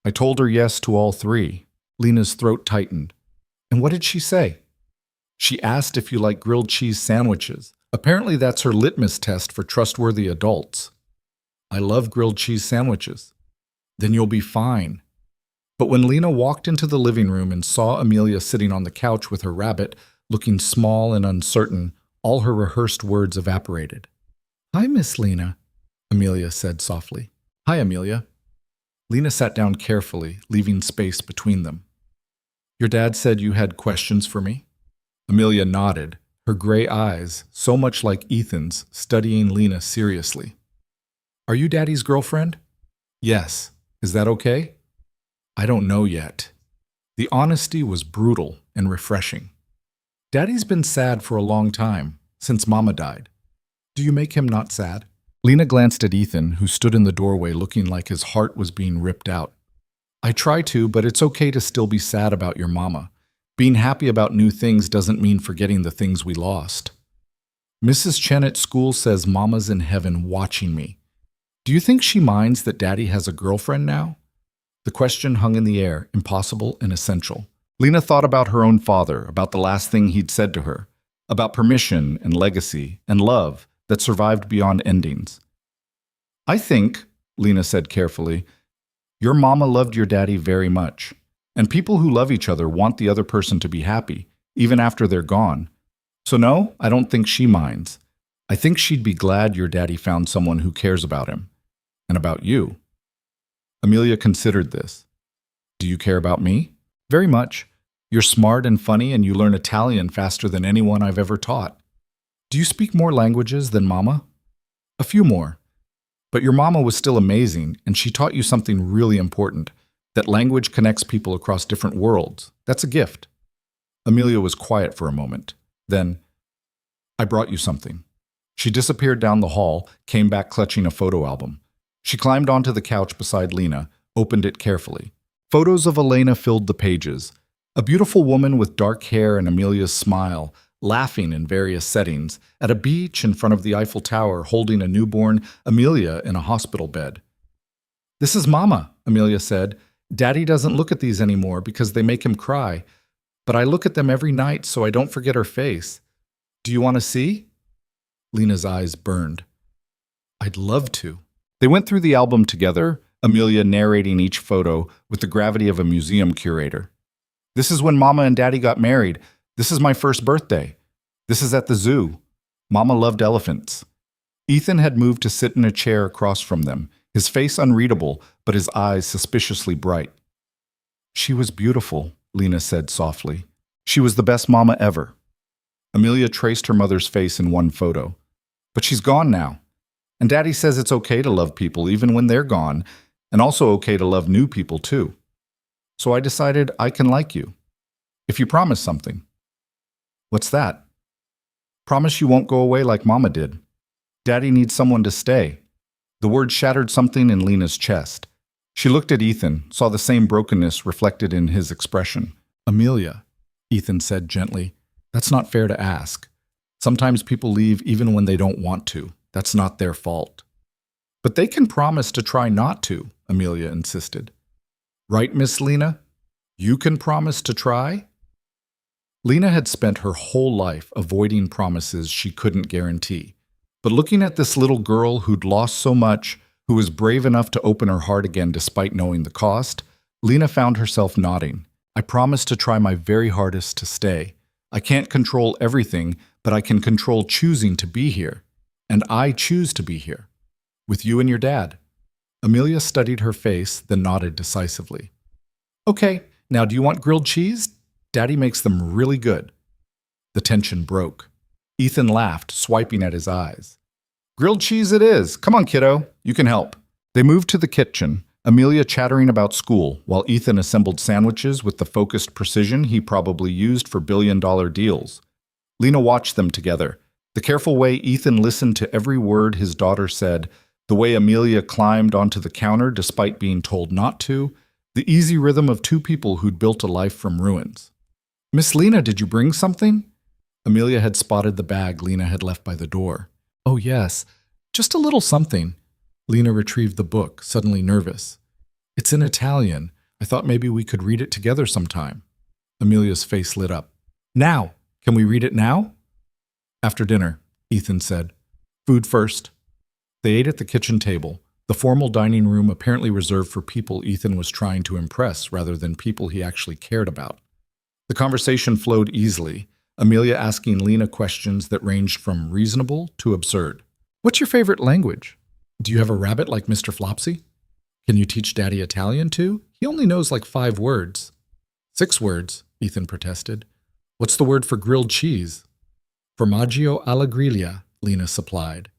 I told her yes to all 3. Lena's throat tightened. And what did she say? She asked if you like grilled cheese sandwiches. Apparently that's her litmus test for trustworthy adults. I love grilled cheese sandwiches. Then you'll be fine. But when Lena walked into the living room and saw Amelia sitting on the couch with her rabbit, looking small and uncertain, all her rehearsed words evaporated. Hi, Miss Lena, Amelia said softly. Hi, Amelia. Lena sat down carefully, leaving space between them. Your dad said you had questions for me? Amelia nodded, her gray eyes, so much like Ethan's, studying Lena seriously. Are you Daddy's girlfriend? Yes. Is that okay? I don't know yet. The honesty was brutal and refreshing. Daddy's been sad for a long time, since Mama died. Do you make him not sad? Lena glanced at Ethan, who stood in the doorway looking like his heart was being ripped out. I try to, but it's okay to still be sad about your mama. Being happy about new things doesn't mean forgetting the things we lost. Mrs. Chen at school says Mama's in heaven watching me. Do you think she minds that Daddy has a girlfriend now? The question hung in the air, impossible and essential. Lena thought about her own father, about the last thing he'd said to her, about permission and legacy and love that survived beyond endings. I think, Lena said carefully, your mama loved your daddy very much, and people who love each other want the other person to be happy, even after they're gone. So no, I don't think she minds. I think she'd be glad your daddy found someone who cares about him, and about you. Amelia considered this. Do you care about me? Very much. You're smart and funny, and you learn Italian faster than anyone I've ever taught. Do you speak more languages than Mama? A few more. But your mama was still amazing, and she taught you something really important, that language connects people across different worlds. That's a gift. Amelia was quiet for a moment. Then, I brought you something. She disappeared down the hall, came back clutching a photo album. She climbed onto the couch beside Lena, opened it carefully. Photos of Elena filled the pages. A beautiful woman with dark hair and Amelia's smile, laughing in various settings, at a beach in front of the Eiffel Tower holding a newborn Amelia in a hospital bed. This is Mama, Amelia said. Daddy doesn't look at these anymore because they make him cry, but I look at them every night so I don't forget her face. Do you want to see? Lena's eyes burned. I'd love to. They went through the album together, Amelia narrating each photo with the gravity of a museum curator. This is when Mama and Daddy got married. This is my first birthday. This is at the zoo. Mama loved elephants. Ethan had moved to sit in a chair across from them, his face unreadable, but his eyes suspiciously bright. She was beautiful, Lena said softly. She was the best mama ever. Amelia traced her mother's face in one photo. But she's gone now. And Daddy says it's okay to love people even when they're gone, and also okay to love new people too. So I decided I can like you. If you promise something. What's that? Promise you won't go away like Mama did. Daddy needs someone to stay. The word shattered something in Lena's chest. She looked at Ethan, saw the same brokenness reflected in his expression. Amelia, Ethan said gently, that's not fair to ask. Sometimes people leave even when they don't want to. That's not their fault. But they can promise to try not to, Amelia insisted. Right, Miss Lena? You can promise to try? Lena had spent her whole life avoiding promises she couldn't guarantee. But looking at this little girl who'd lost so much, who was brave enough to open her heart again despite knowing the cost, Lena found herself nodding. I promise to try my very hardest to stay. I can't control everything, but I can control choosing to be here. And I choose to be here. With you and your dad. Amelia studied her face, then nodded decisively. Okay, now do you want grilled cheese? Daddy makes them really good. The tension broke. Ethan laughed, swiping at his eyes. Grilled cheese it is. Come on, kiddo. You can help. They moved to the kitchen, Amelia chattering about school, while Ethan assembled sandwiches with the focused precision he probably used for billion-dollar deals. Lena watched them together. The careful way Ethan listened to every word his daughter said, the way Amelia climbed onto the counter despite being told not to, the easy rhythm of two people who'd built a life from ruins. Miss Lena, did you bring something? Amelia had spotted the bag Lena had left by the door. Oh, yes, just a little something. Lena retrieved the book, suddenly nervous. It's in Italian. I thought maybe we could read it together sometime. Amelia's face lit up. Now! Can we read it now? After dinner, Ethan said. Food first. They ate at the kitchen table, the formal dining room apparently reserved for people Ethan was trying to impress rather than people he actually cared about. The conversation flowed easily, Amelia asking Lena questions that ranged from reasonable to absurd. What's your favorite language? Do you have a rabbit like Mr. Flopsy? Can you teach Daddy Italian too? He only knows like 5 words. 6 words, Ethan protested. What's the word for grilled cheese? Formaggio alla griglia, Lena supplied.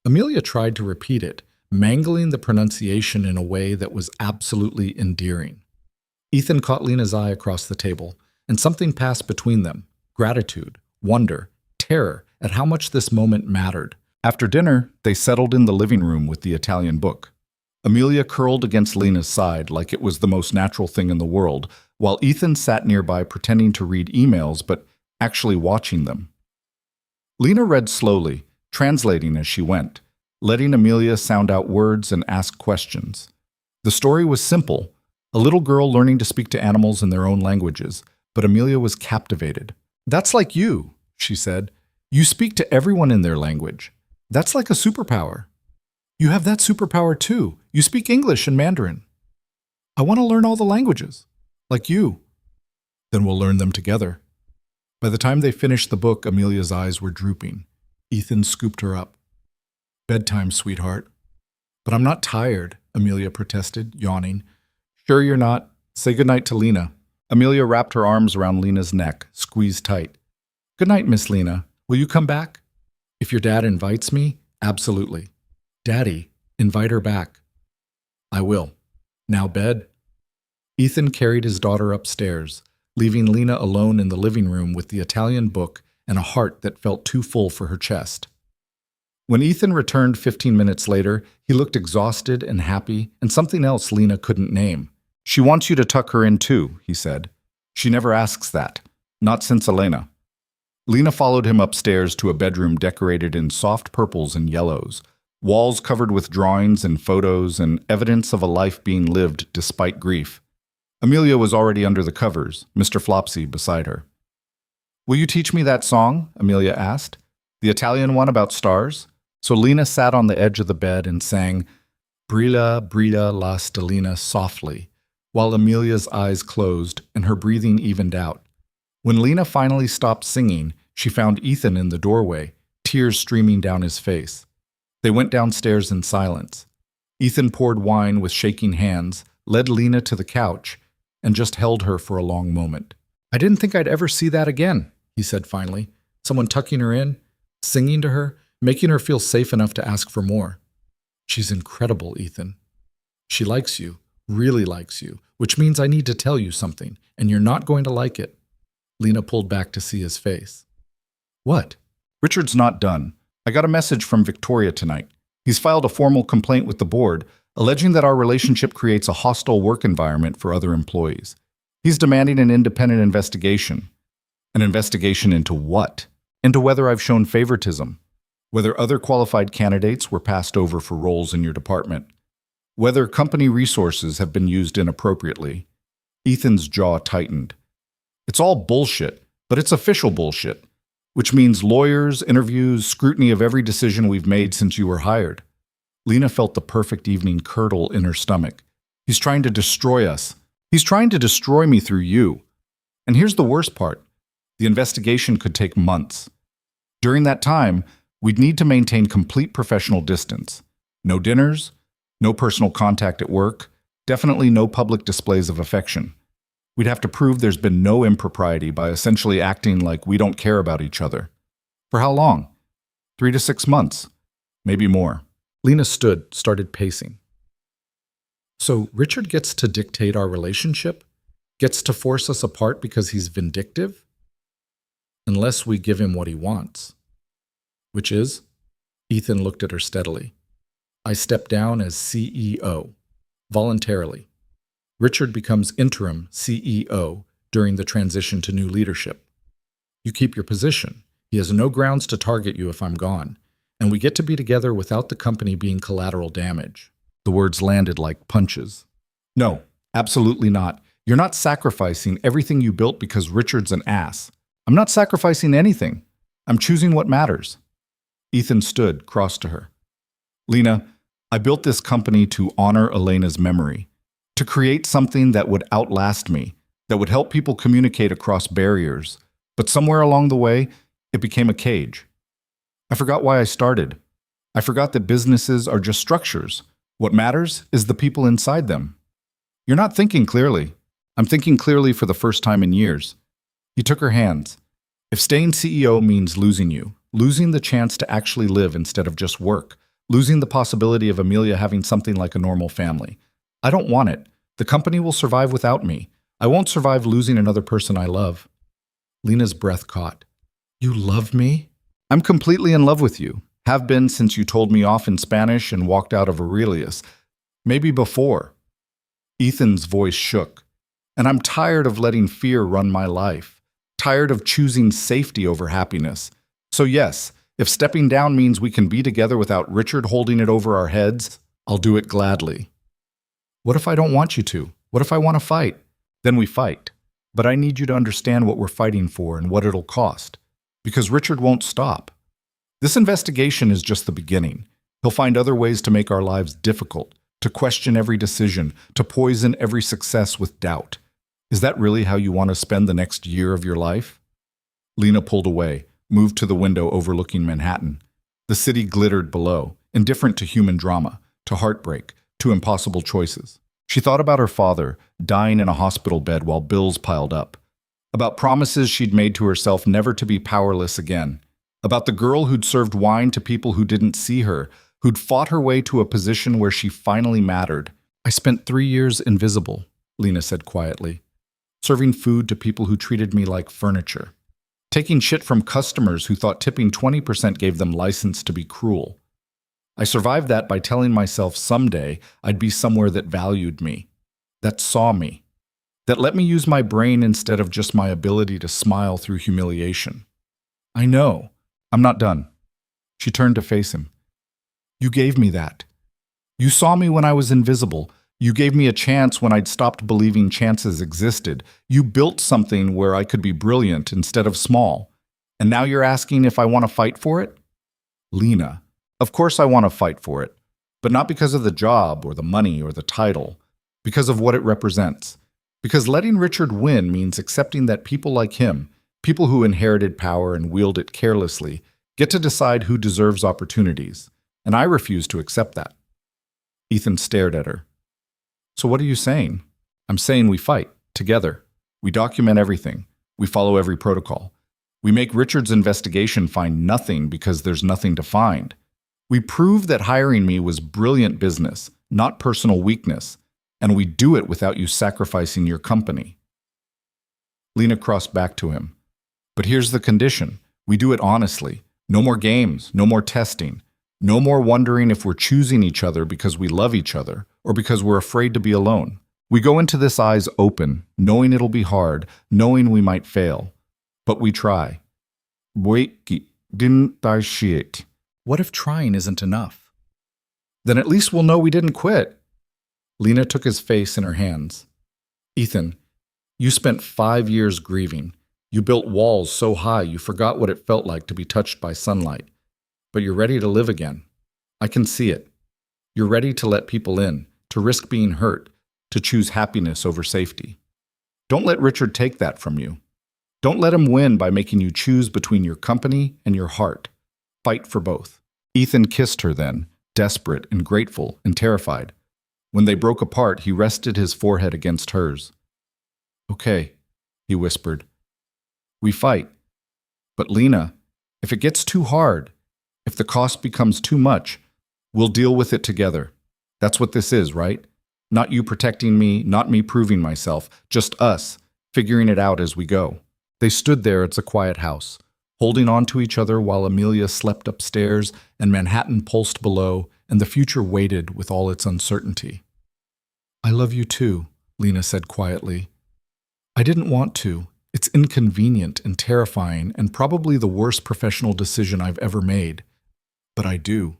Amelia tried to repeat it, mangling the pronunciation in a way that was absolutely endearing. Ethan caught Lena's eye across the table, and something passed between them. Gratitude, wonder, terror at how much this moment mattered. After dinner, they settled in the living room with the Italian book. Amelia curled against Lena's side like it was the most natural thing in the world, while Ethan sat nearby pretending to read emails but actually watching them. Lena read slowly, translating as she went, letting Amelia sound out words and ask questions. The story was simple, a little girl learning to speak to animals in their own languages, but Amelia was captivated. That's like you, she said. You speak to everyone in their language. That's like a superpower. You have that superpower too. You speak English and Mandarin. I want to learn all the languages, like you. Then we'll learn them together. By the time they finished the book, Amelia's eyes were drooping. Ethan scooped her up. Bedtime, sweetheart. But I'm not tired, Amelia protested, yawning. Sure you're not. Say goodnight to Lena. Amelia wrapped her arms around Lena's neck, squeezed tight. Good night, Miss Lena. Will you come back? If your dad invites me, absolutely. Daddy, invite her back. I will. Now bed? Ethan carried his daughter upstairs, leaving Lena alone in the living room with the Italian book and a heart that felt too full for her chest. When Ethan returned 15 minutes later, he looked exhausted and happy, and something else Lena couldn't name. She wants you to tuck her in too, he said. She never asks that. Not since Elena. Lena followed him upstairs to a bedroom decorated in soft purples and yellows, walls covered with drawings and photos and evidence of a life being lived despite grief. Amelia was already under the covers, Mr. Flopsy beside her. Will you teach me that song? Amelia asked. The Italian one about stars? So Lena sat on the edge of the bed and sang Brilla, brilla la stellina softly, while Amelia's eyes closed and her breathing evened out. When Lena finally stopped singing, she found Ethan in the doorway, tears streaming down his face. They went downstairs in silence. Ethan poured wine with shaking hands, led Lena to the couch, and just held her for a long moment. "I didn't think I'd ever see that again," he said finally. "Someone tucking her in, singing to her, making her feel safe enough to ask for more. She's incredible, Ethan. She likes you, really likes you, which means I need to tell you something, and you're not going to like it." Lena pulled back to see his face. "What?" "Richard's not done. I got a message from Victoria tonight. He's filed a formal complaint with the board, alleging that our relationship creates a hostile work environment for other employees. He's demanding an independent investigation." "An investigation into what?" "Into whether I've shown favoritism, whether other qualified candidates were passed over for roles in your department, whether company resources have been used inappropriately." Ethan's jaw tightened. "It's all bullshit, but it's official bullshit, which means lawyers, interviews, scrutiny of every decision we've made since you were hired." Lena felt the perfect evening curdle in her stomach. "He's trying to destroy us. He's trying to destroy me through you. And here's the worst part. The investigation could take months. During that time, we'd need to maintain complete professional distance. No dinners, no personal contact at work, definitely no public displays of affection. We'd have to prove there's been no impropriety by essentially acting like we don't care about each other. For how long? 3 to 6 months. Maybe more." Lena stood, started pacing. "So Richard gets to dictate our relationship? Gets to force us apart because he's vindictive? Unless we give him what he wants." "Which is?" Ethan looked at her steadily. "I step down as CEO, voluntarily. Richard becomes interim CEO during the transition to new leadership. You keep your position. He has no grounds to target you if I'm gone. And we get to be together without the company being collateral damage." The words landed like punches. "No, absolutely not. You're not sacrificing everything you built because Richard's an ass. I'm not sacrificing anything. I'm choosing what matters." Ethan stood, crossed to her. "Lena, I built this company to honor Elena's memory, to create something that would outlast me, that would help people communicate across barriers. But somewhere along the way, it became a cage. I forgot why I started. I forgot that businesses are just structures. What matters is the people inside them." "You're not thinking clearly." "I'm thinking clearly for the first time in years." He took her hands. "If staying CEO means losing you, losing the chance to actually live instead of just work, losing the possibility of Amelia having something like a normal family, I don't want it. The company will survive without me. I won't survive losing another person I love." Lena's breath caught. "You love me?" "I'm completely in love with you. Have been since you told me off in Spanish and walked out of Aurelius. Maybe before." Ethan's voice shook. "And I'm tired of letting fear run my life. Tired of choosing safety over happiness. So yes, if stepping down means we can be together without Richard holding it over our heads, I'll do it gladly." "What if I don't want you to? What if I want to fight?" "Then we fight. But I need you to understand what we're fighting for and what it'll cost. Because Richard won't stop. This investigation is just the beginning. He'll find other ways to make our lives difficult, to question every decision, to poison every success with doubt. Is that really how you want to spend the next year of your life?" Lena pulled away, moved to the window overlooking Manhattan. The city glittered below, indifferent to human drama, to heartbreak, to impossible choices. She thought about her father, dying in a hospital bed while bills piled up. About promises she'd made to herself never to be powerless again. About the girl who'd served wine to people who didn't see her, who'd fought her way to a position where she finally mattered. "I spent 3 years invisible," Lena said quietly. "Serving food to people who treated me like furniture. Taking shit from customers who thought tipping 20% gave them license to be cruel. I survived that by telling myself someday I'd be somewhere that valued me, that saw me, that let me use my brain instead of just my ability to smile through humiliation. I know. I'm not done." She turned to face him. "You gave me that. You saw me when I was invisible. You gave me a chance when I'd stopped believing chances existed. You built something where I could be brilliant instead of small. And now you're asking if I want to fight for it?" "Lena, of course I want to fight for it. But not because of the job or the money or the title. Because of what it represents. Because letting Richard win means accepting that people like him, people who inherited power and wield it carelessly, get to decide who deserves opportunities, and I refuse to accept that. Ethan stared at her. So what are you saying? I'm saying we fight, together. We document everything. We follow every protocol. We make Richard's investigation find nothing because there's nothing to find. We prove that hiring me was brilliant business, not personal weakness, and we do it without you sacrificing your company. Lena crossed back to him. But here's the condition. We do it honestly. No more games, no more testing. No more wondering if we're choosing each other because we love each other or because we're afraid to be alone. We go into this eyes open, knowing it'll be hard, knowing we might fail. But we try. Wait, didn't I shit? What if trying isn't enough? Then at least we'll know we didn't quit. Lena took his face in her hands. Ethan, you spent 5 years grieving. You built walls so high you forgot what it felt like to be touched by sunlight. But you're ready to live again. I can see it. You're ready to let people in, to risk being hurt, to choose happiness over safety. Don't let Richard take that from you. Don't let him win by making you choose between your company and your heart. Fight for both. Ethan kissed her then, desperate and grateful and terrified. When they broke apart, he rested his forehead against hers. Okay, he whispered. We fight. But Lena, if it gets too hard, if the cost becomes too much, we'll deal with it together. That's what this is, right? Not you protecting me, not me proving myself, just us, figuring it out as we go. They stood there at the quiet house, holding on to each other while Amelia slept upstairs and Manhattan pulsed below, and the future waited with all its uncertainty. I love you too, Lena said quietly. I didn't want to. It's inconvenient and terrifying and probably the worst professional decision I've ever made. But I do.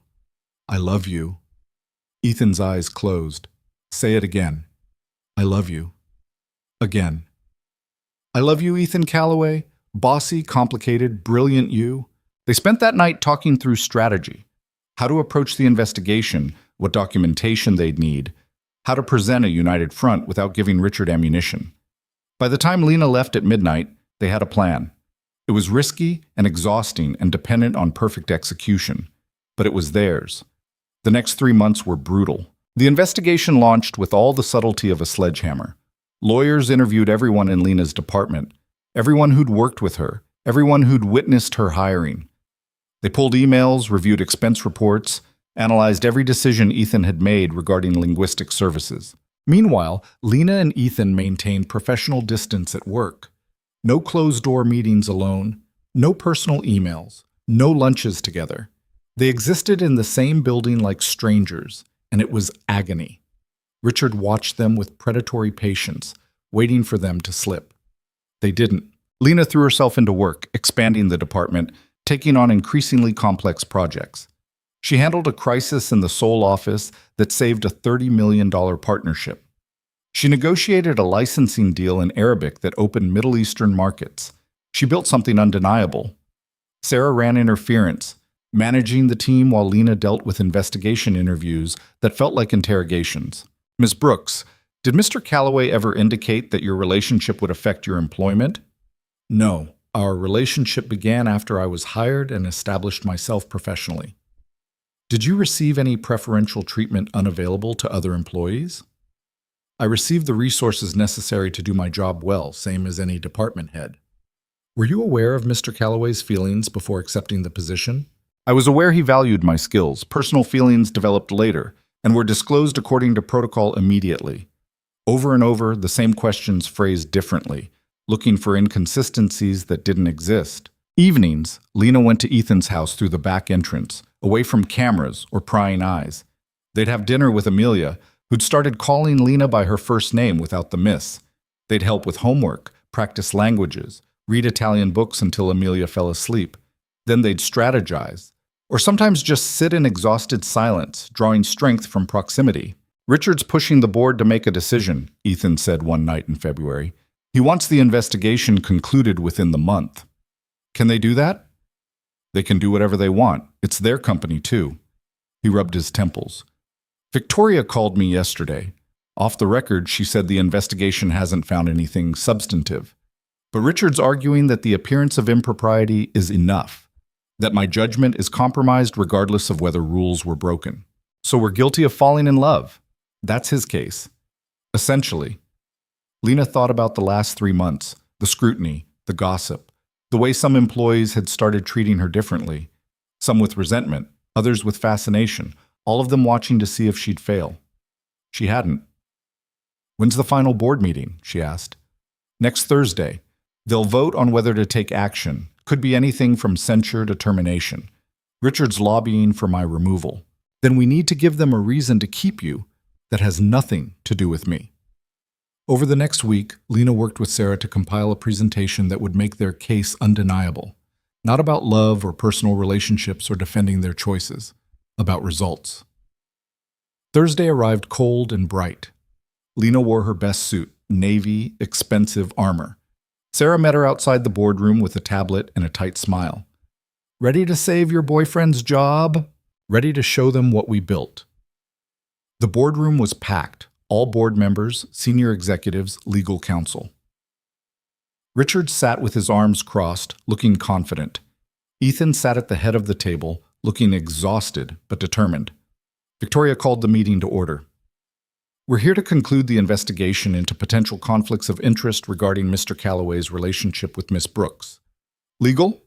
I love you. Ethan's eyes closed. Say it again. I love you. Again. I love you, Ethan Calloway. Bossy, complicated, brilliant you. They spent that night talking through strategy. How to approach the investigation, what documentation they'd need, how to present a united front without giving Richard ammunition. By the time Lena left at midnight, they had a plan. It was risky and exhausting and dependent on perfect execution, but it was theirs. The next 3 months were brutal. The investigation launched with all the subtlety of a sledgehammer. Lawyers interviewed everyone in Lena's department, everyone who'd worked with her, everyone who'd witnessed her hiring. They pulled emails, reviewed expense reports, analyzed every decision Ethan had made regarding linguistic services. Meanwhile, Lena and Ethan maintained professional distance at work. No closed-door meetings alone, no personal emails, no lunches together. They existed in the same building like strangers, and it was agony. Richard watched them with predatory patience, waiting for them to slip. They didn't. Lena threw herself into work, expanding the department, taking on increasingly complex projects. She handled a crisis in the Seoul office that saved a $30 million partnership. She negotiated a licensing deal in Arabic that opened Middle Eastern markets. She built something undeniable. Sarah ran interference, managing the team while Lena dealt with investigation interviews that felt like interrogations. Ms. Brooks, did Mr. Calloway ever indicate that your relationship would affect your employment? No. Our relationship began after I was hired and established myself professionally. Did you receive any preferential treatment unavailable to other employees? I received the resources necessary to do my job well, same as any department head. Were you aware of Mr. Calloway's feelings before accepting the position? I was aware he valued my skills. Personal feelings developed later and were disclosed according to protocol immediately. Over and over, the same questions phrased differently, looking for inconsistencies that didn't exist. Evenings, Lena went to Ethan's house through the back entrance, away from cameras or prying eyes. They'd have dinner with Amelia, who'd started calling Lena by her first name without the miss. They'd help with homework, practice languages, read Italian books until Amelia fell asleep. Then they'd strategize, or sometimes just sit in exhausted silence, drawing strength from proximity. Richard's pushing the board to make a decision, Ethan said one night in February. He wants the investigation concluded within the month. Can they do that? They can do whatever they want. It's their company, too. He rubbed his temples. Victoria called me yesterday. Off the record, she said the investigation hasn't found anything substantive. But Richard's arguing that the appearance of impropriety is enough. That my judgment is compromised regardless of whether rules were broken. So we're guilty of falling in love. That's his case. Essentially, Lena thought about the last 3 months, the scrutiny, the gossip, the way some employees had started treating her differently, some with resentment, others with fascination, all of them watching to see if she'd fail. She hadn't. "When's the final board meeting?" she asked. "Next Thursday. They'll vote on whether to take action. Could be anything from censure to termination. Richard's lobbying for my removal. Then we need to give them a reason to keep you that has nothing to do with me." Over the next week, Lena worked with Sarah to compile a presentation that would make their case undeniable. Not about love or personal relationships or defending their choices. About results. Thursday arrived cold and bright. Lena wore her best suit, navy, expensive armor. Sarah met her outside the boardroom with a tablet and a tight smile. "Ready to save your boyfriend's job? Ready to show them what we built." The boardroom was packed. All board members, senior executives, legal counsel. Richard sat with his arms crossed, looking confident. Ethan sat at the head of the table, looking exhausted but determined. Victoria called the meeting to order. "We're here to conclude the investigation into potential conflicts of interest regarding Mr. Calloway's relationship with Miss Brooks. Legal?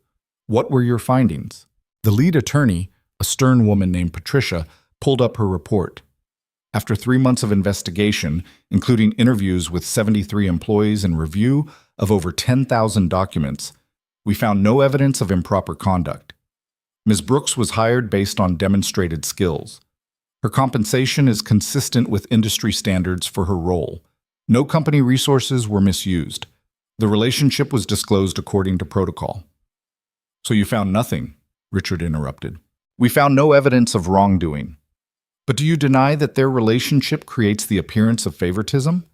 What were your findings?" The lead attorney, a stern woman named Patricia, pulled up her report. After 3 months of investigation, including interviews with 73 employees and review of over 10,000 documents, we found no evidence of improper conduct. Ms. Brooks was hired based on demonstrated skills. Her compensation is consistent with industry standards for her role. No company resources were misused. The relationship was disclosed according to protocol. "So you found nothing?" Richard interrupted. "We found no evidence of wrongdoing. But do you deny that their relationship creates the appearance of favoritism?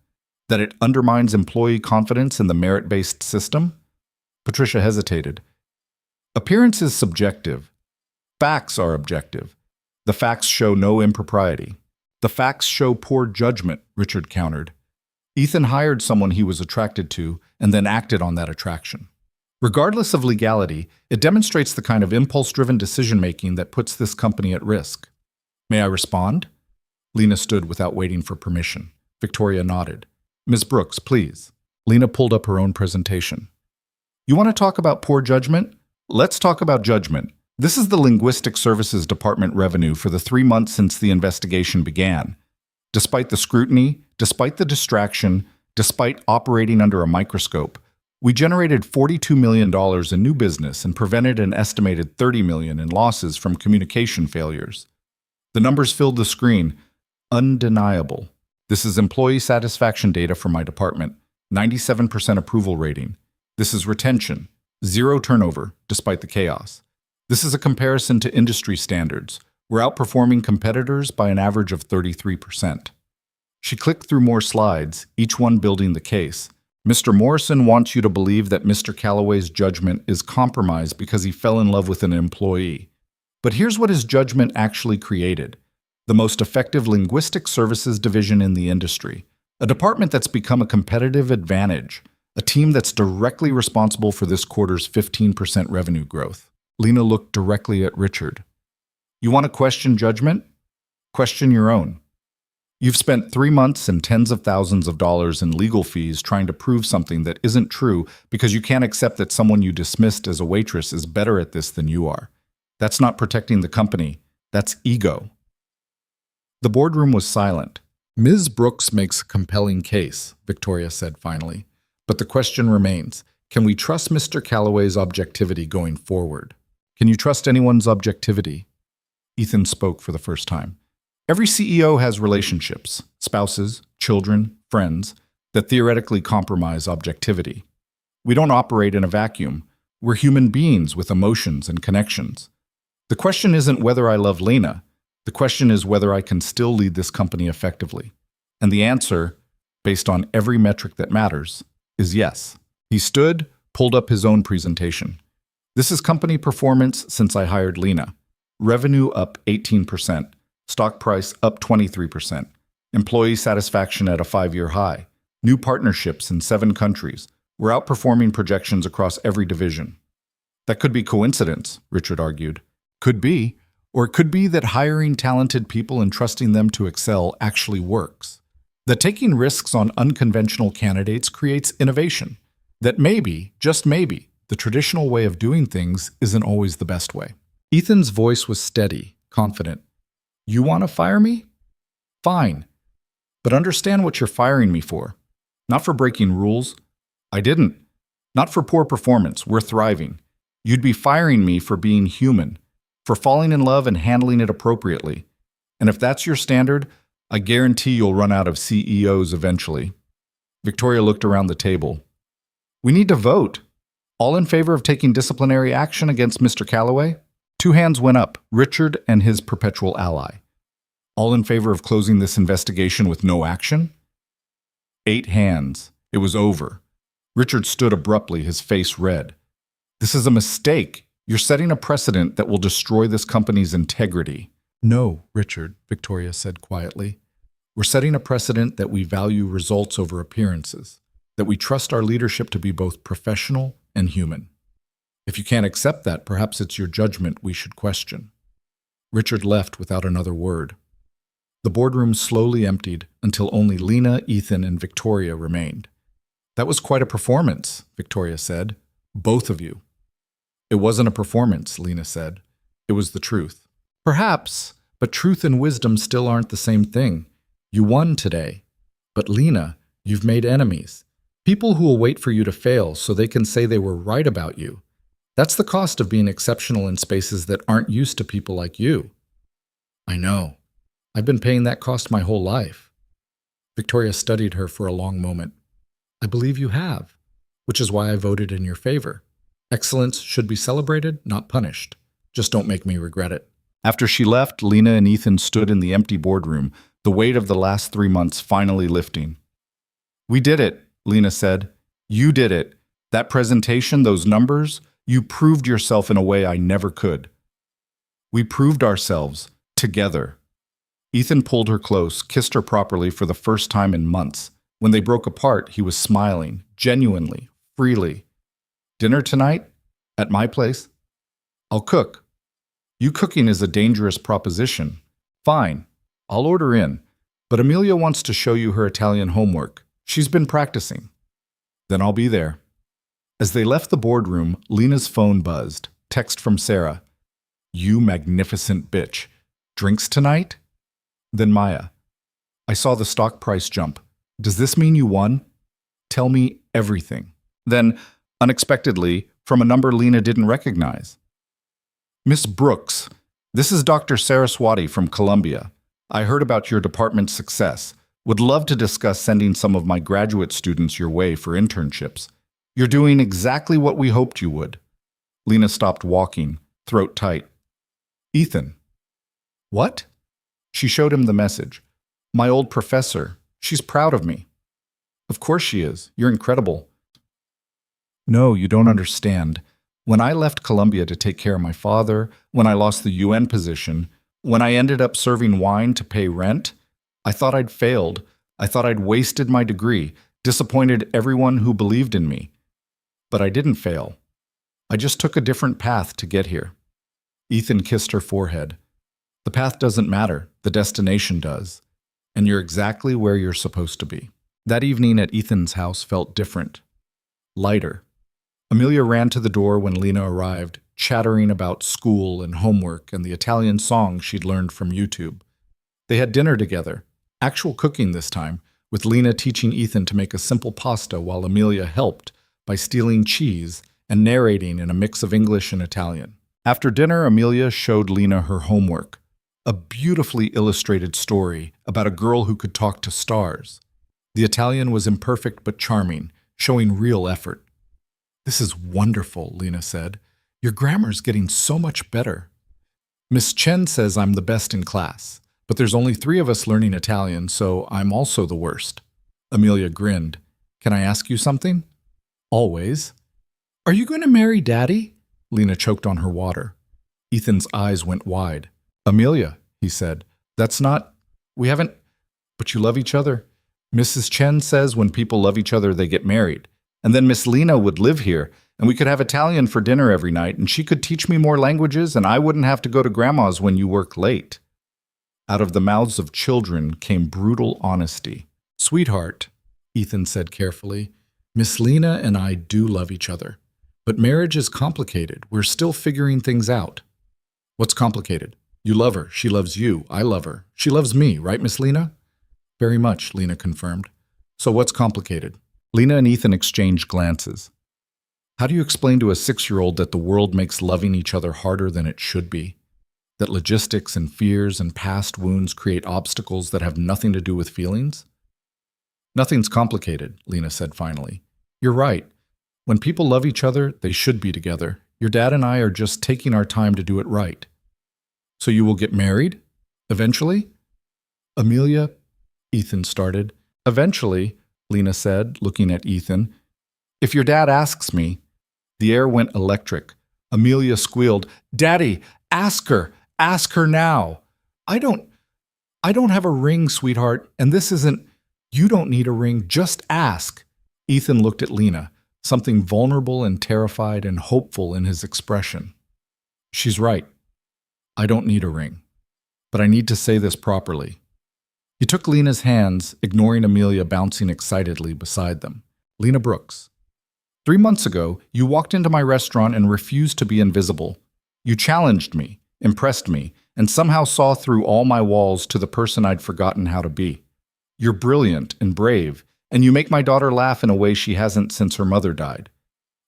That it undermines employee confidence in the merit-based system?" Patricia hesitated. "Appearance is subjective. Facts are objective. The facts show no impropriety. The facts show poor judgment," Richard countered. "Ethan hired someone he was attracted to and then acted on that attraction. Regardless of legality, it demonstrates the kind of impulse-driven decision-making that puts this company at risk." "May I respond?" Lena stood without waiting for permission. Victoria nodded. "Ms. Brooks, please." Lena pulled up her own presentation. "You want to talk about poor judgment? Let's talk about judgment. This is the Linguistic Services Department revenue for the 3 months since the investigation began. Despite the scrutiny, despite the distraction, despite operating under a microscope, we generated $42 million in new business and prevented an estimated $30 million in losses from communication failures. The numbers filled the screen. Undeniable. This is employee satisfaction data from my department. 97% approval rating. This is retention. 0 turnover, despite the chaos. This is a comparison to industry standards. We're outperforming competitors by an average of 33%. She clicked through more slides, each one building the case. Mr. Morrison wants you to believe that Mr. Calloway's judgment is compromised because he fell in love with an employee. But here's what his judgment actually created. The most effective linguistic services division in the industry. A department that's become a competitive advantage. A team that's directly responsible for this quarter's 15% revenue growth. Lena looked directly at Richard. "You want to question judgment? Question your own. You've spent 3 months and tens of thousands of dollars in legal fees trying to prove something that isn't true because you can't accept that someone you dismissed as a waitress is better at this than you are. That's not protecting the company. That's ego." The boardroom was silent. "Ms. Brooks makes a compelling case," Victoria said finally. "But the question remains, can we trust Mr. Calloway's objectivity going forward? Can you trust anyone's objectivity?" Ethan spoke for the first time. "Every CEO has relationships, spouses, children, friends, that theoretically compromise objectivity. We don't operate in a vacuum. We're human beings with emotions and connections. The question isn't whether I love Lena. The question is whether I can still lead this company effectively. And the answer, based on every metric that matters, is yes." He stood, pulled up his own presentation. "This is company performance since I hired Lena. Revenue up 18%. Stock price up 23%. Employee satisfaction at a 5-year high. New partnerships in 7 countries. We're outperforming projections across every division." That could be coincidence, Richard argued. Could be. Or it could be that hiring talented people and trusting them to excel actually works. That taking risks on unconventional candidates creates innovation. That maybe, just maybe, the traditional way of doing things isn't always the best way. Ethan's voice was steady, confident. You want to fire me? Fine. But understand what you're firing me for. Not for breaking rules. I didn't. Not for poor performance. We're thriving. You'd be firing me for being human, for falling in love and handling it appropriately. And if that's your standard, I guarantee you'll run out of CEOs eventually. Victoria looked around the table. We need to vote. All in favor of taking disciplinary action against Mr. Calloway? 2 hands went up, Richard and his perpetual ally. All in favor of closing this investigation with no action? 8 hands. It was over. Richard stood abruptly, his face red. This is a mistake. You're setting a precedent that will destroy this company's integrity. No, Richard, Victoria said quietly. We're setting a precedent that we value results over appearances, that we trust our leadership to be both professional and human. If you can't accept that, perhaps it's your judgment we should question. Richard left without another word. The boardroom slowly emptied until only Lena, Ethan, and Victoria remained. That was quite a performance, Victoria said. Both of you. It wasn't a performance, Lena said. It was the truth. Perhaps, but truth and wisdom still aren't the same thing. You won today. But Lena, you've made enemies. People who will wait for you to fail so they can say they were right about you. That's the cost of being exceptional in spaces that aren't used to people like you. I know. I've been paying that cost my whole life. Victoria studied her for a long moment. I believe you have, which is why I voted in your favor. Excellence should be celebrated, not punished. Just don't make me regret it. After she left, Lena and Ethan stood in the empty boardroom, the weight of the last 3 months finally lifting. We did it, Lena said. You did it. That presentation, those numbers, you proved yourself in a way I never could. We proved ourselves, together. Ethan pulled her close, kissed her properly for the first time in months. When they broke apart, he was smiling, genuinely, freely. Dinner tonight? At my place? I'll cook. You cooking is a dangerous proposition. Fine, I'll order in. But Amelia wants to show you her Italian homework. She's been practicing. Then I'll be there. As they left the boardroom, Lena's phone buzzed. Text from Sarah. You magnificent bitch. Drinks tonight? Then Maya. I saw the stock price jump. Does this mean you won? Tell me everything. Then, unexpectedly, from a number Lena didn't recognize. Miss Brooks, this is Dr. Saraswati from Columbia. I heard about your department's success. Would love to discuss sending some of my graduate students your way for internships. You're doing exactly what we hoped you would. Lena stopped walking, throat tight. Ethan. What? She showed him the message. My old professor. She's proud of me. Of course she is. You're incredible. No, you don't understand. When I left Columbia to take care of my father, when I lost the UN position, when I ended up serving wine to pay rent, I thought I'd failed. I thought I'd wasted my degree, disappointed everyone who believed in me. But I didn't fail. I just took a different path to get here. Ethan kissed her forehead. The path doesn't matter. The destination does. And you're exactly where you're supposed to be. That evening at Ethan's house felt different. Lighter. Amelia ran to the door when Lena arrived, chattering about school and homework and the Italian song she'd learned from YouTube. They had dinner together, actual cooking this time, with Lena teaching Ethan to make a simple pasta while Amelia helped by stealing cheese and narrating in a mix of English and Italian. After dinner, Amelia showed Lena her homework, a beautifully illustrated story about a girl who could talk to stars. The Italian was imperfect but charming, showing real effort. This is wonderful, Lena said. Your grammar's getting so much better. Miss Chen says I'm the best in class, but there's only 3 of us learning Italian, so I'm also the worst. Amelia grinned. Can I ask you something? Always. Are you going to marry Daddy? Lena choked on her water. Ethan's eyes went wide. Amelia, he said, that's not... We haven't... But you love each other. Mrs. Chen says when people love each other, they get married. And then Miss Lena would live here, and we could have Italian for dinner every night, and she could teach me more languages, and I wouldn't have to go to grandma's when you work late." Out of the mouths of children came brutal honesty. "Sweetheart," Ethan said carefully, "Miss Lena and I do love each other. But marriage is complicated. We're still figuring things out." "What's complicated?" "You love her. She loves you. I love her. She loves me, right, Miss Lena?" "Very much," Lena confirmed. "So what's complicated?" Lena and Ethan exchanged glances. How do you explain to a 6-year-old that the world makes loving each other harder than it should be? That logistics and fears and past wounds create obstacles that have nothing to do with feelings? "Nothing's complicated," Lena said finally. "You're right. When people love each other, they should be together. Your dad and I are just taking our time to do it right." "So you will get married? Eventually?" "Amelia," Ethan started. "Eventually," Lena said, looking at Ethan. "If your dad asks me." The air went electric. Amelia squealed, "Daddy, ask her! Ask her now!" I don't have a ring, sweetheart, and this isn't... You don't need a ring, just ask." Ethan looked at Lena, something vulnerable and terrified and hopeful in his expression. "She's right. I don't need a ring. But I need to say this properly." He took Lena's hands, ignoring Amelia bouncing excitedly beside them. "Lena Brooks, 3 months ago, you walked into my restaurant and refused to be invisible. You challenged me, impressed me, and somehow saw through all my walls to the person I'd forgotten how to be. You're brilliant and brave, and you make my daughter laugh in a way she hasn't since her mother died.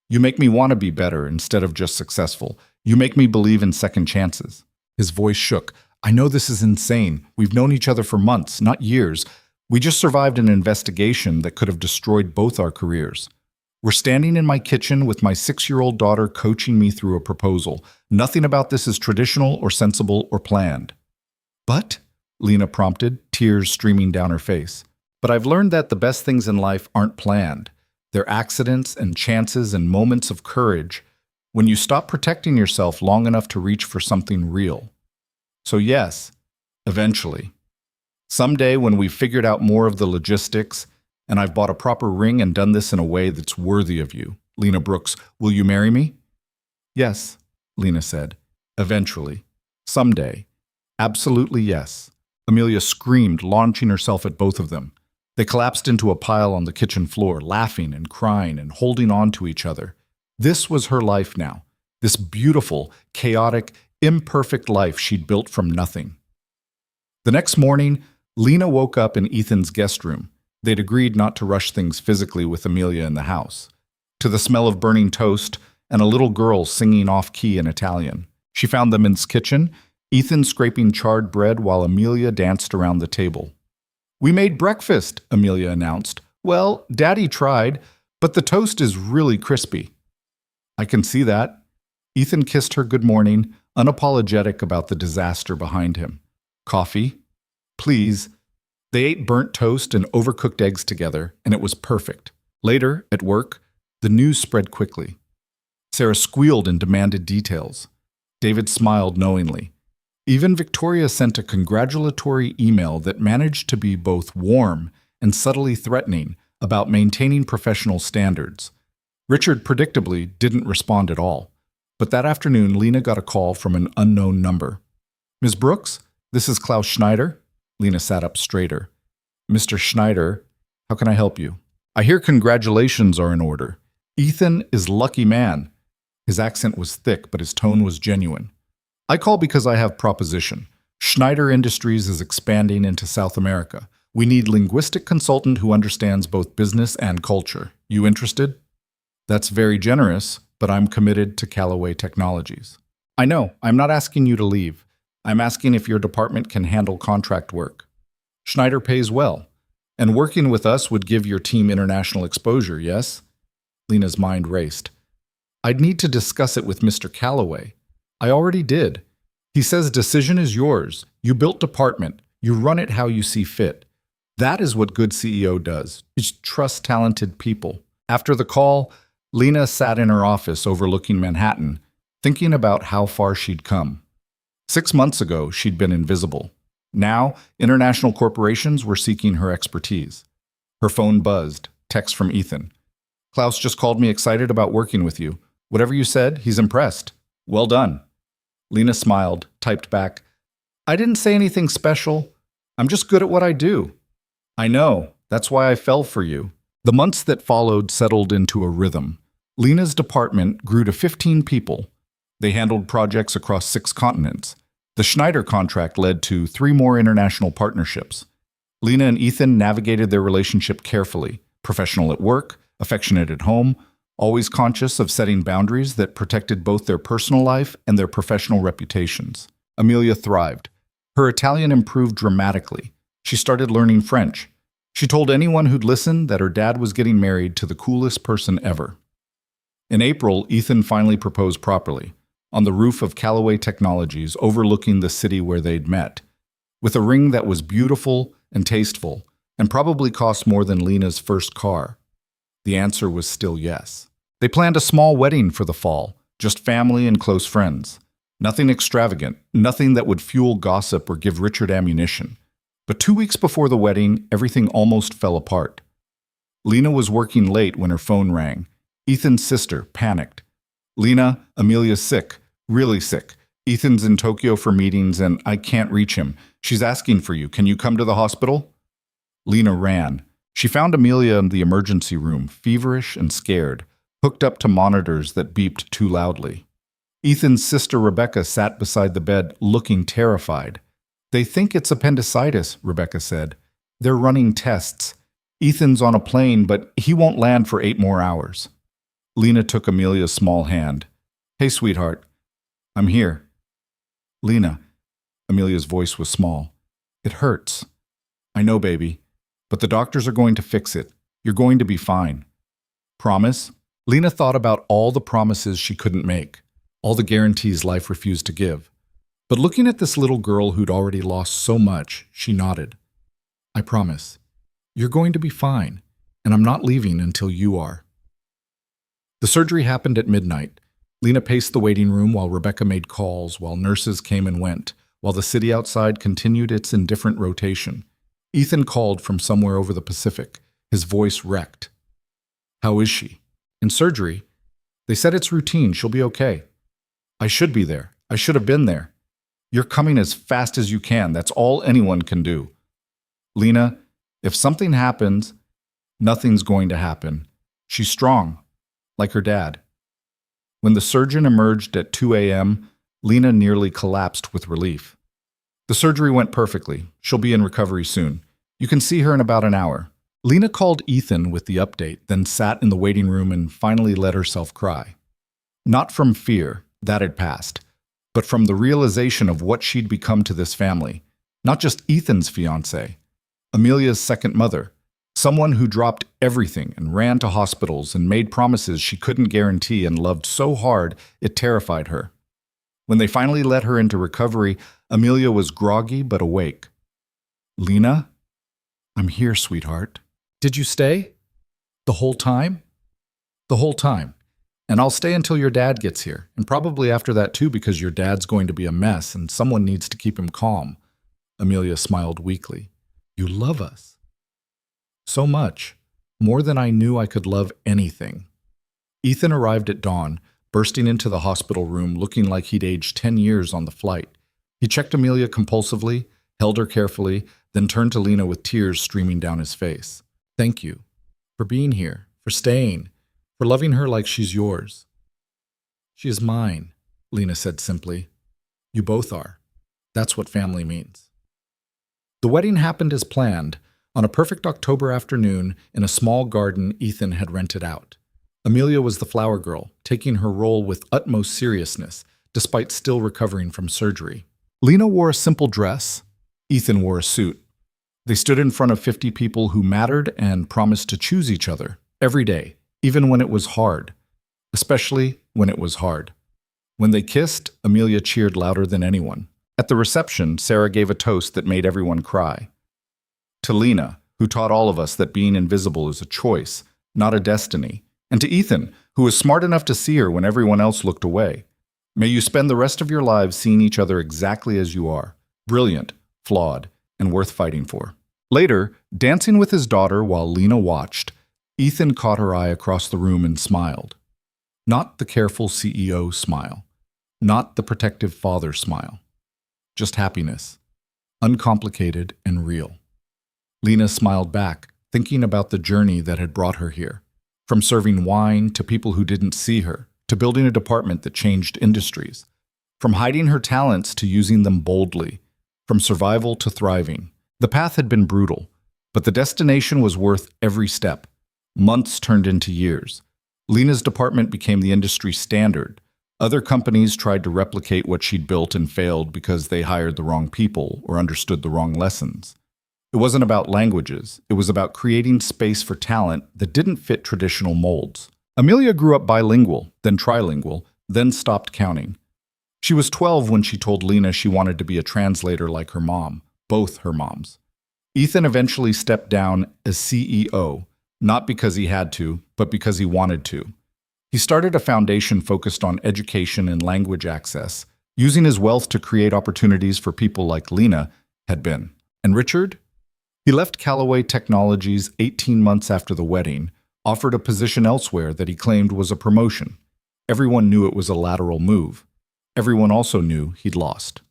You make me want to be better instead of just successful. You make me believe in second chances." His voice shook. "I know this is insane. We've known each other for months, not years. We just survived an investigation that could have destroyed both our careers. We're standing in my kitchen with my 6-year-old daughter coaching me through a proposal. Nothing about this is traditional or sensible or planned." "But?" Lena prompted, tears streaming down her face. "But I've learned that the best things in life aren't planned. They're accidents and chances and moments of courage when you stop protecting yourself long enough to reach for something real. So yes, eventually. Someday when we've figured out more of the logistics and I've bought a proper ring and done this in a way that's worthy of you. Lena Brooks, will you marry me?" "Yes," Lena said. "Eventually. Someday. Absolutely yes." Amelia screamed, launching herself at both of them. They collapsed into a pile on the kitchen floor, laughing and crying and holding on to each other. This was her life now. This beautiful, chaotic, imperfect life she'd built from nothing. The next morning, Lena woke up in Ethan's guest room. They'd agreed not to rush things physically with Amelia in the house. To the smell of burning toast and a little girl singing off-key in Italian. She found them in his kitchen, Ethan scraping charred bread while Amelia danced around the table. "We made breakfast," Amelia announced. "Well, Daddy tried, but the toast is really crispy." "I can see that." Ethan kissed her good morning, unapologetic about the disaster behind him. "Coffee?" "Please." They ate burnt toast and overcooked eggs together, and it was perfect. Later, at work, the news spread quickly. Sarah squealed and demanded details. David smiled knowingly. Even Victoria sent a congratulatory email that managed to be both warm and subtly threatening about maintaining professional standards. Richard predictably didn't respond at all. But that afternoon, Lena got a call from an unknown number. "Ms. Brooks, this is Klaus Schneider." Lena sat up straighter. "Mr. Schneider, how can I help you?" "I hear congratulations are in order. Ethan is lucky man." His accent was thick, but his tone was genuine. "I call because I have proposition. Schneider Industries is expanding into South America. We need linguistic consultant who understands both business and culture. You interested?" "That's very generous, but I'm committed to Callaway Technologies." "I know. I'm not asking you to leave. I'm asking if your department can handle contract work. Schneider pays well, and working with us would give your team international exposure, yes?" Lena's mind raced. "I'd need to discuss it with Mr. Callaway. I already did. He says decision is yours. You built department. You run it how you see fit. That is what good CEO does. Is trust talented people." After the call, Lena sat in her office overlooking Manhattan, thinking about how far she'd come. 6 months ago, she'd been invisible. Now, international corporations were seeking her expertise. Her phone buzzed. Text from Ethan. Klaus just called me excited about working with you. Whatever you said, he's impressed. Well done. Lena smiled, typed back, I didn't say anything special. I'm just good at what I do. I know. That's why I fell for you. The months that followed settled into a rhythm. Lena's department grew to 15 people. They handled projects across 6 continents. The Schneider contract led to 3 more international partnerships. Lena and Ethan navigated their relationship carefully, professional at work, affectionate at home, always conscious of setting boundaries that protected both their personal life and their professional reputations. Amelia thrived. Her Italian improved dramatically. She started learning French. She told anyone who'd listen that her dad was getting married to the coolest person ever. In April, Ethan finally proposed properly, on the roof of Callaway Technologies overlooking the city where they'd met, with a ring that was beautiful and tasteful, and probably cost more than Lena's first car. The answer was still yes. They planned a small wedding for the fall, just family and close friends. Nothing extravagant, nothing that would fuel gossip or give Richard ammunition. But 2 weeks before the wedding, everything almost fell apart. Lena was working late when her phone rang. Ethan's sister panicked. Lena, Amelia's sick, really sick. Ethan's in Tokyo for meetings and I can't reach him. She's asking for you. Can you come to the hospital? Lena ran. She found Amelia in the emergency room, feverish and scared, hooked up to monitors that beeped too loudly. Ethan's sister Rebecca sat beside the bed, looking terrified. They think it's appendicitis, Rebecca said. They're running tests. Ethan's on a plane, but he won't land for 8 more hours. Lena took Amelia's small hand. Hey, sweetheart. I'm here. Lena. Amelia's voice was small. It hurts. I know, baby. But the doctors are going to fix it. You're going to be fine. Promise? Lena thought about all the promises she couldn't make, all the guarantees life refused to give. But looking at this little girl who'd already lost so much, she nodded. I promise. You're going to be fine, and I'm not leaving until you are. The surgery happened at midnight. Lena paced the waiting room while Rebecca made calls, while nurses came and went, while the city outside continued its indifferent rotation. Ethan called from somewhere over the Pacific, his voice wrecked. How is she? In surgery? They said it's routine, she'll be okay. I should be there. I should have been there. You're coming as fast as you can. That's all anyone can do. Lena, if something happens, nothing's going to happen. She's strong, like her dad. When the surgeon emerged at 2 a.m., Lena nearly collapsed with relief. The surgery went perfectly. She'll be in recovery soon. You can see her in about an hour. Lena called Ethan with the update, then sat in the waiting room and finally let herself cry. Not from fear, that had passed, but from the realization of what she'd become to this family. Not just Ethan's fiancée, Amelia's second mother, someone who dropped everything and ran to hospitals and made promises she couldn't guarantee and loved so hard it terrified her. When they finally let her into recovery, Amelia was groggy but awake. Lena? I'm here, sweetheart. Did you stay? The whole time? The whole time. And I'll stay until your dad gets here, and probably after that too because your dad's going to be a mess and someone needs to keep him calm. Amelia smiled weakly. You love us. So much. More than I knew I could love anything. Ethan arrived at dawn, bursting into the hospital room looking like he'd aged 10 years on the flight. He checked Amelia compulsively, held her carefully, then turned to Lena with tears streaming down his face. Thank you. For being here. For staying. For loving her like she's yours. She is mine, Lena said simply. You both are. That's what family means. The wedding happened as planned, on a perfect October afternoon in a small garden Ethan had rented out. Amelia was the flower girl, taking her role with utmost seriousness, despite still recovering from surgery. Lena wore a simple dress. Ethan wore a suit. They stood in front of 50 people who mattered and promised to choose each other every day, even when it was hard, especially when it was hard. When they kissed, Amelia cheered louder than anyone. At the reception, Sarah gave a toast that made everyone cry. To Lena, who taught all of us that being invisible is a choice, not a destiny. And to Ethan, who was smart enough to see her when everyone else looked away. May you spend the rest of your lives seeing each other exactly as you are, brilliant, flawed, and worth fighting for. Later, dancing with his daughter while Lena watched, Ethan caught her eye across the room and smiled. Not the careful CEO smile. Not the protective father smile. Just happiness. Uncomplicated and real. Lena smiled back, thinking about the journey that had brought her here. From serving wine to people who didn't see her, to building a department that changed industries. From hiding her talents to using them boldly. From survival to thriving. The path had been brutal, but the destination was worth every step. Months turned into years. Lena's department became the industry standard. Other companies tried to replicate what she'd built and failed because they hired the wrong people or understood the wrong lessons. It wasn't about languages. It was about creating space for talent that didn't fit traditional molds. Amelia grew up bilingual, then trilingual, then stopped counting. She was 12 when she told Lena she wanted to be a translator like her mom, both her moms. Ethan eventually stepped down as CEO, not because he had to, but because he wanted to. He started a foundation focused on education and language access, using his wealth to create opportunities for people like Lena had been. And Richard? He left Callaway Technologies 18 months after the wedding, offered a position elsewhere that he claimed was a promotion. Everyone knew it was a lateral move. Everyone also knew he'd lost.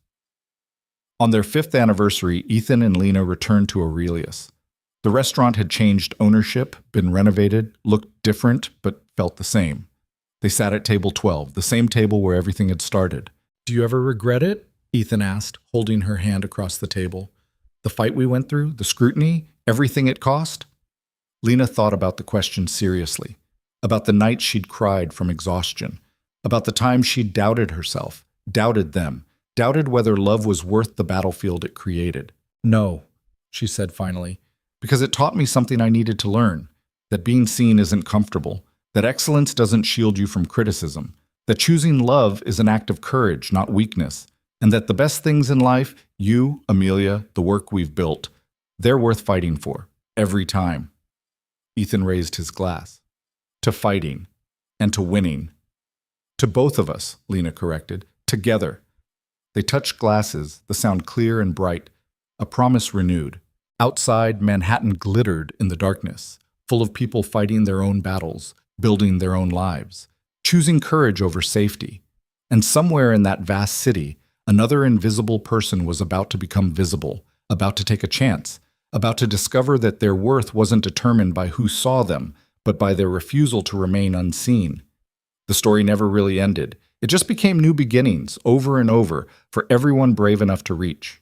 On their 5th anniversary, Ethan and Lena returned to Aurelius. The restaurant had changed ownership, been renovated, looked different, but felt the same. They sat at table 12, the same table where everything had started. "Do you ever regret it?" Ethan asked, holding her hand across the table. "The fight we went through, the scrutiny, everything it cost?" Lena thought about the question seriously, about the nights she'd cried from exhaustion, about the times she'd doubted herself, doubted them, doubted whether love was worth the battlefield it created. "No," she said finally, "because it taught me something I needed to learn, that being seen isn't comfortable, that excellence doesn't shield you from criticism, that choosing love is an act of courage, not weakness, and that the best things in life, you, Amelia, the work we've built, they're worth fighting for, every time." Ethan raised his glass. "To fighting, and to winning." "To both of us," Lena corrected, "together." They touched glasses, the sound clear and bright, a promise renewed. Outside, Manhattan glittered in the darkness, full of people fighting their own battles, building their own lives, choosing courage over safety. And somewhere in that vast city, another invisible person was about to become visible, about to take a chance, about to discover that their worth wasn't determined by who saw them, but by their refusal to remain unseen. The story never really ended. It just became new beginnings, over and over, for everyone brave enough to reach.